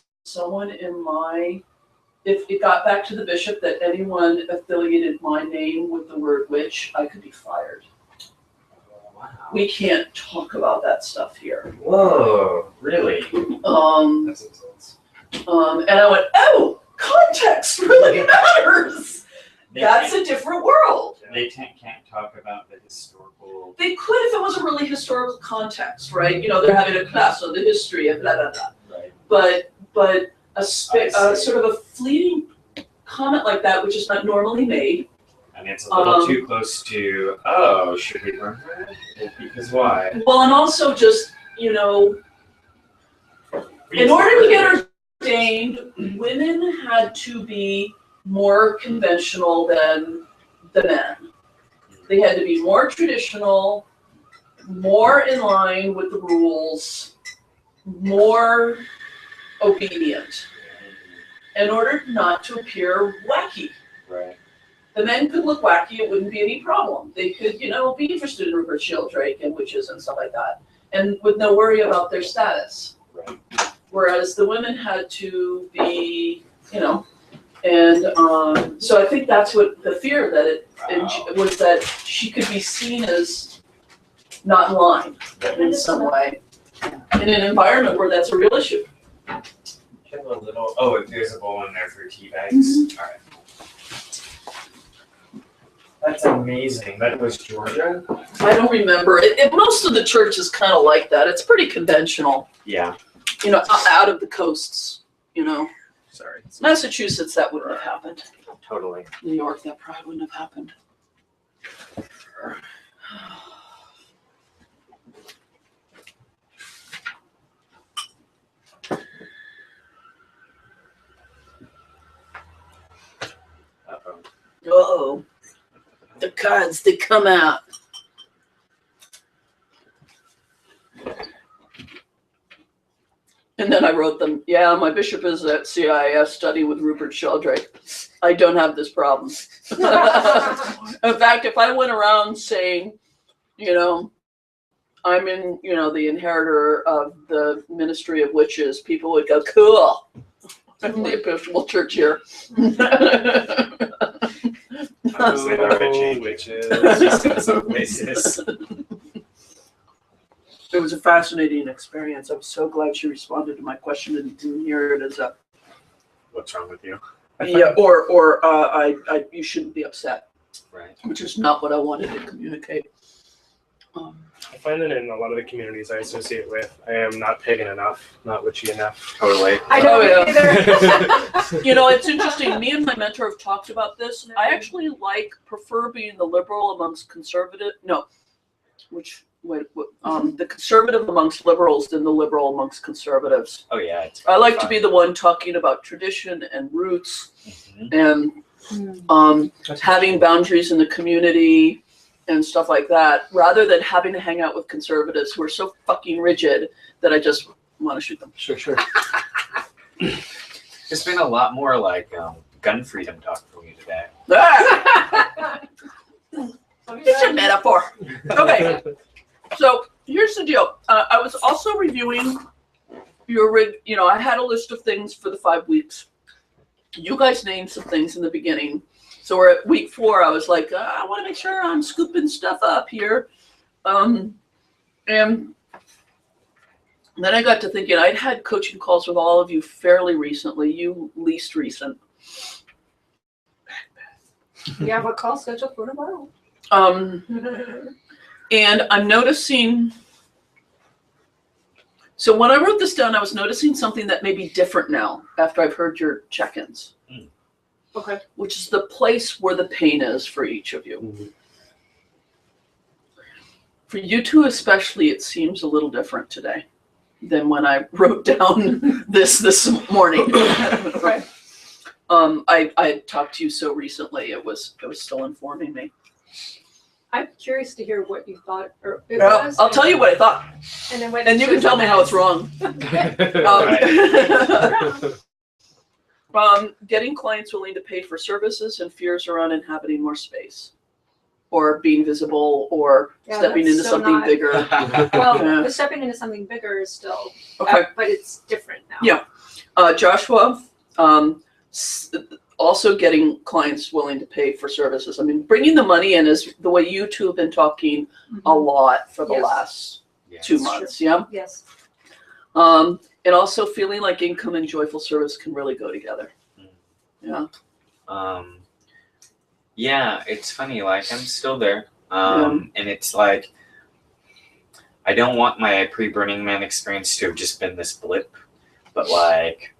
it got back to the bishop that anyone affiliated my name with the word witch, I could be fired. Wow. We can't talk about that stuff here. Whoa, really? That's intense. And I went, oh, context really matters. That's a different world. They can't talk about the historical. They could if it was a really historical context, right? They're having a class on the history of blah, blah, blah. Right. But a sort of a fleeting comment like that, which is not normally made. And it's a little too close to, should we run for it? Because why? Well, and also just, in order to get ordained, women had to be more conventional than the men. They had to be more traditional, more in line with the rules, more obedient, in order not to appear wacky. Right. The men could look wacky, it wouldn't be any problem. They could, be interested in Rupert Sheldrake and witches and stuff like that, and with no worry about their status. Right. Whereas the women had to be, and so I think that's what the fear that it was, that she could be seen as not in line in some way in an environment where that's a real issue. Have a little. There's a bowl in there for tea bags. All right. That's amazing. That was Georgia? I don't remember. Most of the church is kind of like that. It's pretty conventional. Yeah. Out of the coasts. Sorry. Massachusetts, that wouldn't have happened. Totally. New York, that probably wouldn't have happened. Uh-oh. Uh-oh. The cards, they come out. And then I wrote them, yeah, my bishop is at CIS study with Rupert Sheldrake. I don't have this problem. In fact, if I went around saying, I'm in, the inheritor of the ministry of witches, people would go, cool. I'm the Episcopal Church here. I'm with our witchy witches, just in some places. It was a fascinating experience. I'm so glad she responded to my question and didn't hear it as a What's wrong with you? yeah, or you shouldn't be upset, Right. which is not what I wanted to communicate. I find that in a lot of the communities I associate with, I am not pagan enough, not witchy enough. Totally. I don't Oh, either. You know, it's interesting. Me and my mentor have talked about this. I actually prefer being the liberal amongst conservative. No, the conservative amongst liberals than the liberal amongst conservatives. Oh yeah, it's I like to fun. be the one talking about tradition and roots Mhm. and having boundaries in the community and stuff like that, rather than having to hang out with conservatives who are so fucking rigid that I just want to shoot them. Sure. There's been a lot more like gun freedom talk from you today. Ah! It's a metaphor. Okay. So here's the deal. I was also reviewing I had a list of things for the 5 weeks. You guys named some things in the beginning. So we're at week 4. I was like, I want to make sure I'm scooping stuff up here. And then I got to thinking, I'd had coaching calls with all of you fairly recently, you least recent. You have a call scheduled for tomorrow. And I'm noticing, so when I wrote this down, I was noticing something that may be different now after I've heard your check-ins. Okay. Which is the place where the pain is for each of you. Mhm. For you two especially, it seems a little different today than when I wrote down this morning. Right. I talked to you so recently, it was still informing me. I'm curious to hear what you thought, or it Well, was. I'll tell you what I thought, And then and you can tell me how it's wrong. Getting clients willing to pay for services and fears around inhabiting more space, or being visible, or Yeah, stepping that's into so something not- bigger. Well, Yeah. the stepping into something bigger is still, Okay. but it's different now. Yeah. Joshua, also getting clients willing to pay for services. I mean, bringing the money in is the way you two have been talking a lot for the Yes. last Yeah. 2 months. Yeah. Yes. And also feeling like income and joyful service can really go together. Yeah. Yeah, it's funny, like I'm still there. And it's like I don't want my pre-Burning Man experience to have just been this blip, but like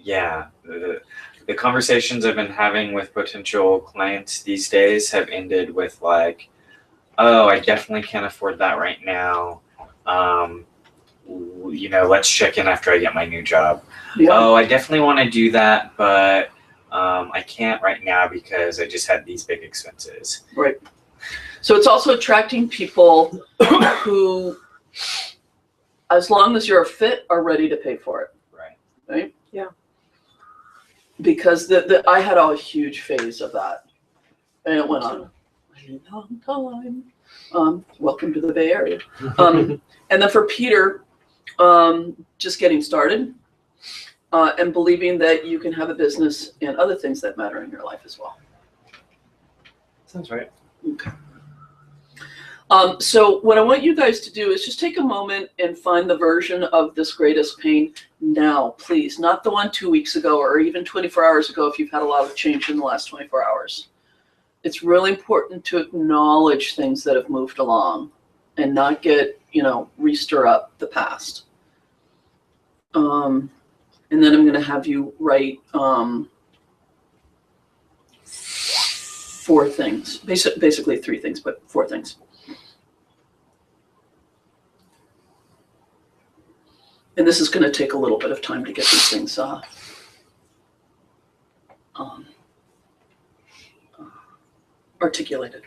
the conversations I've been having with potential clients these days have ended with like, oh, I definitely can't afford that right now. Let's check in after I get my new job. Yeah. Oh, I definitely want to do that, but I can't right now because I just had these big expenses. Right. So it's also attracting people who, as long as you're a fit, are ready to pay for it. Right? Yeah. Because I had a huge phase of that. And it went on a long time. Welcome to the Bay Area. And then for Peter, just getting started and believing that you can have a business and other things that matter in your life as well. Sounds right. Okay. So what I want you guys to do is just take a moment and find the version of this greatest pain now, please. Not the one 2 weeks ago or even 24 hours ago if you've had a lot of change in the last 24 hours. It's really important to acknowledge things that have moved along and not get, re-stir up the past. And then I'm going to have you write 4 things, basically 3 things, but 4 things. And this is going to take a little bit of time to get these things articulated.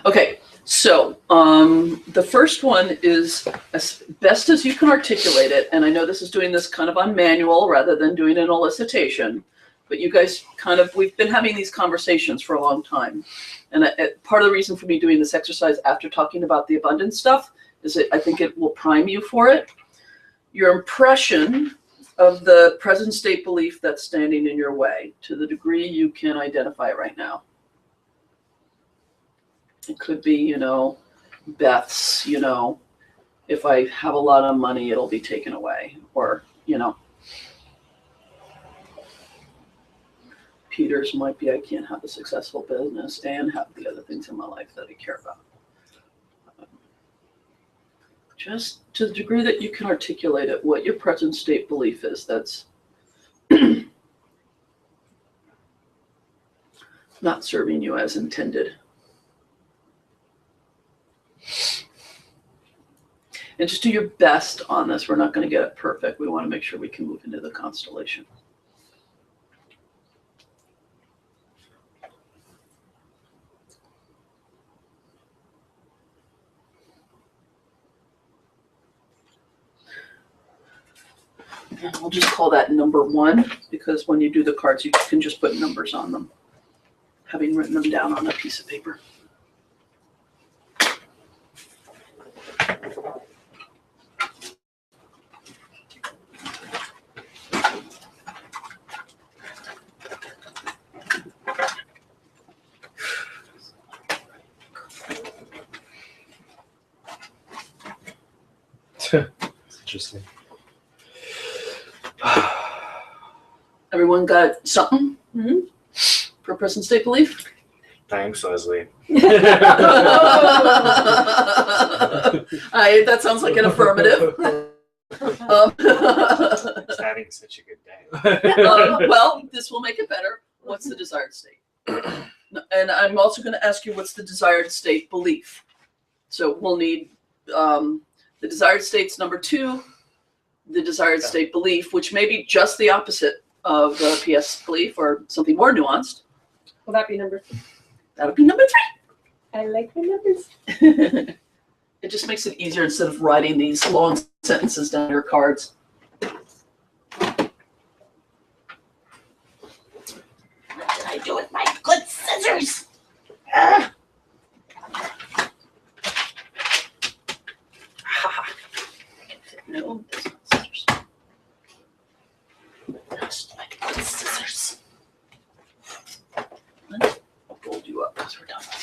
Okay, so the first one is as best as you can articulate it, and I know this is doing this kind of on manual rather than doing an elicitation, but you guys we've been having these conversations for a long time. And part of the reason for me doing this exercise after talking about the abundance stuff is that I think it will prime you for it. Your impression of the present state belief that's standing in your way, to the degree you can identify it right now. It could be, Beth's, if I have a lot of money, it'll be taken away, or, Peter's might be I can't have a successful business and have the other things in my life that I care about. Just to the degree that you can articulate it, what your present state belief is, that's not serving you as intended. And just do your best on this. We're not going to get it perfect. We want to make sure we can move into the constellation. And we'll just call that number 1, because when you do the cards, you can just put numbers on them, having written them down on a piece of paper. It's interesting. Everyone got something for present state belief? Thanks, Leslie. That sounds like an affirmative. It's having such a good day. Well, this will make it better. What's the desired state? And I'm also going to ask you, what's the desired state belief? So we'll need the desired state's number 2, the desired state belief, which may be just the opposite of the PS belief or something more nuanced. Will that be number 3? That would be number 3. I like the numbers. It just makes it easier instead of writing these long sentences down your cards. What did I do with my good scissors? Ah. No, that's not scissors. Just my good scissors. I'll fold you up because we're done with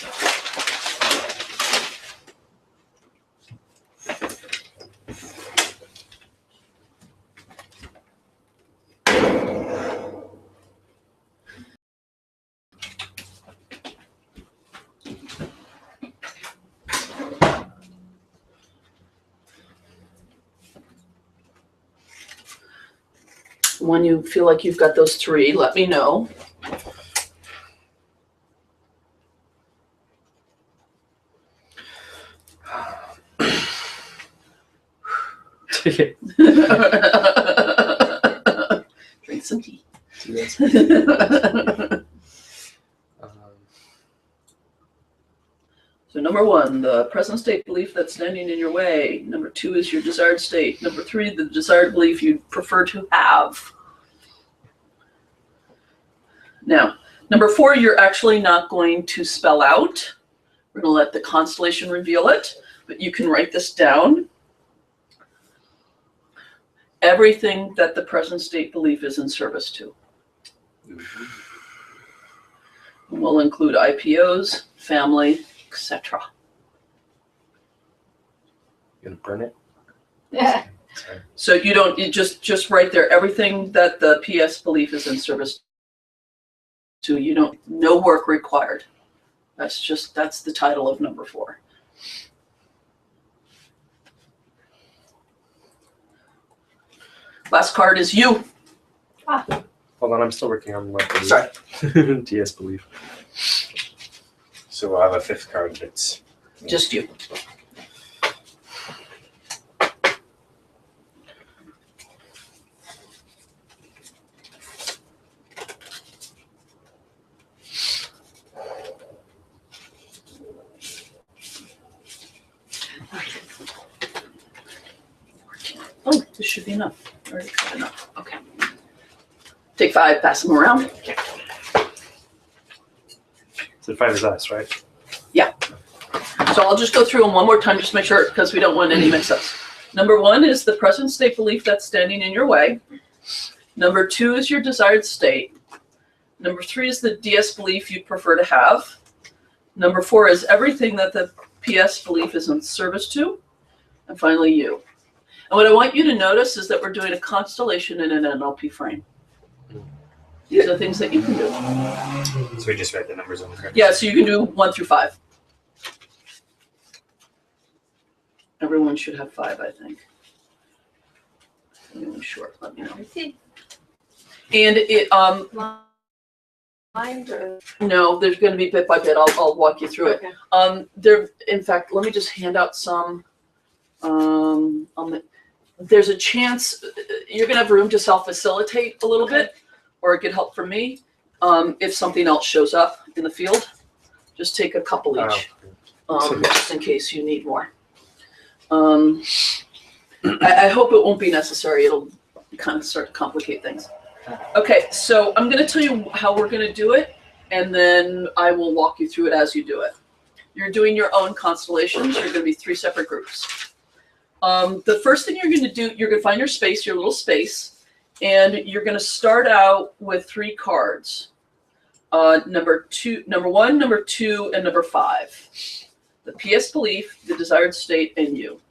When you feel like you've got those 3, let me know. Drink some tea. So number 1, the present state belief that's standing in your way. Number 2 is your desired state. Number 3, the desired belief you'd prefer to have. Now, number 4, you're actually not going to spell out. We're going to let the constellation reveal it, but you can write this down. Everything that the present state belief is in service to. We'll include IPOs, family, etc. You gonna burn it? Yeah. Sorry. So you don't, you just right there, everything that the PS belief is in service to, you don't, no work required. That's the title of number 4. Last card is you. Hold on, I'm still working on my belief. Sorry. DS belief. So we'll have a 5th card that's Just you. Oh, this should be enough. Already got enough. Okay. Take 5, pass them around. So 5 is us, right? So I'll just go through them one more time, just to make sure, because we don't want any mix-ups. Number 1 is the present state belief that's standing in your way. Number 2 is your desired state. Number 3 is the DS belief you'd prefer to have. Number 4 is everything that the PS belief is in service to. And finally, you. And what I want you to notice is that we're doing a constellation in an NLP frame. These are things that you can do. So we just write the numbers on the card. Yeah, so you can do 1 through 5. Everyone should have 5, I think. Anyone short, let me know. I see. And it, Mind or? no, there's gonna be bit by bit, I'll walk you through it. Okay. There, in fact, let me just hand out some, there's a chance, you're gonna have room to self-facilitate a little bit, or get help from me. If something else shows up in the field, just take a couple each, just in case you need more. I hope it won't be necessary, it'll kind of start to complicate things. Okay, so I'm gonna tell you how we're gonna do it, and then I will walk you through it as you do it. You're doing your own constellations, you're gonna be 3 separate groups. The first thing you're gonna do, you're gonna find your space, your little space, and you're gonna start out with 3 cards. Number 1, number 2, and number 5. The PS belief, the desired state, and you.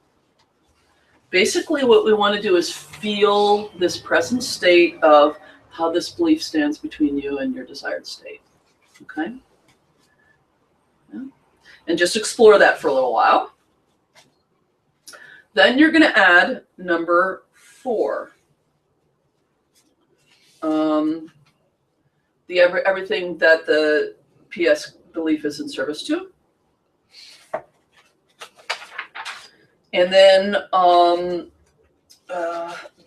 Basically what we want to do is feel this present state of how this belief stands between you and your desired state. Okay? Yeah. And just explore that for a little while. Then you're going to add number 4. Everything that the PS belief is in service to. And then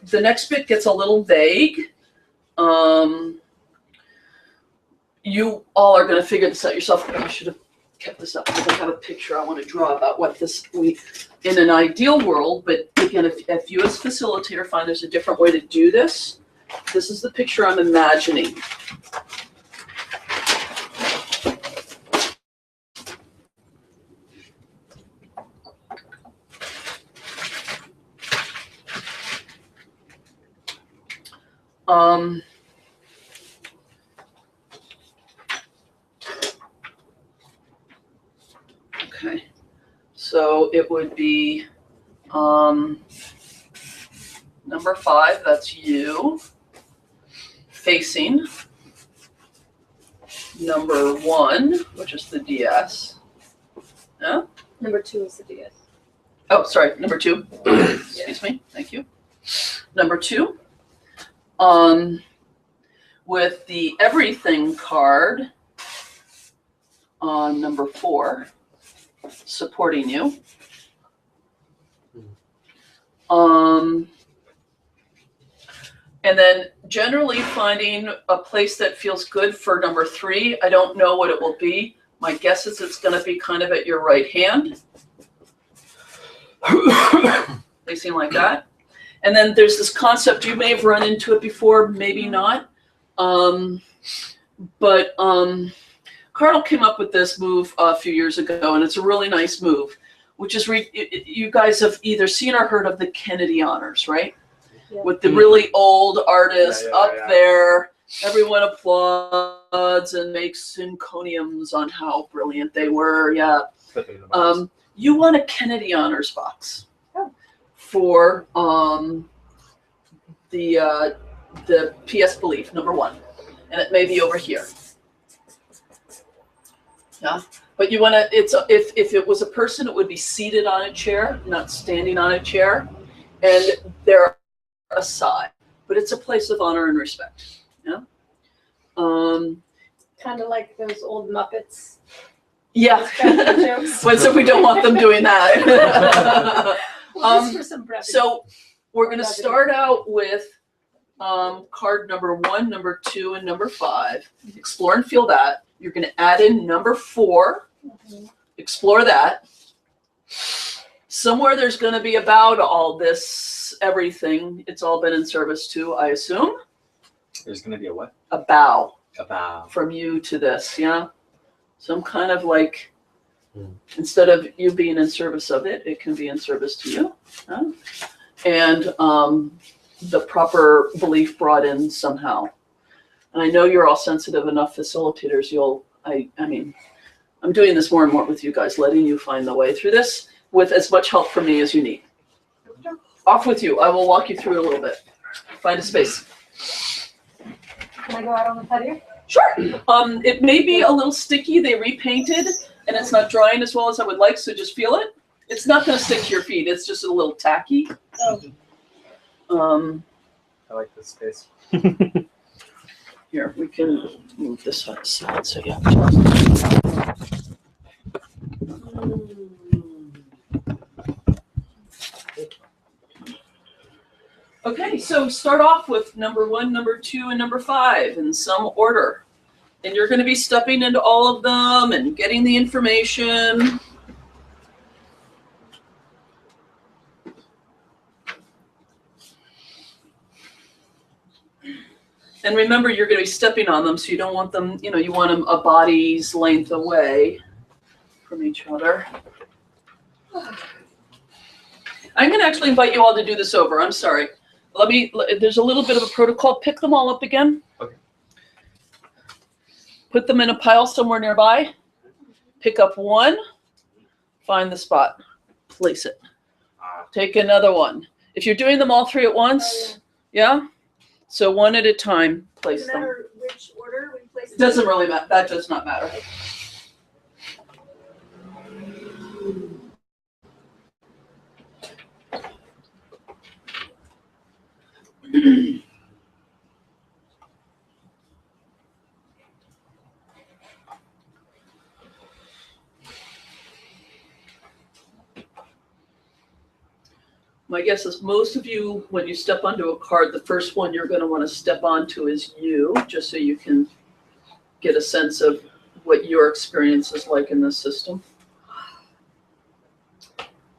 the next bit gets a little vague. You all are going to figure this out yourself. I should have kept this up because I have a picture I want to draw about what in an ideal world, but again, if you as facilitator find there's a different way to do this, this is the picture I'm imagining. Okay, so it would be number 5, that's you, facing number 1, which is the DS. Yeah? Number 2 is the DS. Oh, sorry, number 2. Excuse me, thank you. Number 2. With the everything card on number 4, supporting you. And then generally finding a place that feels good for number 3. I don't know what it will be. My guess is it's going to be kind of at your right hand. They seem like that. And then there's this concept, you may have run into it before, maybe not. Cardinal came up with this move a few years ago, and it's a really nice move, which is, you guys have either seen or heard of the Kennedy Honors, right? Yeah. With the really old artists there, everyone applauds and makes encomiums on how brilliant they were, yeah. You want a Kennedy Honors box for the PS belief, number 1, and it may be over here. Yeah, but you want to. If it was a person, it would be seated on a chair, not standing on a chair, and they're aside. But it's a place of honor and respect. Yeah. Kind of like those old Muppets. Yeah. Jokes. What's if we don't want them doing that? Well, just for some brevity. So we're going to start out with card number 1, number 2, and number 5. Explore and feel that. You're going to add in number 4. Explore that. Somewhere there's going to be about all this, everything. It's all been in service to, I assume. There's going to be a what? A bow A bow. from you to this, yeah? Some kind of like, instead of you being in service of it, it can be in service to you. Huh? And the proper belief brought in somehow. And I know you're all sensitive enough facilitators, I mean, I'm doing this more and more with you guys, letting you find the way through this with as much help from me as you need. Off with you. I will walk you through it a little bit. Find a space. Can I go out on the patio? Sure. It may be a little sticky. They repainted, and it's not drying as well as I would like. So just feel it. It's not going to stick to your feet. It's just a little tacky. Oh. I like this space. Here, we can move this aside so you have to. Okay, so start off with number 1, number 2, and number 5 in some order. And you're going to be stepping into all of them and getting the information. And remember, you're going to be stepping on them, so you don't want them, you want them a body's length away from each other. I'm going to actually invite you all to do this over. I'm sorry. There's a little bit of a protocol. Pick them all up again. Okay. Put them in a pile somewhere nearby. Pick up one. Find the spot. Place it. Take another one. If you're doing them all 3 at once, yeah? So 1 at a time, place No them. matter which order we place It doesn't really matter. That does not matter. My guess is most of you, when you step onto a card, the first one you're going to want to step onto is you, just so you can get a sense of what your experience is like in this system.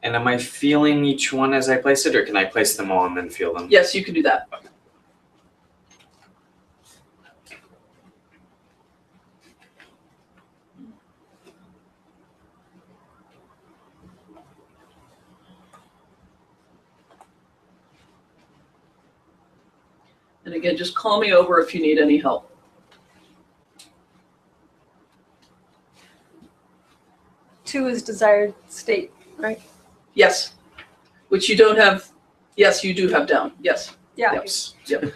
And am I feeling each one as I place it, or can I place them all and then feel them? Yes, you can do that. And again, just call me over if you need any help. Two is desired state, right? Yes, which you don't have. Yes, you do have down. Yes. Yeah. Yes. Yep.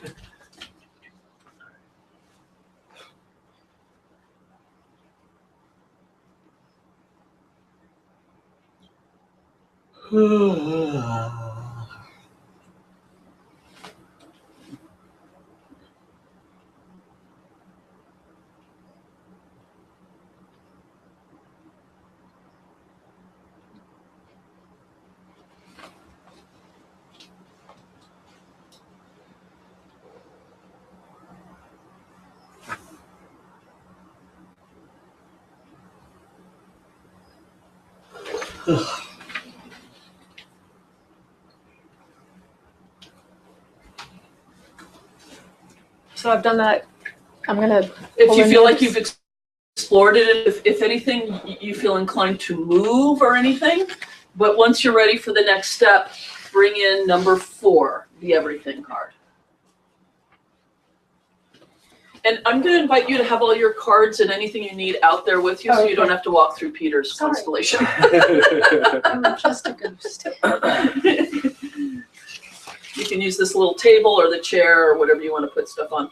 So I've done that. I'm gonna. If you Well, feel then like you've explored it, if anything, you feel inclined to move or anything, but once you're ready for the next step, bring in number 4, the everything card. And I'm going to invite you to have all your cards and anything you need out there with you, so you don't have to walk through Peter's Sorry. constellation. I'm just a ghost. You can use this little table or the chair or whatever you want to put stuff on.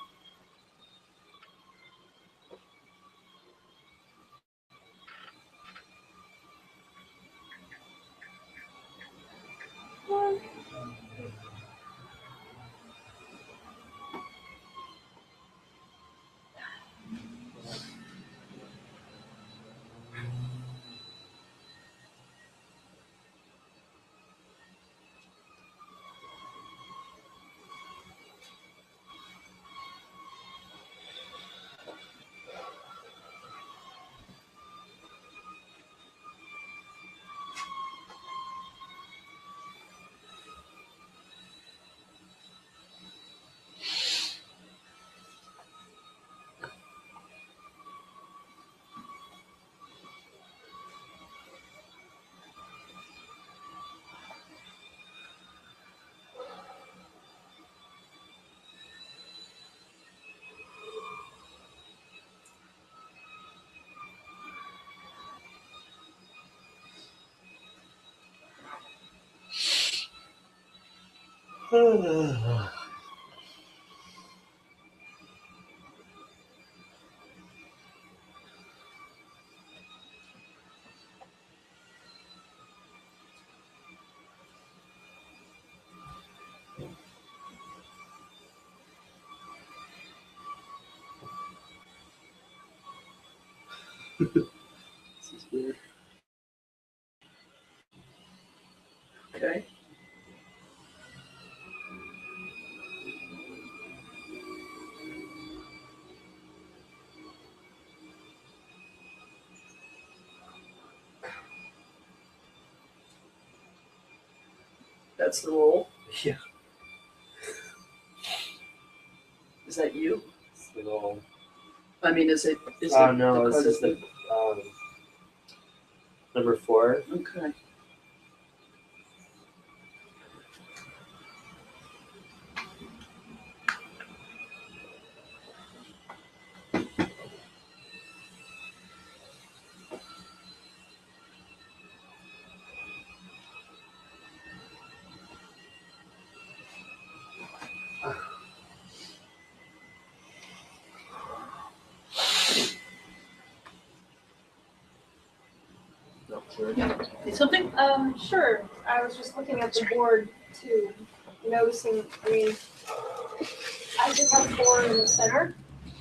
This is weird. Okay. That's the roll. Yeah. Is that you? It's the little. I mean, is it? Is Oh it no, the this card is the number 4. Okay. Say something? Sure. I was just looking at the board too, noticing, I mean, I did have 4 in the center.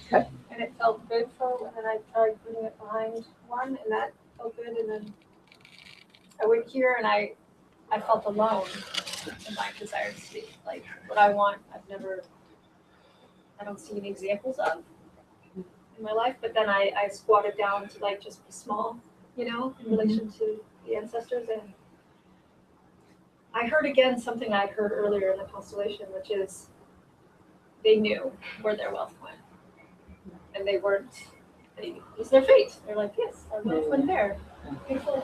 Okay. And it felt good and then I tried putting it behind 1 and that felt good. And then I went here and I felt alone in my desired state. Like what I want, I don't see any examples of in my life, but then I squatted down to like just be small, in relation to the ancestors. And I heard again something I'd heard earlier in the constellation, which is they knew where their wealth went. And it was their fate. They're like, yes, our wealth went there. Beautiful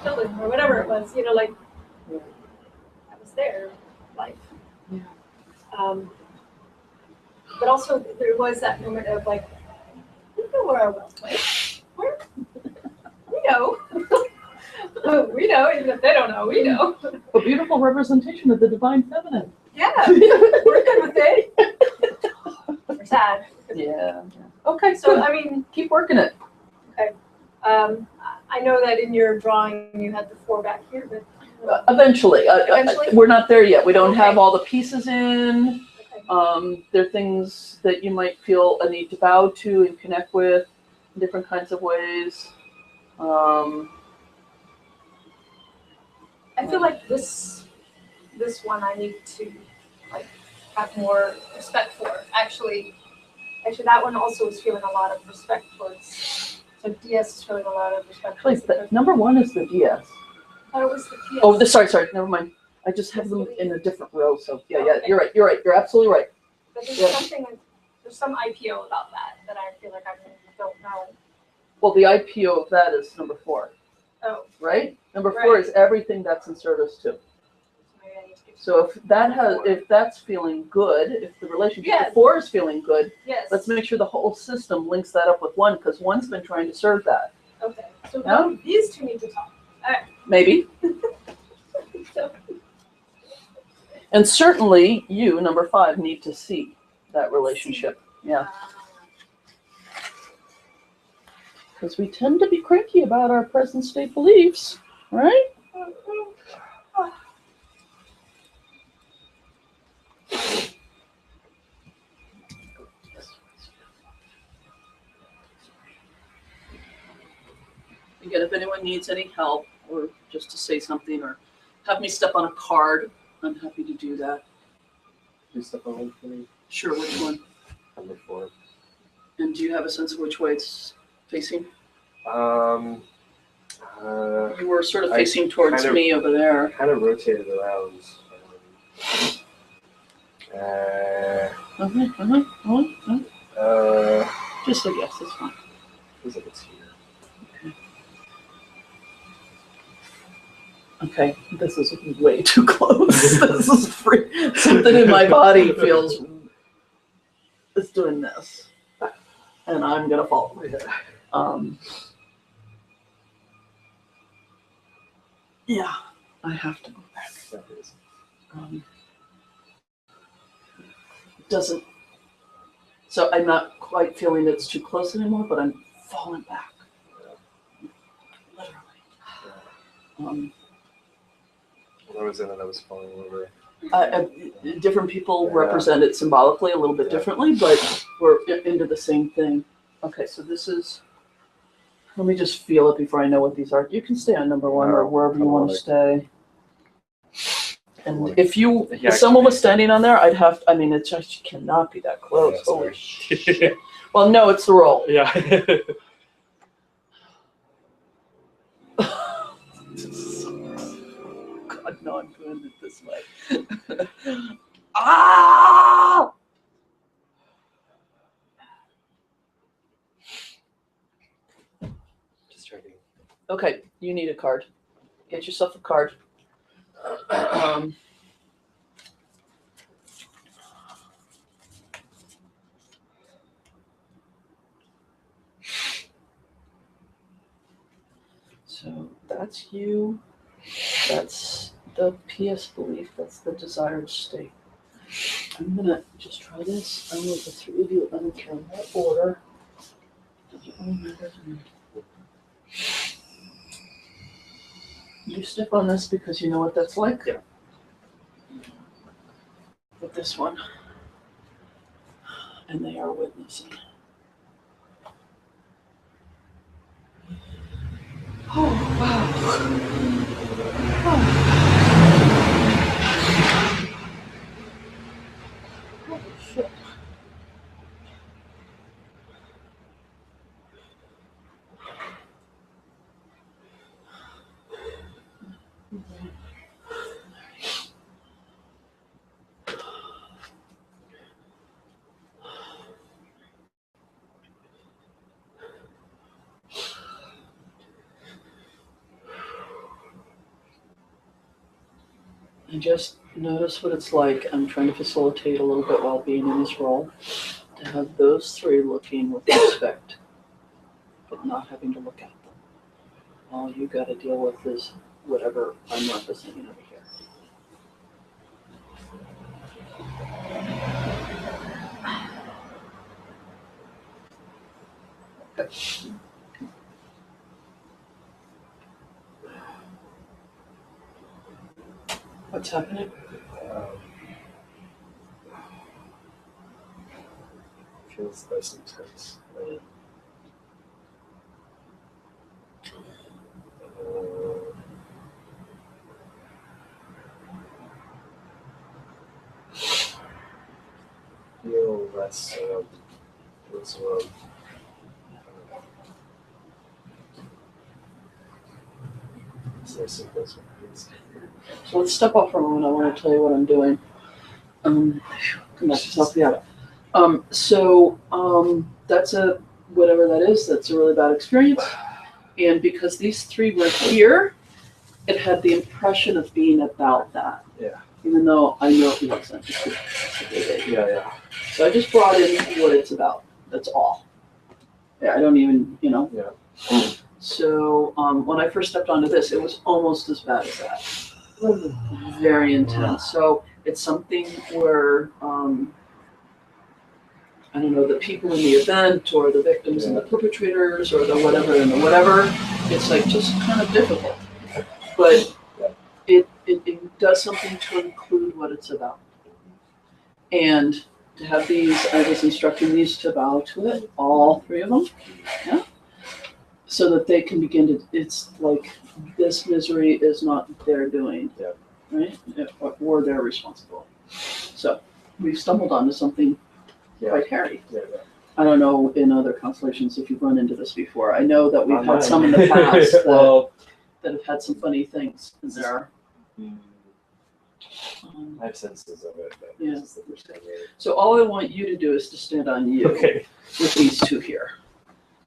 building or whatever it was, like that was their life. Yeah. But also there was that moment of like, we know where our wealth went. We know. We know, even if they don't know, we know. A beautiful representation of the divine feminine. Yeah, we're good with it. We're sad. Yeah. Okay, So, so I mean, keep working it. I know that in your drawing you had the 4 back here, but. Eventually. Eventually? We're not there yet. We don't have all the pieces in. Okay. There are things that you might feel a need to bow to and connect with in different kinds of ways. I feel like this one I need to like have more respect for. Actually, that one also is feeling a lot of respect towards. So DS is feeling a lot of respect. Please, number 1 is the DS. Oh, it was the PS. Oh, sorry, never mind. I just have them in a different row, so yeah, Okay. you're right, you're absolutely right. But there's Yeah. there's some IPO about that I feel like I don't know. Well, the IPO of that is number 4, Oh, right? Number 4 Right. is everything that's in service to. maybe I need to do. So if that's feeling good, if the relationship Yes. to 4 is feeling good, Yes. let's make sure the whole system links that up with 1, because 1's been trying to serve that. Okay. So Yeah. these two need to talk. Maybe. So, And certainly you, number 5, need to see that relationship. Yeah. Because we tend to be cranky about our present state beliefs, right? Again, if anyone needs any help or just to say something or have me step on a card, I'm happy to do that. Do stuff on one for me. Sure, which one? Number 4. And do you have a sense of which way it's facing? Uh, You were sort of I facing towards kind of- me over there. kind of rotated around. Just a guess, it's fine. Feels like it's here. Okay, this is way too close. This is free. Something in my body feels it's doing this, and I'm gonna fall. Yeah, I have to go back. That is. Doesn't. So I'm not quite feeling it's too close anymore, but I'm falling back. Literally. When I was in it, I was falling over. Different people Yeah. represent it symbolically a little bit Yeah. differently, but we're into the same thing. Okay, so this is Let me just feel it before I know what these are. You can stay on number one or No, wherever I you want wanna- to stay. And wanna- if Yeah, if someone was standing on there, I'd have, I mean, it's just, you cannot be that close. Yeah, Holy sorry. shit. Well, no, it's the roll. Yeah. God, no, I'm doing it this way. Ah! Just trying to. Okay, you need a card. Get yourself a card. Um, so that's you. That's the PS belief. That's the desired state. I'm gonna just try this. I want the three of you. I don't care what order. Doesn't really matter to me. You step on this because you know what that's like? Yeah. With this one. And they are witnessing. Oh, wow. Holy shit. And just notice what it's like. I'm trying to facilitate a little bit while being in this role. To have those three looking with respect, but not having to look at them. All you got to deal with is whatever I'm representing over here. What's happening? Feels nice and tense. Feel less less it's nice and close. So let's step off for a moment. I want to tell you what I'm doing. Come back to South Seattle. That's a, whatever that is, that's a really bad experience. And because these three were here, it had the impression of being about that. Yeah. Even though I know it wasn't. Yeah. So I just brought in what it's about. That's all. Yeah, I don't even, Yeah. So when I first stepped onto this, it was almost as bad as that. Very intense. So it's something where, I don't know, the people in the event or the victims and the perpetrators or the whatever and the whatever, it's like just kind of difficult. But it does something to include what it's about. And to have these, I was instructing these to bow to it, all three of them, yeah? So that they can begin to, it's like this misery is not their doing, Yeah. right? Or their responsibility. So we've stumbled onto something quite hairy. Yeah. I don't know in other constellations if you've run into this before. I know that we've Not had mine. some in the past that, Well, that have had some funny things in there. I have senses of it, but Yeah. this is the first time really. So all I want you to do is to stand on you Okay. with these two here.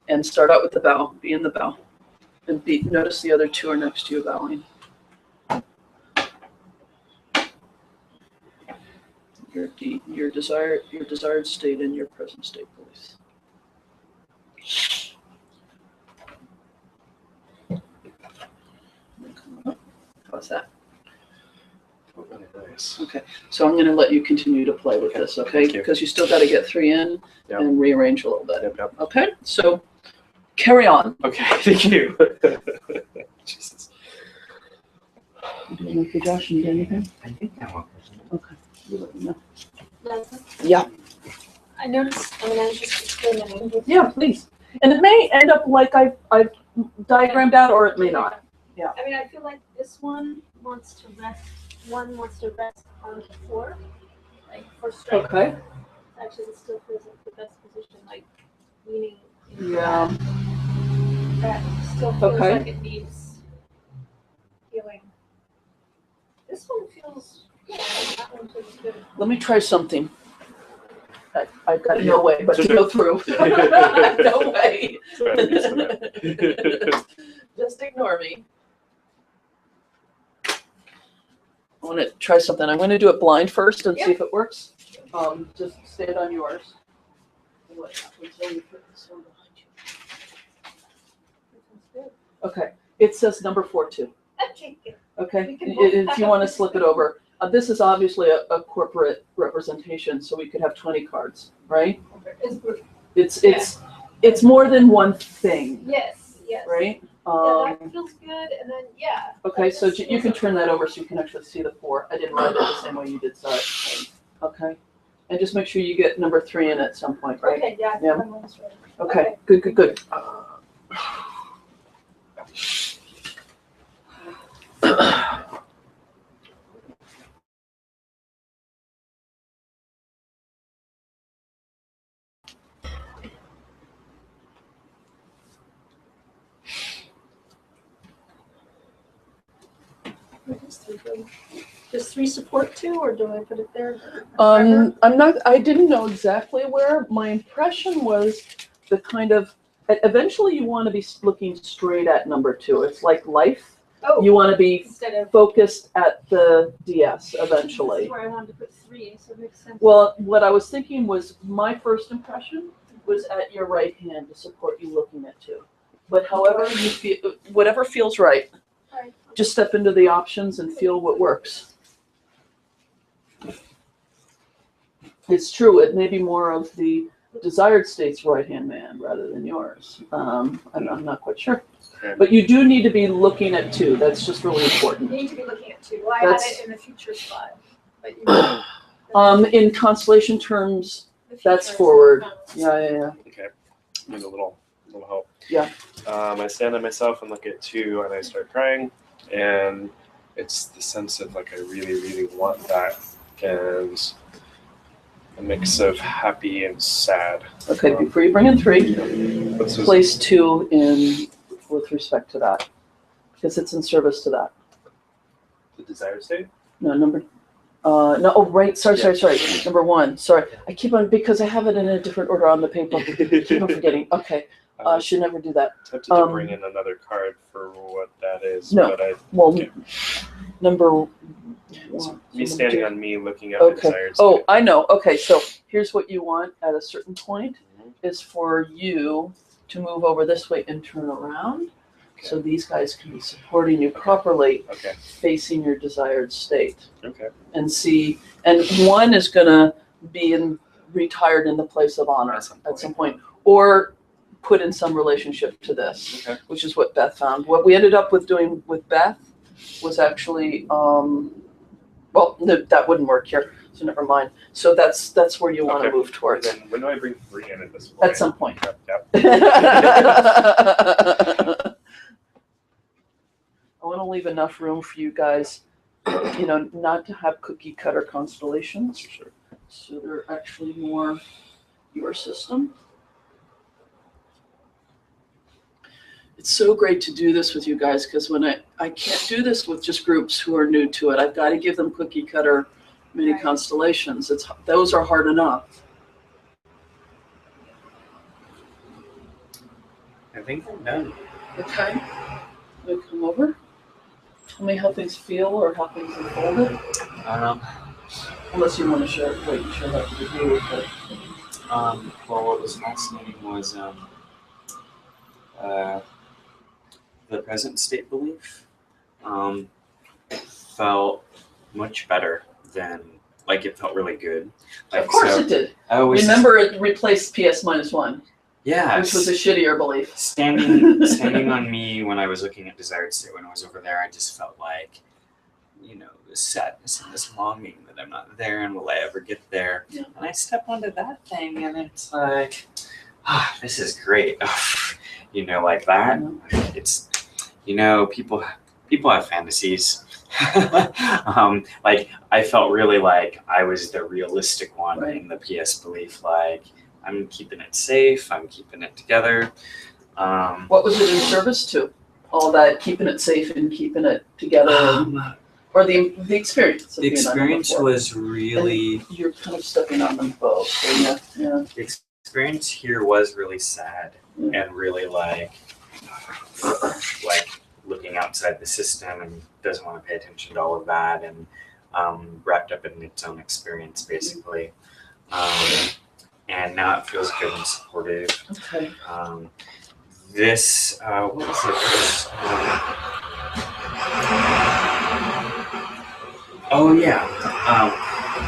And start out with the bow, be in the bow. And notice the other two are next to you bowing. Your desired state and your present state, please. How's that? Really nice. Okay, so I'm gonna let you continue to play with this, okay? Thank you. Because you still gotta get three in Yep. and rearrange a little bit. Yep. Okay, so carry on. Okay, thank you. Jesus. You doing okay, Josh? Need anything? I think that one. Okay, you let me know. Leslie, Yeah. I noticed, I was just explaining, Yeah, please. And it may end up like I've diagrammed out, or it may not. I mean, I feel like this one wants to rest on the floor, like for strength. Okay. Actually, this still feels like the best position, like leaning into Yeah. that still feels Okay. like it needs healing. This one feels good. That one feels good. Let me try something. I've got no way but to go through. No way. Sorry, I'm used to that. Just ignore me. I want to try something. I'm going to do it blind first and see if it works. Just stand on yours. What happens when you put this one behind you? Okay. It says number 4-2. Okay, good. Okay. We can both If you want to slip it over. This is obviously a corporate representation, so we could have 20 cards, right? It's good. It's more than one thing, Yes, yes. right? Yeah, that feels good, and then, yeah. Okay, so you can turn that over so you can actually see the 4. I didn't write it the same way you did, sorry. Okay, and just make sure you get number 3 in at some point, right? Okay, yeah. Yeah. my mind's right. Okay, good. What is 3 good? Does 3 support 2, or do I put it there? I didn't know exactly where. My impression was the kind of, eventually you want to be looking straight at number 2. It's like life. Oh, You want to be instead of, focused at the DS this eventually. is where I wanted to put 3, so it makes sense. Well, what I was thinking was my first impression was at your right hand to support you looking at 2. But however you feel, whatever feels right, Right. just step into the options and feel what works. It's true, it may be more of the desired state's right-hand man rather than yours. I'm not quite sure. Okay. But you do need to be looking at 2. That's just really important. You need to be looking at 2. Well, I had That's- it in the future spot, but you. In constellation terms, the that's future is- forward. Yeah. Okay, need a little help. Yeah. I stand on myself and look at 2, and I start crying, and it's the sense of like I really, really want that, and a mix of happy and sad. Okay, before you bring in 3, What's this? place 2 in with respect to that, because it's in service to that. The desired state? No, no, oh, right, sorry, number 1, sorry. I keep on, because I have it in a different order on the paper. I keep on forgetting, okay, should never do that. Tempted to bring in another card for what that is, No. but I Well, Okay. number 1. me standing on me looking at Okay. the desired state. Oh, I know, okay, so here's what you want at a certain point, Mhm. is for you to move over this way and turn around. So these guys can be supporting you properly, Okay. facing your desired state. Okay. And see, and 1 is gonna be retired in the place of honor At some point, or put in some relationship to this, Okay. which is what Beth found. What we ended up with doing with Beth was actually, that wouldn't work here, so never mind. So that's where you want to Okay. move And towards then when do I bring 3 in at this point? at some point. Yep. I want to leave enough room for you guys, not to have cookie cutter constellations. Sure. So they're actually more your system. It's so great to do this with you guys, because when I can't do this with just groups who are new to it. I've got to give them cookie cutter mini Right. constellations. Those are hard enough. I think I'm done. Okay. We come over. Tell me how things feel or how things unfolded. Unless you want to share that with you. But Well, what was fascinating was the present state belief felt much better than, like, it felt really good. Like, of course so it did. I always, Remember, it replaced PS-1, yeah, which was a shittier belief. standing on me when I was looking at desired state, when I was over there, I just felt like, this sadness and this longing that I'm not there, and will I ever get there? Yeah. And I step onto that thing, and it's like, this is great. You know, like that. It's, you know, people have fantasies. Like I felt really like I was the realistic one Right. in the PS belief. Like I'm keeping it safe. I'm keeping it together. What was it in service to? All that keeping it safe and keeping it together, or the experience. Of The being on number experience 4? was really. You're kind of stepping on them both. So yeah. The experience here was really sad and really like looking outside the system and doesn't want to pay attention to all of that and wrapped up in its own experience basically. And now it feels good and supportive. Okay. This what was it? Oh yeah.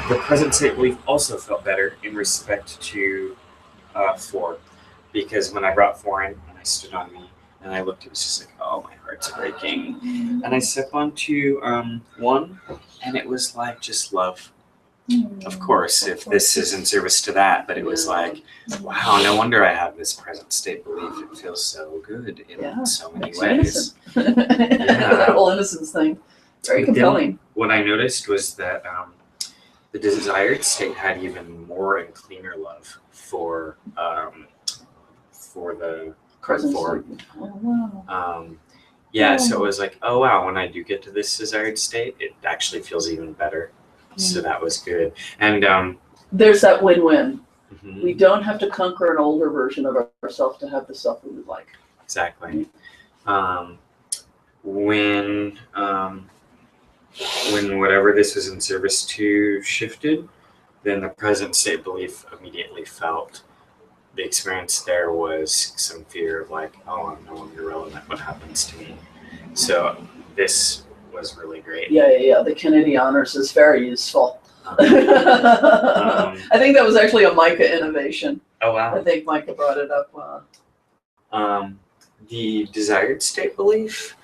The present state belief also felt better in respect to 4, because when I brought 4 in and I stood on me and I looked, it was just like, oh, my heart's breaking. And I stepped onto 1, and it was like just love. Of course, if this is in service to that, but it was like, wow, no wonder I have this present state belief. It feels so good in so many ways. That whole innocence thing. Very compelling. What I noticed was that the desired state had even more and cleaner love for the Presence. 4. Oh, wow. So it was like, oh wow, when I do get to this desired state, it actually feels even better. So that was good. And There's that win-win. mhm, We don't have to conquer an older version of ourselves to have the self we would like. exactly. When whatever this was in service to shifted, then the present state belief immediately felt. The experience there was some fear of like, oh, I'm no longer relevant. What happens to me? So this was really great. Yeah. The Kennedy Honors is very useful. Um, I think that was actually a Micah innovation. Oh I wow. think Micah brought it up. The desired state belief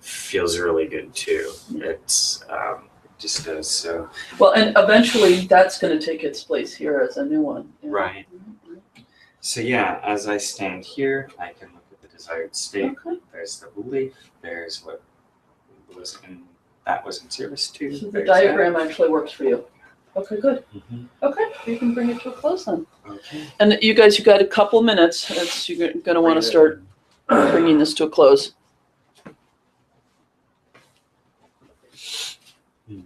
feels really good too. It's it just does so. Well, and eventually that's going to take its place here as a new one. Yeah. Right. So yeah, as I stand here, I can look at the desired state. Okay. There's the belief. There's what was in service to. So the There's diagram actually works for you. Okay, good. that. Mhm. Okay, you can bring it to a close then. Okay. And you guys, you got a couple minutes. You're going to want to start bringing this to a close. Hmm.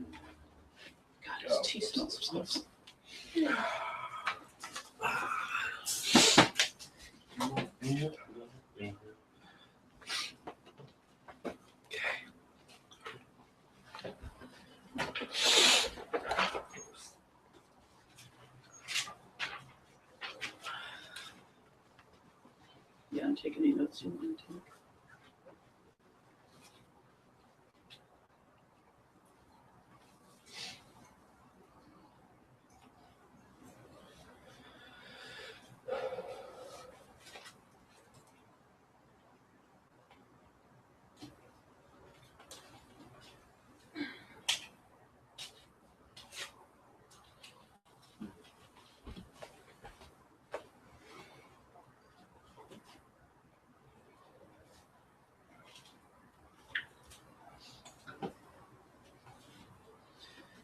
God, his tea smells so nice. Yeah, and take any notes you want to take.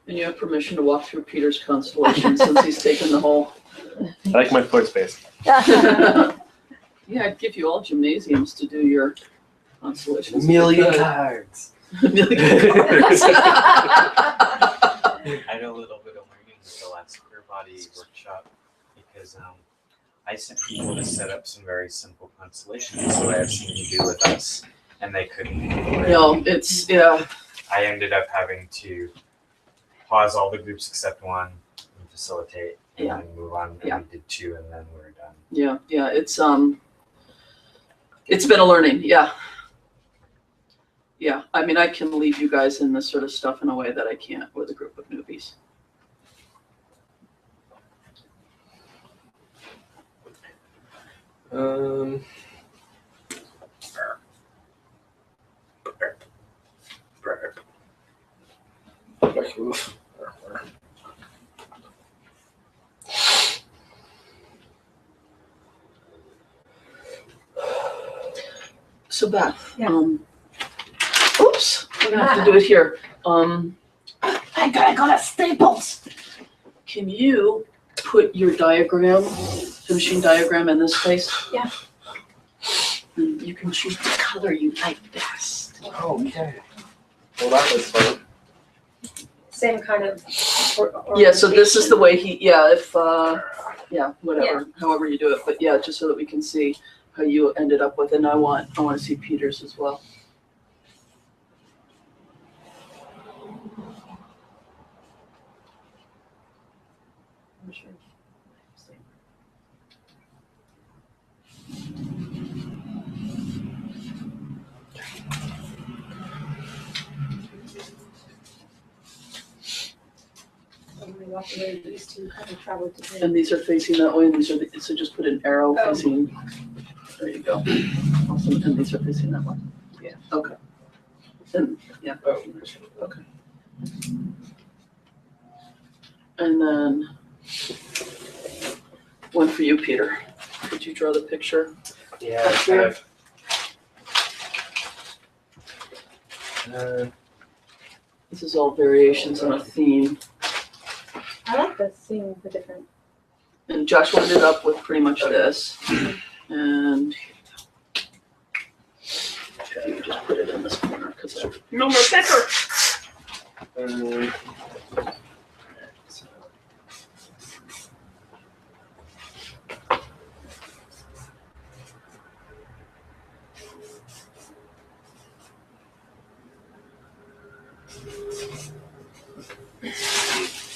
And you have permission to walk through Peter's constellation since he's taken the whole. I like my floor space. Yeah, I'd give you all gymnasiums to do your constellations. cards. A million cards. I had a little bit of learning with the last Queer Body workshop because I sent people to set up some very simple constellations the way I've seen you do with us, and they couldn't. No, it's, yeah. I ended up having to pause all the groups except one and facilitate and Yeah. then move on. And Yeah. we did 2 and then we're done. Yeah, it's been a learning, yeah. Yeah, I mean, I can leave you guys in this sort of stuff in a way that I can't with a group of newbies. So Beth, Yeah. oops, we're gonna have to do it here. I gotta go to Staples. Can you put your diagram, finishing diagram in this space? Yeah. And you can choose the color you like best. Okay. Well, that was fun. Same kind of. Yeah, so this is the way whatever, however you do it, but yeah, just so that we can see how you ended up with it. And I want to see Peter's as well. These two kind of traveled together. And these are facing that way, and these are so just put an arrow Oh. facing. There you go. Awesome. And these are facing that way. Yeah. Okay. And yeah. Oh. Okay. And then one for you, Peter. Could you draw the picture? Yeah, Up kind here. of. This is all variations on a theme. I like the seeing the different. And Joshua ended up with pretty much this. And you just put it in this corner because I no more pepper.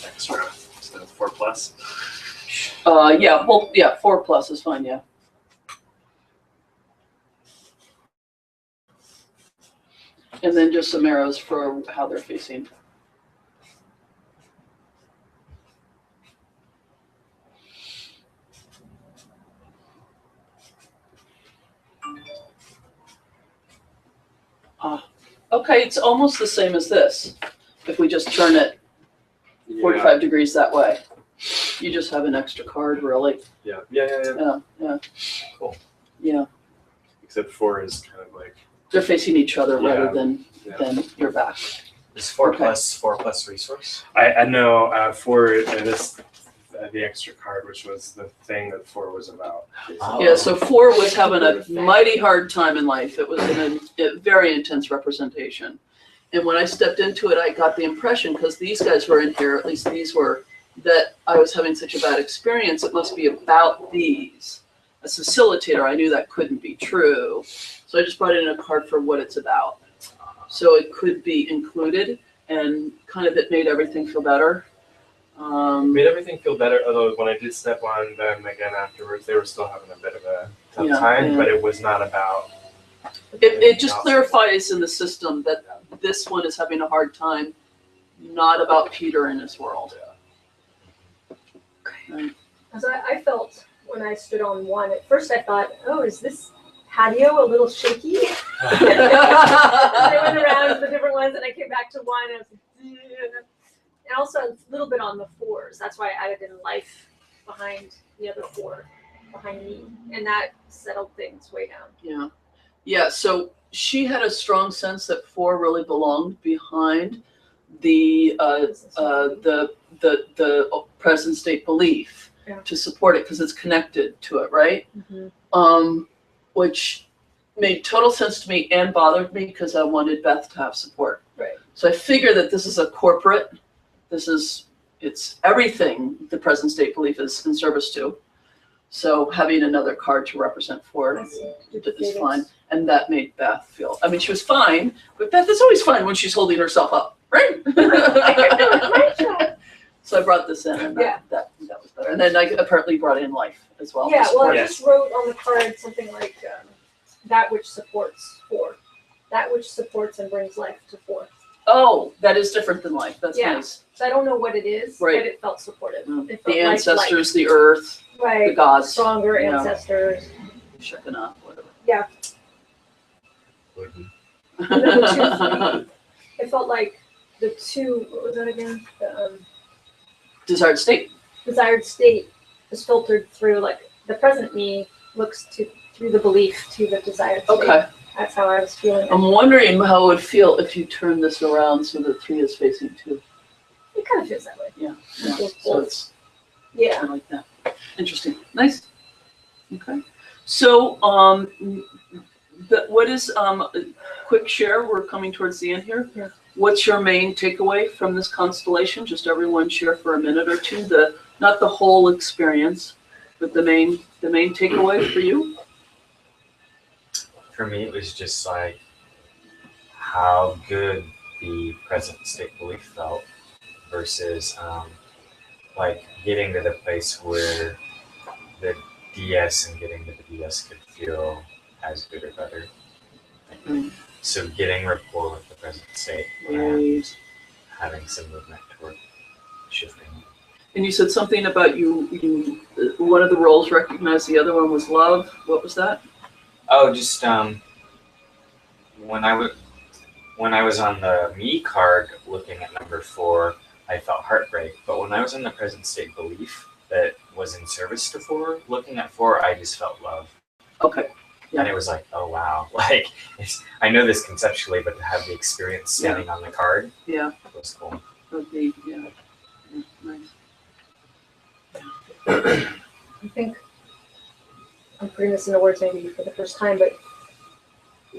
Extra, so 4+. Yeah, well, yeah, 4+ is fine, yeah. And then just some arrows for how they're facing. Okay, it's almost the same as this. If we just turn it 45 degrees that way. You just have an extra card, really. Yeah. Yeah. Cool. Yeah, Except 4 is kind of like. they're facing each other rather Yeah. than your back. Is 4 Okay. plus resource? I know 4 is the extra card, which was the thing that 4 was about. Yeah, so 4 was having a mighty hard time in life. It was a very intense representation. And when I stepped into it, I got the impression, because these guys were in here, at least these were, that I was having such a bad experience, it must be about these. As a facilitator, I knew that couldn't be true. So I just brought in a card for what it's about. So it could be included, and kind of it made everything feel better. Made everything feel better, although when I did step on them again afterwards, they were still having a bit of a tough Yeah, time, yeah. but it was not about. It just clarifies in the system that this one is having a hard time, not about Peter and his world. As I felt when I stood on 1, at first I thought, oh, is this patio a little shaky? I went around to the different ones and I came back to 1 and I was like, "Ugh." And also a little bit on the 4s. That's why I added in life behind the other 4, behind me. And that settled things way down. Yeah, so she had a strong sense that 4 really belonged behind the present state belief Yeah. to support it because it's connected to it, right? Which made total sense to me and bothered me because I wanted Beth to have support. Right. So I figure that this is a corporate. It's everything the present state belief is in service to. So having another card to represent 4 is fine. And that made Beth feel, I mean, she was fine, but Beth is always fine when she's holding herself up, right? So I brought this in and that was better. And then I apparently brought in life as well. Yeah, well, I Yes. just wrote on the card something like that which supports 4. That which supports and brings life to 4. Oh, that is different than life. That's Yeah. nice. So I don't know what it is, Right. but it felt supportive. It felt The like ancestors, the earth, life. Right. the gods, Stronger Yeah. ancestors. Shekinah, whatever. And then the 2, 3, it felt like the 2, what was that again? The Desired state. desired state was filtered through, like the present me looks to through the belief to the desired state. Okay. That's how I was feeling. I'm wondering how it would feel if you turn this around so that 3 is facing 2. It kind of feels that way. Yeah. Feels So both. it's Yeah. kind of like that. Interesting. Nice. Okay. So, what is a quick share? We're coming towards the end here. Yeah. What's your main takeaway from this constellation? Just everyone share for a minute or two. Not the whole experience, but the main takeaway for you. For me, it was just like how good the present state belief felt versus like getting to the place where the DS and getting to the DS could feel as good or better. Mm. So getting rapport with the present state Right. and having some movement toward shifting. And you said something about you one of the roles recognized, the other one was love. What was that? Oh, just when I was on the me card looking at number 4, I felt heartbreak. But when I was in the present state belief that was in service to 4, looking at 4, I just felt love. Okay. Yeah. And it was like, oh wow, like I know this conceptually, but to have the experience standing on the card Yeah. was cool. Would be, yeah. Nice. I think I'm putting this into words maybe for the first time, but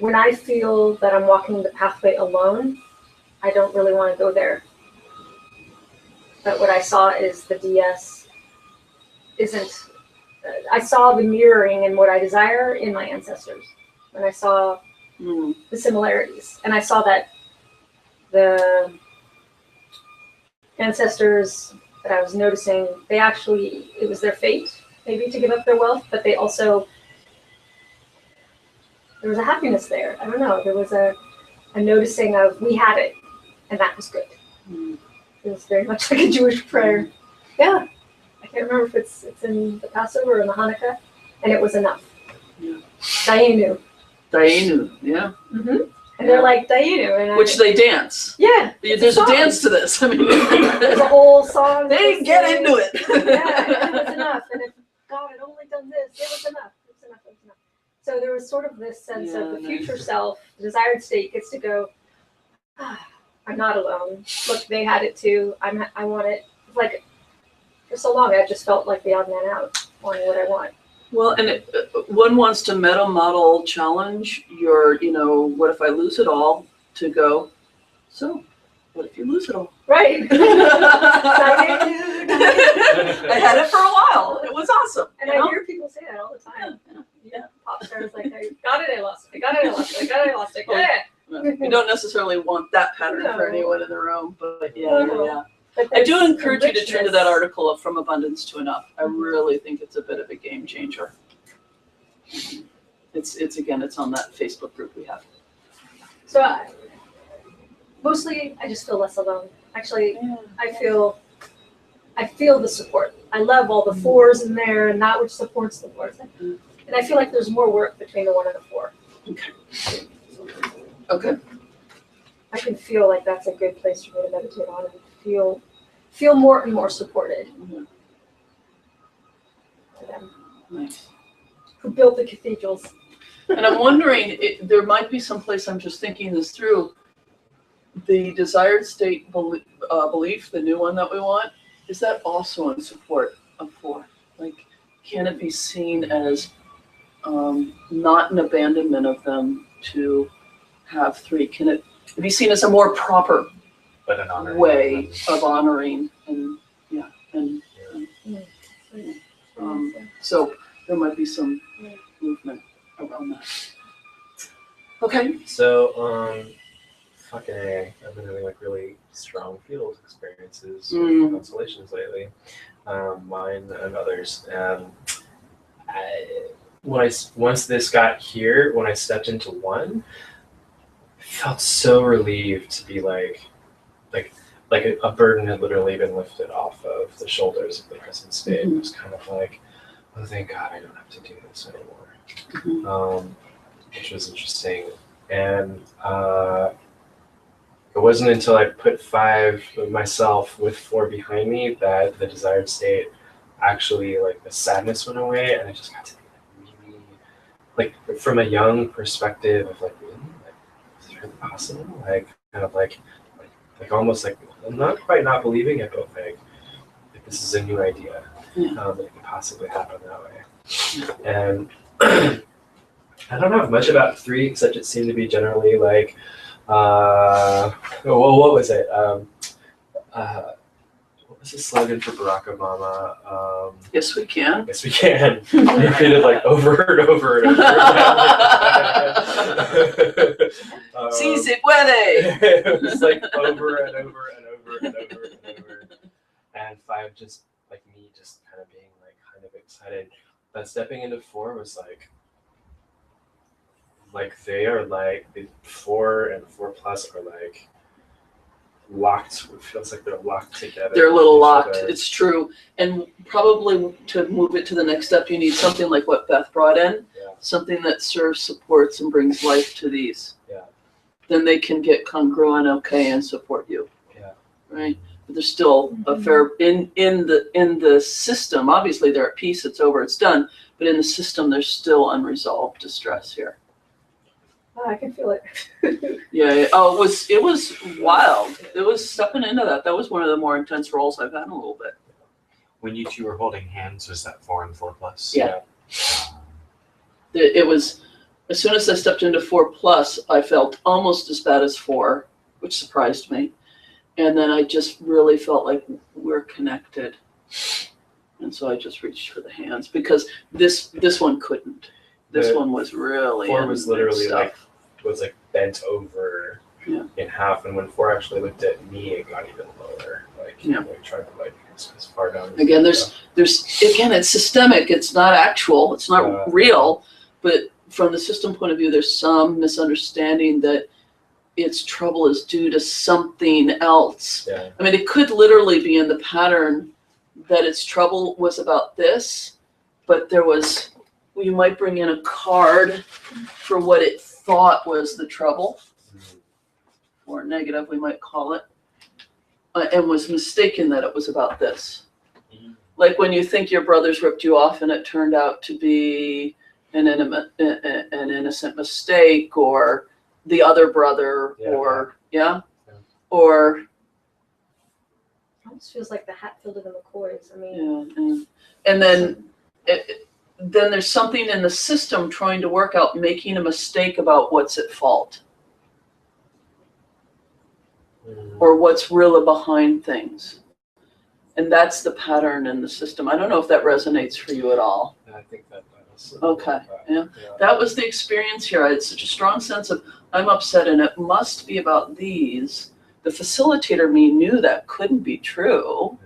when I feel that I'm walking the pathway alone, I don't really want to go there. But what I saw is the DS isn't, I saw the mirroring in what I desire in my ancestors. And I saw Mm. the similarities. And I saw that the ancestors that I was noticing, they actually, it was their fate maybe to give up their wealth, but they also, there was a happiness there. I don't know. There was a noticing of we had it, and that was good. Mm. It was very much like a Jewish prayer. Yeah. I can't remember if it's in the Passover or in the Hanukkah, and it was enough. Yeah. Dayenu. Dayenu, yeah. Mm-hmm. And they're like Dayenu. And Which they dance. yeah. it's There's a song. dance to this. I mean, There's a whole song. they didn't get into it. Yeah, and it was enough. And if God had only done this, it was enough. It was enough. It was enough. So there was sort of this sense Yeah, of the nice. future self, the desired state gets to go, I'm not alone. Look, they had it too. I want it. Like, for so long, I just felt like the odd man out wanting what I want. Well, and one wants to meta model challenge your, what if I lose it all, to go, so what if you lose it all? Right. I had it for a while. It was awesome. And you know? I hear people say that all the time. Yeah. Pop stars like, I got it, I lost it. I got it, I lost it. I got it, I lost it. Yeah. You don't necessarily want that pattern for No. anyone in the room, but yeah. No. But I do there's encourage you to turn to richness. that article of From Abundance to Enough. I really think it's a bit of a game changer. It's on that Facebook group we have. So mostly I just feel less alone. Actually, I feel the support. I love all the 4s in there and that which supports the 4s. And I feel like there's more work between the 1 and the 4. Okay. I can feel like that's a good place for me to meditate on and feel more and more supported. Mhm. To them Nice. who built the cathedrals. And I'm wondering, there might be some place, I'm just thinking this through, the desired state belief, the new one that we want, is that also in support of 4? Like, can it be seen as not an abandonment of them to have 3? Can it be seen as a more proper But an honor. way of honoring so there might be some movement around that. Okay. So, fucking A, I've been having like really strong field experiences Mm. with constellations lately, mine and others. Once this got here, when I stepped into 1, I felt so relieved to be like a burden had literally been lifted off of the shoulders of the present state. Mhm. It was kind of like, oh, thank God I don't have to do this anymore. Mhm. Which was interesting. And it wasn't until I put 5 of myself with 4 behind me that the desired state actually, like, the sadness went away, and I just got to be like, really like from a young perspective of like, really? Like, is it really possible? Like kind of like almost like I'm not quite not believing it, but like this is a new idea that it could possibly happen that way. And I don't have much about 3 except it seemed to be generally like, well, what was it? What was the slogan for Barack Obama? Yes, we can. Yes, we can. Repeated like over and over and over. Sí se puede. It was like over and over and over and over and over. And 5 just like me just kind of being like kind of excited. But stepping into 4 was like they are like the 4 and 4 plus are like locked. It feels like they're locked together. They're a little locked. Other. It's true. And probably to move it to the next step, you need something like what Beth brought in, something that serves, supports, and brings life to these. Yeah. Then they can get congruent, okay, and support you. Yeah. Right. But there's still a fair in the system. Obviously, they're at peace. It's over. It's done. But in the system, there's still unresolved distress here. Oh, I can feel it. Yeah. Oh, it was wild. It was stepping into that. That was one of the more intense roles I've had in a little bit. When you 2 were holding hands, was that 4 and 4 plus? Yeah. It was, as soon as I stepped into 4 plus, I felt almost as bad as 4, which surprised me. And then I just really felt like we're connected. And so I just reached for the hands because this one couldn't. This one was really 4 was literally stuff. was bent over in half, and when 4 actually looked at me, it got even lower. Like trying to like as far down. Again, there's again, it's systemic. It's not actual. It's not real. But from the system point of view, there's some misunderstanding that its trouble is due to something else. Yeah. I mean, it could literally be in the pattern that its trouble was about this, but there was. You might bring in a card for what it thought was the trouble, or negative, we might call it, and was mistaken that it was about this. Like when you think your brothers ripped you off and it turned out to be an innocent mistake, or the other brother, or or. It almost feels like the Hatfield and the McCoys. I mean, And then. Then there's something in the system trying to work out making a mistake about what's at fault or what's really behind things. And that's the pattern in the system. I don't know if that resonates for you at all. I think that does. Okay. Yeah. That was the experience here. I had such a strong sense of I'm upset and it must be about these. The facilitator me knew that couldn't be true,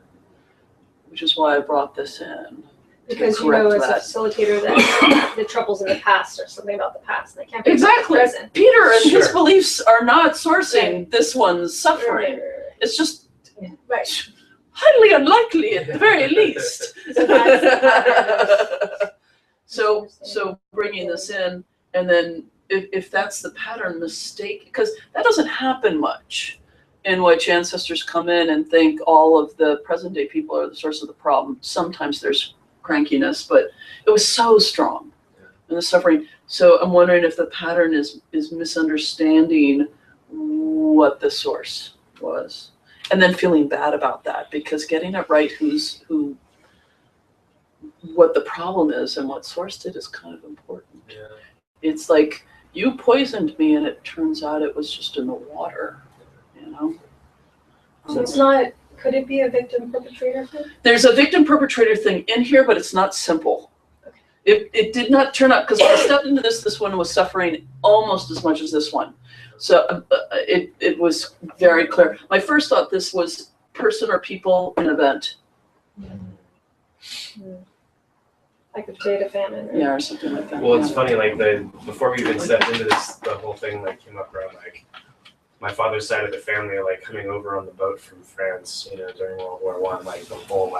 which is why I brought this in. Because you know, as a facilitator, that the troubles in the past are something about the past. They can't be about the present. Peter and his beliefs are not sourcing this one's suffering. It's just highly unlikely at the very least. So bringing this in, and then if that's the pattern, mistake, because that doesn't happen much in which ancestors come in and think all of the present day people are the source of the problem. Sometimes there's crankiness, but it was so strong in the suffering. So I'm wondering if the pattern is misunderstanding what the source was, and then feeling bad about that, because getting it right, what the problem is and what source did is kind of important. Yeah. It's like you poisoned me, and it turns out it was just in the water, So it's not. Could it be a victim-perpetrator thing? There's a victim-perpetrator thing in here, but it's not simple. It did not turn out, because when I stepped into this one was suffering almost as much as this one. So it was very clear. My first thought, this was person or people, an event. Like a data famine. Yeah, or something like that. Well, it's funny, like before we even stepped into this, the whole thing came up around my father's side of the family, coming over on the boat from France, during World War I, the whole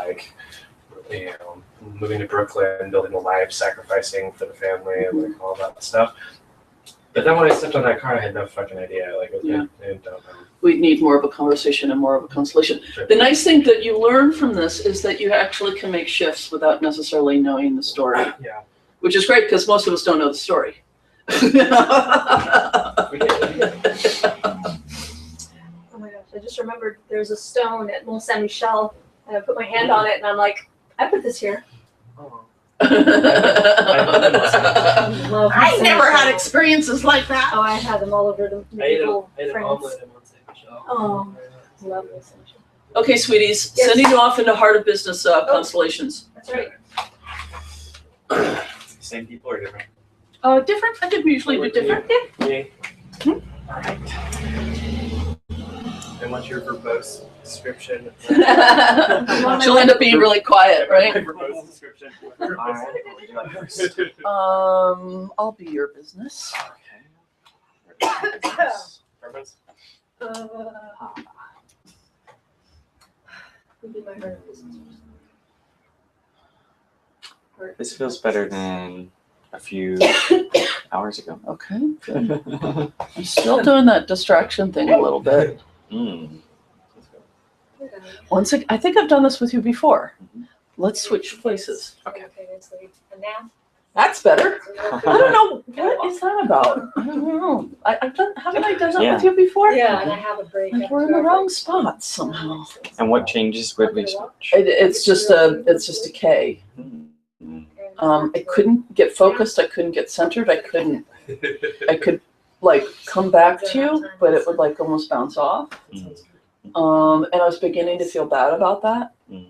moving to Brooklyn, building a life, sacrificing for the family, and all that stuff. But then when I stepped on that car, I had no fucking idea. I don't know. We'd need more of a conversation and more of a constellation. Sure. The nice thing that you learn from this is that you actually can make shifts without necessarily knowing the story. Yeah. which is great because most of us don't know the story. Oh my gosh, I just remembered there's a stone at Mont Saint Michel, and I put my hand on it, and I'm like, I put this here. Oh. Love Mont I Saint never had Michel. experiences like that. Oh, I had them all over the I ate medieval an France. omelet in Mont Saint Michel. Oh. Love Mont Saint Michel. Okay, sweeties, Yes. sending you off into Heart of Business constellations. That's right. Same people or different? Different. I think we usually do different. Me. Hmm? Alright. And what's your verbose description? She'll end up being really quiet, right? My verbose description. Alright, what would you like first? I'll be your business. Purpose? Would be my heart business. This feels better than a few hours ago. Okay, good. I'm still doing that distraction thing a little bit. Mm. Once I think I've done this with you before. Let's switch places. Okay. It's like a nap. That's better. I don't know, what is that about? I don't know. I've done, haven't I done that with you before? Yeah, and I have a break. Like we're in the wrong spots somehow. And what changes would we switch? It's just a K. Mm. I couldn't get focused. I couldn't get centered. I could like come back to you, but it would like almost bounce off. Mm. And I was beginning to feel bad about that. Mm.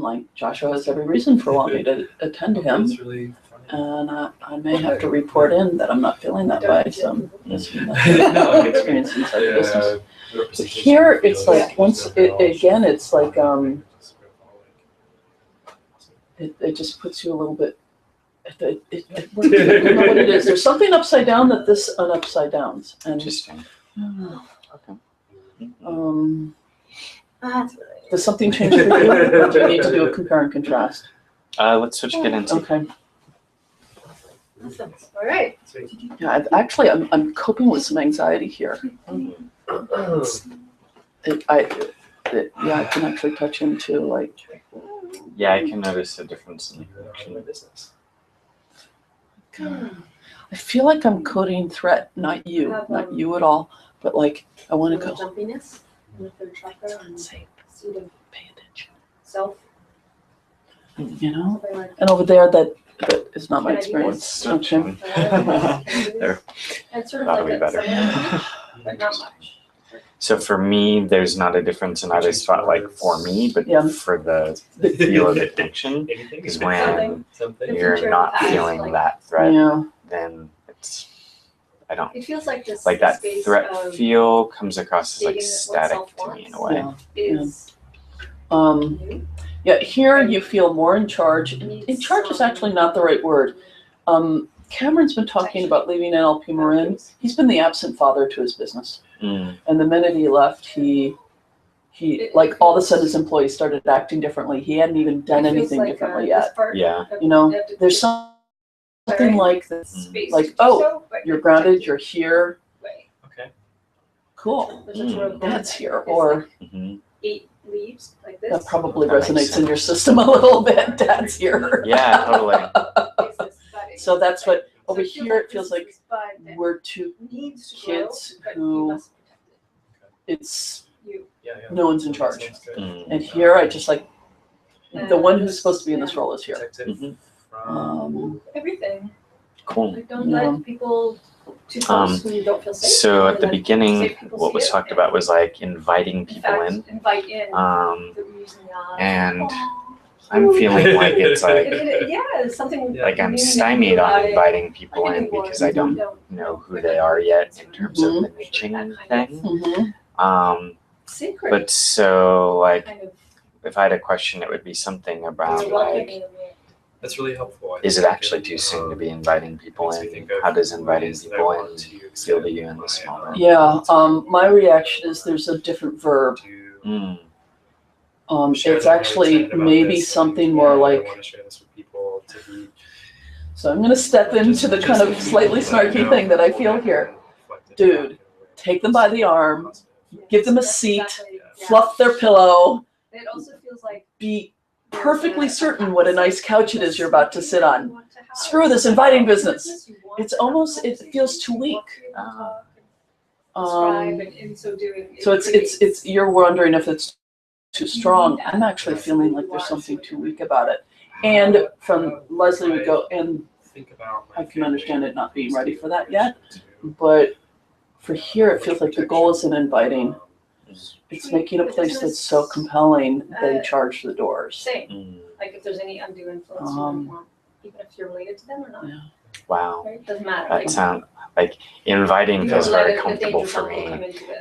Like Joshua has every reason for wanting me to attend to him, It's really funny. and I may have to report in that I'm not feeling that way. So this No, experience inside the business. But representation here it's feels like once again it's like it just puts you a little bit. I don't know what it is. There's something upside down that this upside downs, and Interesting. Okay. That's what does something change for you? Or do you need to do a compare and contrast? Let's switch get into. Okay. Awesome. All right. Yeah, I'm coping with some anxiety here. I can actually touch into like. Yeah, I can notice a difference in the connection. I feel like I'm coding threat, not you at all, but like I want to go. Jumpiness in the third chakra. Say, Seed of pay attention. self. You know, Something like and over there that is not my Can I do experience. this? Okay. There. It's sort of That'll like be a better. summer, but not much. So for me, there's not a difference in either spot, like for me, but Yeah. for the feel of the connection Anything is when something. you're future not and the past, feeling like- that threat, Yeah. then it's, I don't, It feels like this like that space threat of feel comes across as like digging at what static self to me in a wants. way. Yeah. is Um. Yeah. Here you feel more in charge. In charge is actually not the right word. Cameron's been talking about leaving NLP Marin. He's been the absent father to his business. Mm. And the minute he left, he like all of a sudden his employees started acting differently. He hadn't even done it feels anything like, differently this yet. part Yeah. of- You know, of the- there's something like this, space like, to do oh, so, but you're in a grounded, protected you're here, way. Okay. cool. There's a drawer of Dad's here, it's or like Hmm. 8 leaves like this. that probably That makes resonates in your sense. system a little bit. Dad's here. Yeah, totally. Makes this budding. So that's what So over it feels here it this feels is like this bud that we're two needs to kids grow, but who- you must protect it's it. You. Yeah. no one's in That charge. sounds good. Mm. And here I just like the one who's supposed to be in this role is here. Protected Mhm. from Everything. Cool. Like don't Yeah. let people too close when you don't feel safe. So at the Let beginning, safe people what see was it, talked and about was like inviting in people fact, in. invite in the reason why. And I'm feeling like it's like Yeah, it's something. Yeah. like I'm you need to stymied do on about it. inviting people I can in do more. because I don't know who they are yet in terms of the niching thing. Mm-hmm. Secret. But so like kind of if I had a question, it would be something around like, welcoming of it. That's really helpful. I is it think actually too soon to be inviting people makes me in? think of How does inviting ways that I people want in to feel to extend you in this my, moment? Yeah. My reaction is there's a different verb. to Mm. share It's that I'm actually excited about maybe this, something and more I like. want to share this with people to be So I'm going to step into the kind of slightly snarky thing that I feel here. Dude, take them by the arm, give them a That's seat, exactly- yeah. fluff their pillow, It also feels like be perfectly certain what a nice couch it is you're about to sit on. screw this inviting business. It's almost, it feels too weak. Describe and so doing. So it's, you're wondering if it's too strong. I'm actually feeling like there's something too weak about it. And from Leslie would go, and Think about I can understand it not being ready for that yet, but for here, it feels like the goal isn't inviting. It's making a place that's so compelling, they charge the doors. Same, like if there's any undue influence you don't want, even if you're related to them or not, Yeah. Wow. right? Doesn't matter. That sound like inviting feels very comfortable for me.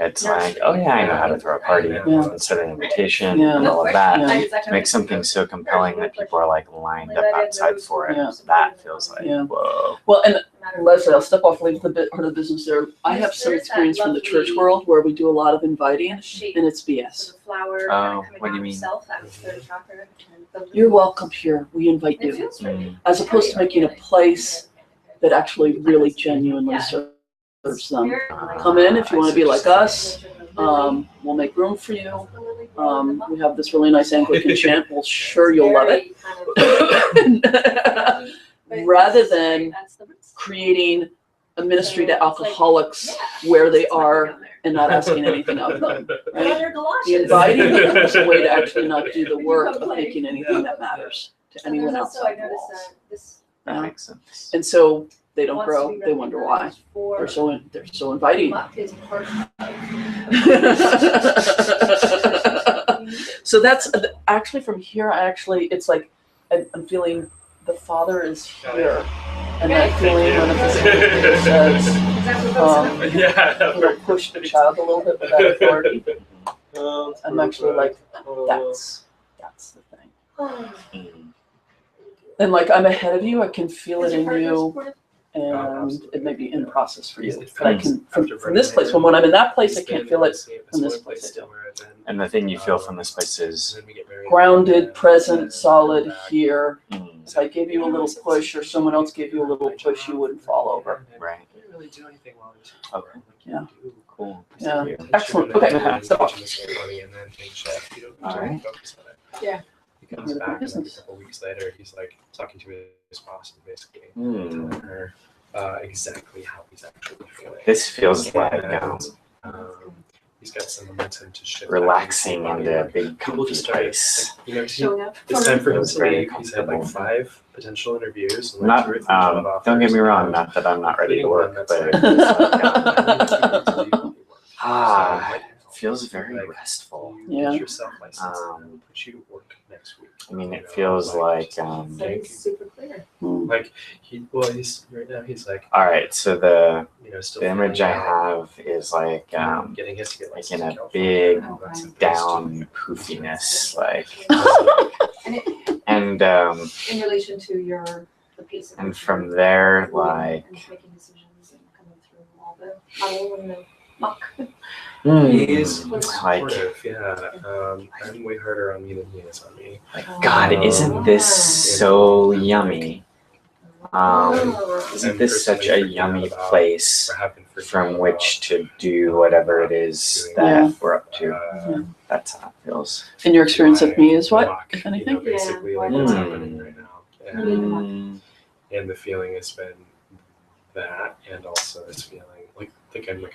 It's like, oh yeah, I know how to throw a party Yeah. and set an invitation Yeah. and all of that. Yeah. To make something so compelling that people are like lined up outside for it. Yeah. That feels like, Yeah. whoa. Well, and Leslie, I'll step off a little bit part of the business there. I have some experience from the church world where we do a lot of inviting, and it's BS. Oh, what do you mean? You're welcome here. We invite It you. feels right. Mm. As opposed to making a place that actually really genuinely serves them. Come in if you want to be like us. We'll make room for you. We have this really nice Anglican chant. Well, sure you'll love it. Rather than creating a ministry to alcoholics where they are and not asking anything of them. Right? The inviting becomes a way to actually not do the work of making anything that matters to anyone outside the walls. That makes sense. And so they don't grow. They wonder why. They're so inviting. So that's actually from here. It's like I'm feeling the Father is here, and that feeling when a facilitator says, Yeah. "We'll push the child a little bit with that authority." I'm actually like, that's the thing. Mm. And like I'm ahead of you. I can feel it in you. And it may be in process for you. But I can, from this place, when I'm in that place, I can't feel it. From this place, I do. And the thing you feel from this place is Grounded, present, solid here. mm, If I gave you a little push or someone else gave you a little push, you wouldn't fall over. right. Didn't really do anything while I was Okay. Yeah. Cool. Yeah. Thank you. Excellent. Okay. So, All right. Yeah. He comes back and like a couple weeks later, he's like talking to his boss and basically Hmm. telling her exactly how he's actually feeling. This feels like He's got some momentum to shift. relaxing back into a like, big people comfy just started, place. like, you know, Showing up. it's time for him Feels to very leave. He's had like comfortable. 5 potential interviews. And like 2 or 3 job offers. Don't get me wrong, not that I'm not ready to work, but it feels very restful. Yeah. Get yourself licensed and Um, put you to work next week. I mean, You it know, feels like, So it's super clear. like he's right now. He's like, all right, so the still the image I figuring out, have is like getting his to get like licensed in a California. big That's the down poofiness, like And it, and in relation to the piece of. and from there, like And making decisions and coming through all the muddle and the muck. He's like supportive, yeah. I'm way harder on me than he is on me. God, isn't this so yummy? Isn't I'm this such a personally freaking yummy out about- place or have been freaking out from which to do whatever it is that Yeah. we're up to? about, That's how it feels. And your experience of me is what, luck, if you know, anything? basically, Yeah. like what's Mm. happening right now. And the feeling has been that, and also this feeling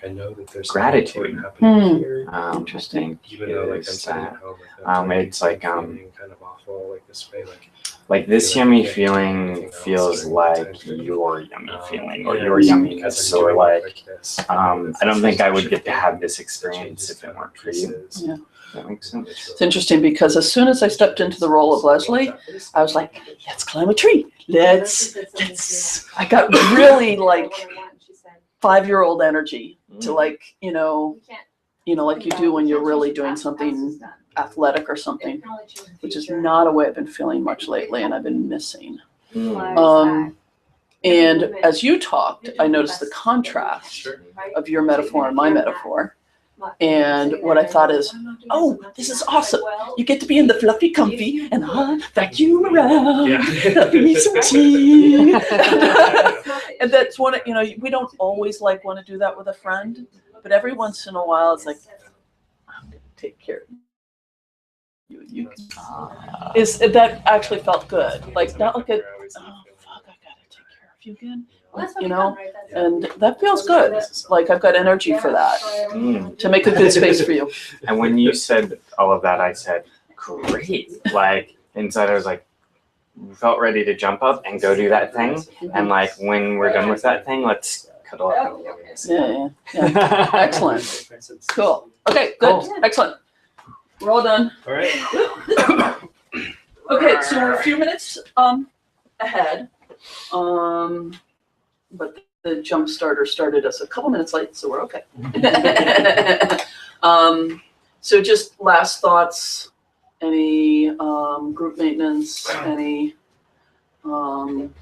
I know that there's something Gratitude. important happening here. Interesting. Even though like I'm Is sitting that, at home, like, it's like, feeling kind of awful, like this way, like this feel like yummy I can't do feeling anything else feels or like anything. your yummy feeling or and your because yumminess I'm or doing like it this, I don't think I would get to have this it experience changes if it kind of weren't for you. pieces. Yeah. That makes sense. It's interesting because as soon as I stepped into the role of Leslie, I was like, let's climb a tree. Let's, I got really like 5-year-old energy to like, like you do when you're really doing something athletic or something, which is not a way I've been feeling much lately and I've been missing. And as you talked, I noticed the contrast Sure. of your metaphor and my metaphor. And what I thought is, oh, this is awesome. You get to be in the fluffy comfy and I'll vacuum around. Yeah. Need some tea. And that's one, we don't always like want to do that with a friend, but every once in a while it's like, I'm going to take care of you. Is that actually felt good? Like not like a, oh fuck, I gotta with you again? Well, that's You what know, we got, right? And that feels good. Like I've got energy for that to make a good space for you. And when you said all of that, I said, great. Like inside, I was like, felt ready to jump up and go do that thing. And like when we're done with that thing, let's cuddle up. Yeah. Excellent. Cool. Okay, good. Cool. Excellent. We're all done. All right. Okay, so we're a few minutes ahead. But the jump starter started us a couple minutes late, so we're okay. So just last thoughts, any group maintenance, any I'm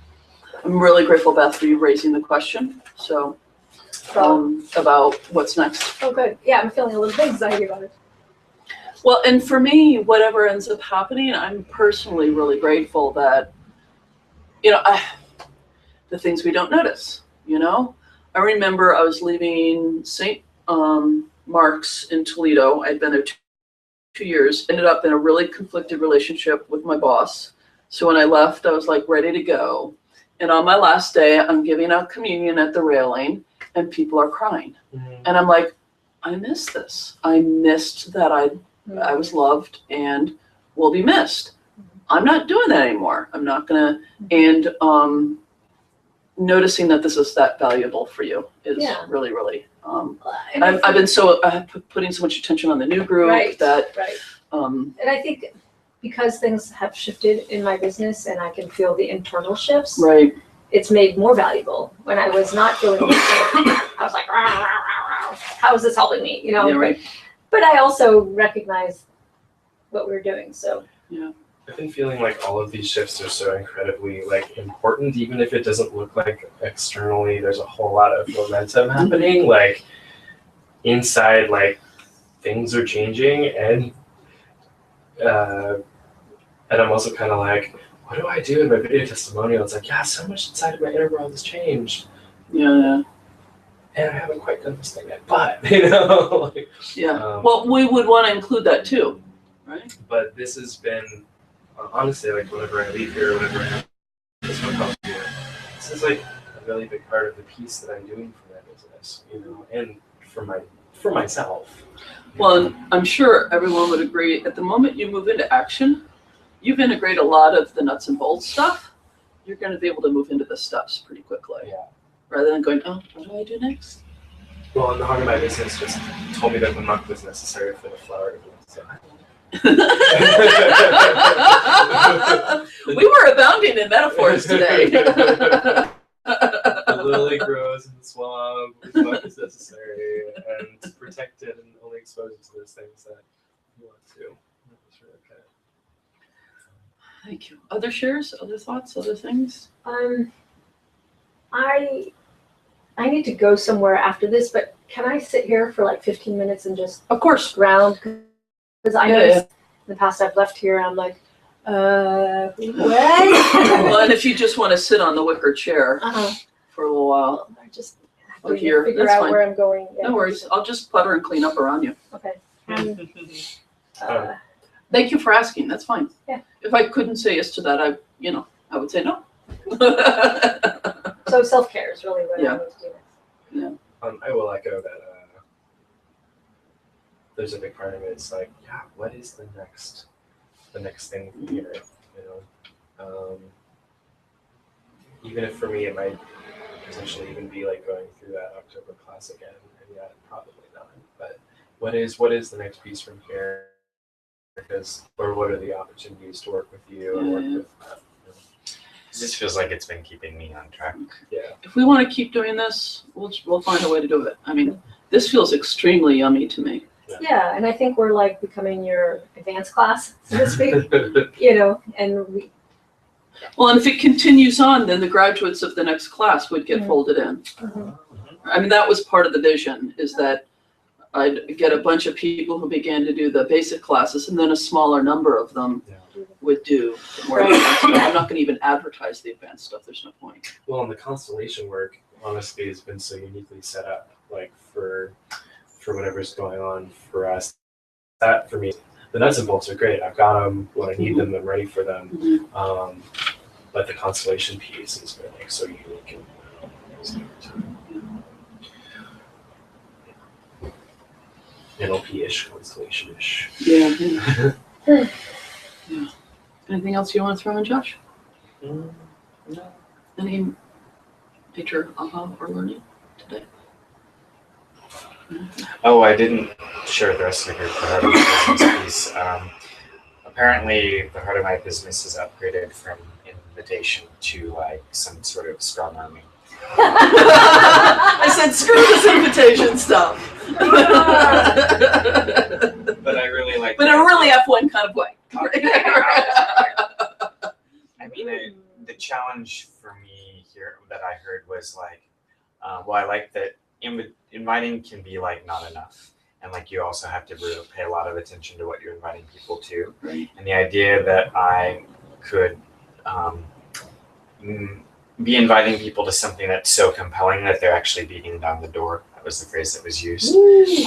really grateful, Beth, for you raising the question. So about what's next. Oh, good. Yeah, I'm feeling a little bit anxiety about it. Well, and for me, whatever ends up happening, I'm personally really grateful that, the things we don't notice, I remember I was leaving St. Mark's in Toledo. I'd been there 2 years, ended up in a really conflicted relationship with my boss. So when I left, I was like ready to go. And on my last day, I'm giving out communion at the railing and people are crying. And I'm like, I missed this. I missed that I was loved and will be missed. I'm not doing that anymore. I'm not gonna, and noticing that this is that valuable for you is really, really, I've been putting so much attention on the new group that, And I think because things have shifted in my business and I can feel the internal shifts, right. It's made more valuable. When I was not feeling it, I was like, rah, rah, rah, rah. How is this helping me? Yeah, right. But I also recognize what we're doing. So I've been feeling like all of these shifts are so incredibly important, even if it doesn't look like externally there's a whole lot of momentum happening. Like inside, things are changing, and I'm also kind of like, what do I do in my video testimonial? It's like, so much inside of my inner world has changed. Yeah. And I haven't quite done this thing yet, but Well, we would want to include that too, right? But this has been honestly, whenever I leave here, whenever I have this one comes here, this is a really big part of the piece that I'm doing for my business, and for myself. Well, and I'm sure everyone would agree. At the moment you move into action, you've integrated a lot of the nuts and bolts stuff. You're going to be able to move into the steps pretty quickly. Yeah. Rather than going, oh, what do I do next? Well, and the heart of my business just told me that the muck was necessary for the flower to bloom. So. We were abounding in metaphors today. The lily grows in the swamp, the muck is necessary, and protect it and only expose it to those things that you want to. That's really okay. Thank you. Other shares, other thoughts, other things? I need to go somewhere after this, but can I sit here for 15 minutes and just Of course. ground? Because I know in the past I've left here, I'm like, what? Well, and if you just want to sit on the wicker chair for a little while, I just have Or to here, figure that's out fine. where I'm going. Yeah. no worries. I'll just putter and clean up around you. Okay. Thank you for asking. That's fine. Yeah. If I couldn't say yes to that, I would say no. So self-care is really what I Yeah. need to do next. I will echo that. There's a big part of it. It's what is the next thing from here? Even if for me it might potentially even be going through that October class again, and yet probably not. But what is the next piece from here? Or what are the opportunities to work with you and work with? It just feels like it's been keeping me on track. Yeah. If we want to keep doing this, we'll find a way to do it. I mean, this feels extremely yummy to me. Yeah, and I think we're becoming your advanced class, so to speak. And we. Well, and if it continues on, then the graduates of the next class would get folded in. I mean, that was part of the vision, is that I'd get a bunch of people who began to do the basic classes, and then a smaller number of them would do more advanced stuff. I'm not going to even advertise the advanced stuff. There's no point. Well, and the constellation work honestly has been so uniquely set up, for whatever's going on for us. That for me, the nuts and bolts are great. I've got them when I need them. I'm ready for them. But the constellation piece is like so unique and NLP-ish, constellation-ish. Yeah. Yeah. Anything else you want to throw in, Josh? No. Any major aha or learning today? Oh, I didn't share with the rest of the group the heart of my business piece. Apparently, the heart of my business is upgraded from invitation to like some sort of strong arming. I said, screw this invitation stuff. But I really like. But in a really F1 kind of way. I mean, the challenge for me here that I heard was like, well, I like that inviting can be like not enough. And like you also have to really pay a lot of attention to what you're inviting people to. Right. And the idea that I could be inviting people to something that's so compelling that they're actually beating down the door. That was the phrase that was used.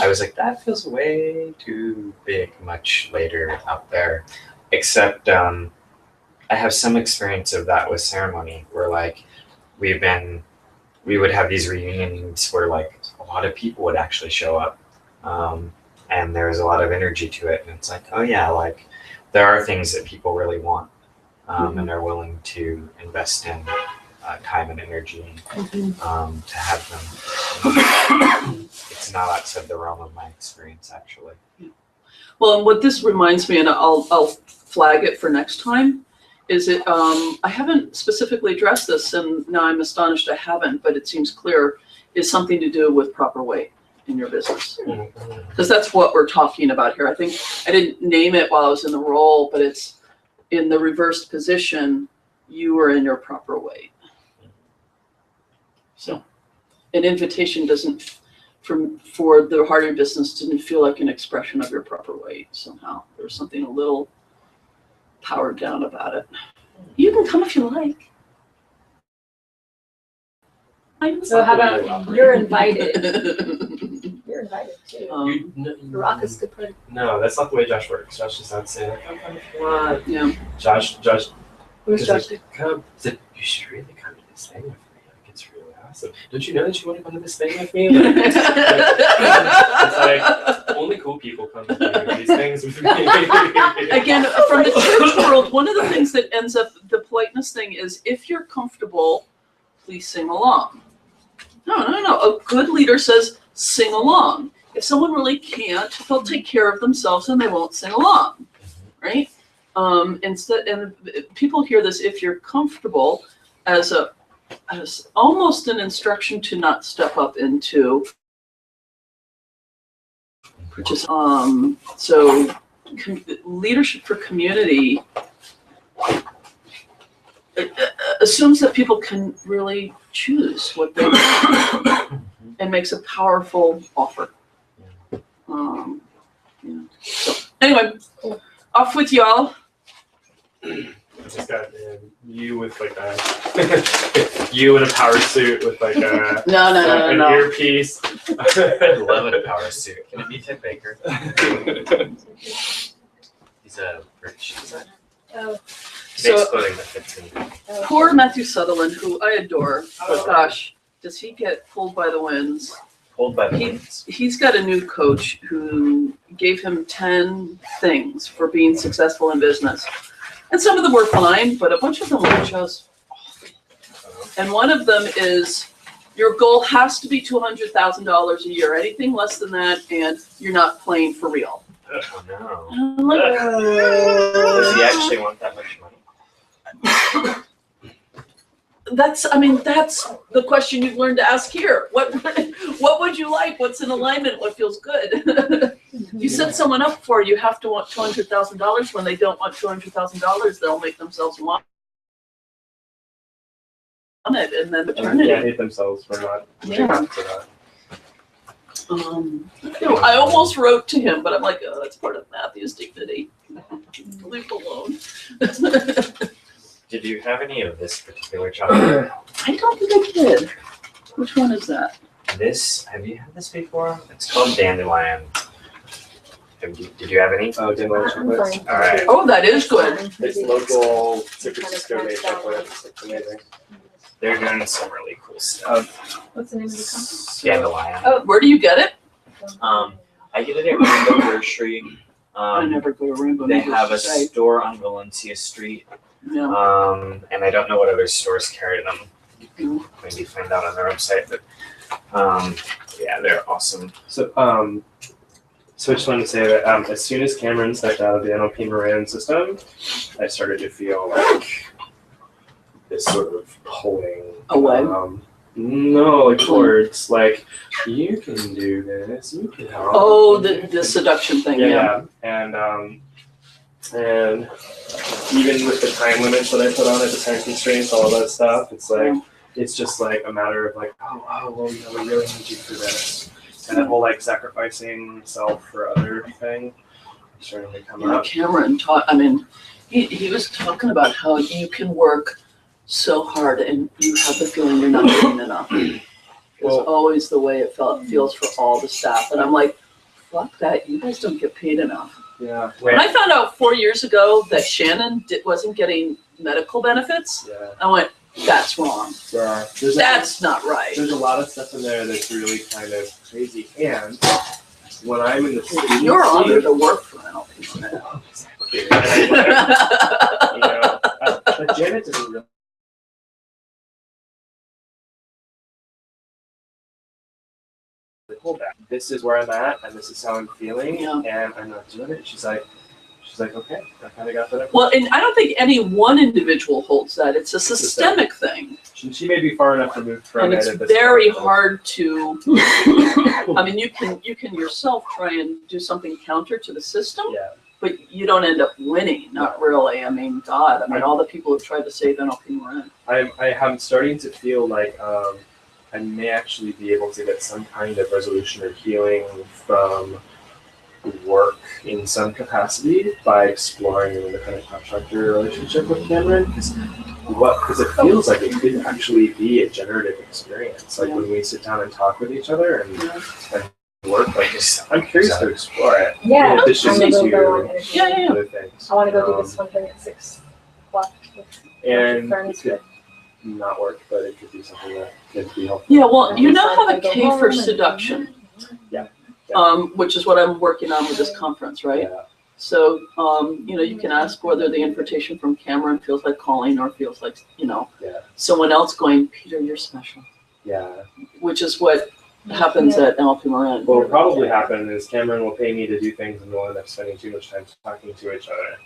I was like, that feels way too big, much later up there. Except I have some experience of that with ceremony where like we would have these reunions where like a lot of people would actually show up. And there was a lot of energy to it. And it's like, oh yeah, like there are things that people really want and are willing to invest in time and energy to have them. It's not outside the realm of my experience, actually. Well, and what this reminds me, and I'll flag it for next time, is it, I haven't specifically addressed this, and now I'm astonished I haven't, but it seems clear, is something to do with proper weight in your business. Because that's what we're talking about here. I think I didn't name it while I was in the role, but it's in the reversed position, you are in your proper weight. So an invitation doesn't, for the heart of your business, didn't feel like an expression of your proper weight somehow. There was something a little powered down about it. You can come if you like. So how about you're invited? You're invited too. Raucous good party. No, that's not the way Josh works. Josh does not say like, "Oh, come if you want." Yeah. Josh Where's is Josh? like, "Come, you should really come to this thing with me. Like, it's really awesome. Don't you know that you want to come to this thing with me?" Like, it's like only cool people come to these things with me. Again, from the church world, one of the things that ends up the politeness thing is if you're comfortable, please sing along. No. A good leader says sing along. If someone really can't, they'll take care of themselves and they won't sing along, right? Instead, and people hear this if you're comfortable as almost an instruction to not step up into. Which is so leadership for community assumes that people can really choose what they want and makes a powerful offer. So anyway, off with y'all. I just got you with like a you in a power suit with like a an No. earpiece. I'd love a power suit. Can it be Ted Baker? He's a British designer. Oh. So Makes clothing that fits in. poor Matthew Sutherland, who I adore, but gosh, does he get pulled by the winds? Hold by the winds. He's got a new coach who gave him 10 things for being successful in business. And some of them were fine, but a bunch of them were just awful. And one of them is your goal has to be $200,000 a year. Anything less than that, and you're not playing for real. Oh no. And I'm like, Does he actually want that much money? that's the question you've learned to ask here. What would you like? What's in alignment? What feels good? You set someone up for you have to want $200,000. When they don't want $200,000, they'll make themselves want it, and then eternity. Yeah, hate themselves for not living up to that. I almost wrote to him, but I'm like, oh, that's part of Matthew's dignity. Leave it alone. Did you have any of this particular chocolate? I don't think I did. Which one is that? This, have you had this before? It's called dandelion. Did you have any? Oh, Dandelion chocolates. All right. Oh, that is good. It's local San Francisco made chocolate. It's amazing. They're doing some really cool stuff. What's the name of the company? Dandelion. Oh. Where do you get it? I get it at Rainbow Grocery. I never go to Rainbow. They have a Site. store on Valencia Street. Yeah. And I don't know what other stores carry them. You Mm. can maybe find out on their website, but yeah, they're awesome. So I just wanted to say that as soon as Cameron stepped out of the NLP Marin system, I started to feel like this sort of pulling Away? No, like towards like you can do this, you can help. Oh, the seduction thing. Yeah. And even with the time limits that I put on it, the time constraints, all of that stuff, it's like it's just like a matter of like, well, you know, we really need you for this. And that whole like sacrificing self for other thing starting to come up. Cameron taught. I mean, he was talking about how you can work so hard and you have the feeling you're not doing enough. It's Well- always the way it feels for all the staff, and I'm like, fuck that. You guys don't get paid enough. Yeah. When I found out 4 years ago that Shannon wasn't getting medical benefits, Yeah. I went, that's wrong. There's That's not right. there's a lot of stuff in there that's really kind of crazy. And when I'm in the student You're honored seat- to work for NLP. Exactly. You know, but Janet doesn't really hold back. This is where I'm at, and this is how I'm feeling, Yeah. and I'm not doing it. She's like, okay, I kind of got that. Well, and I don't think any one individual holds that. It's a systemic thing. She may be far enough removed from And it it's at this very point, but- hard to, I mean, you can yourself try and do something counter to the system, Yeah. but you don't end up winning, not really. I mean, God, I mean, all the people who've tried to save NLP Marin. I'm starting to feel like I may actually be able to get some kind of resolution or healing from work in some capacity by exploring an independent contractor relationship with Cameron. Because it feels like it could actually be a generative experience. Like when we sit down and talk with each other and work, like I'm curious to explore it. Yeah. In addition I'm gonna to go on energy. Yeah. other things. I want to go do this one thing at 6 o'clock. with And friends, it could not work, but it could be something that could be helpful. Yeah, well, you now have a Go K home for and- seduction, Yeah. which is what I'm working on with this conference, right? Yeah. So, you know, you can ask whether the invitation from Cameron feels like calling or feels like, you know, Yeah. someone else going, Peter, you're special, Yeah. which is what happens at NLP Marin. What will probably happen is Cameron will pay me to do things and we'll end up spending too much time talking to each other.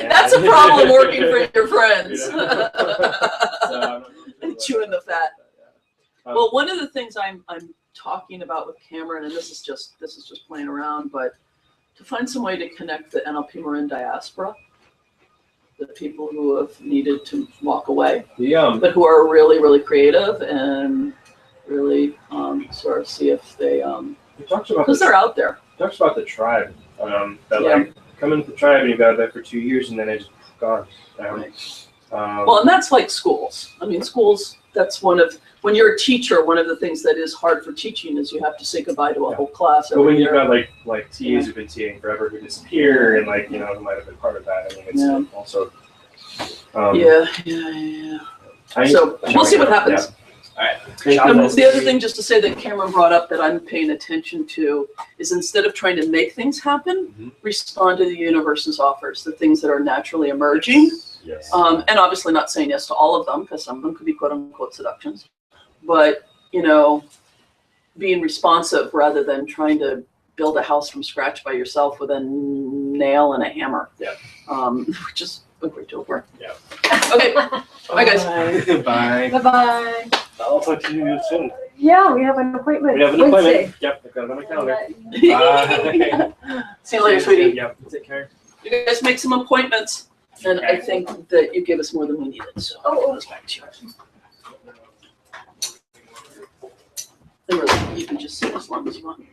That's a problem working for your friends. So, I'm not really sure Chewing the fat. Yeah. Well, one of the things I'm talking about with Cameron, and this is just playing around, but to find some way to connect the NLP Marin diaspora, the people who have needed to walk away, but who are really, really creative and really sort of see if they, He talks about because they're out there. talks about the tribe. That Yeah. like come into the tribe and you've got that for 2 years and then it's gone. Well, and that's like schools. I mean, schools, that's when you're a teacher, one of the things that is hard for teaching is you have to say goodbye to a whole class but when every you've year. got like TAs who've been TAing forever who disappear and like, you know, who might have been part of that. I mean, it's Yeah. also. Yeah. So we'll see what happens. Yeah. And the other thing, just to say that Cameron brought up that I'm paying attention to is instead of trying to make things happen, Mhm. respond to the universe's offers, the things that are naturally emerging. Yes. And obviously not saying yes to all of them, because some of them could be quote unquote seductions. But, you know, being responsive rather than trying to build a house from scratch by yourself with a nail and a hammer. Yeah. Which is a great deal of work. Yeah. Okay. Bye, guys. Bye. Bye-bye. I'll talk to you soon. Yeah, we have an appointment. We have an Wednesday. appointment. Yep, I've got it on my calendar. Bye. See you later, sweetie. Yep, take care. You guys make some appointments. And I think that you gave us more than we needed, so I'll give this back to you. And really, you can just sit as long as you want.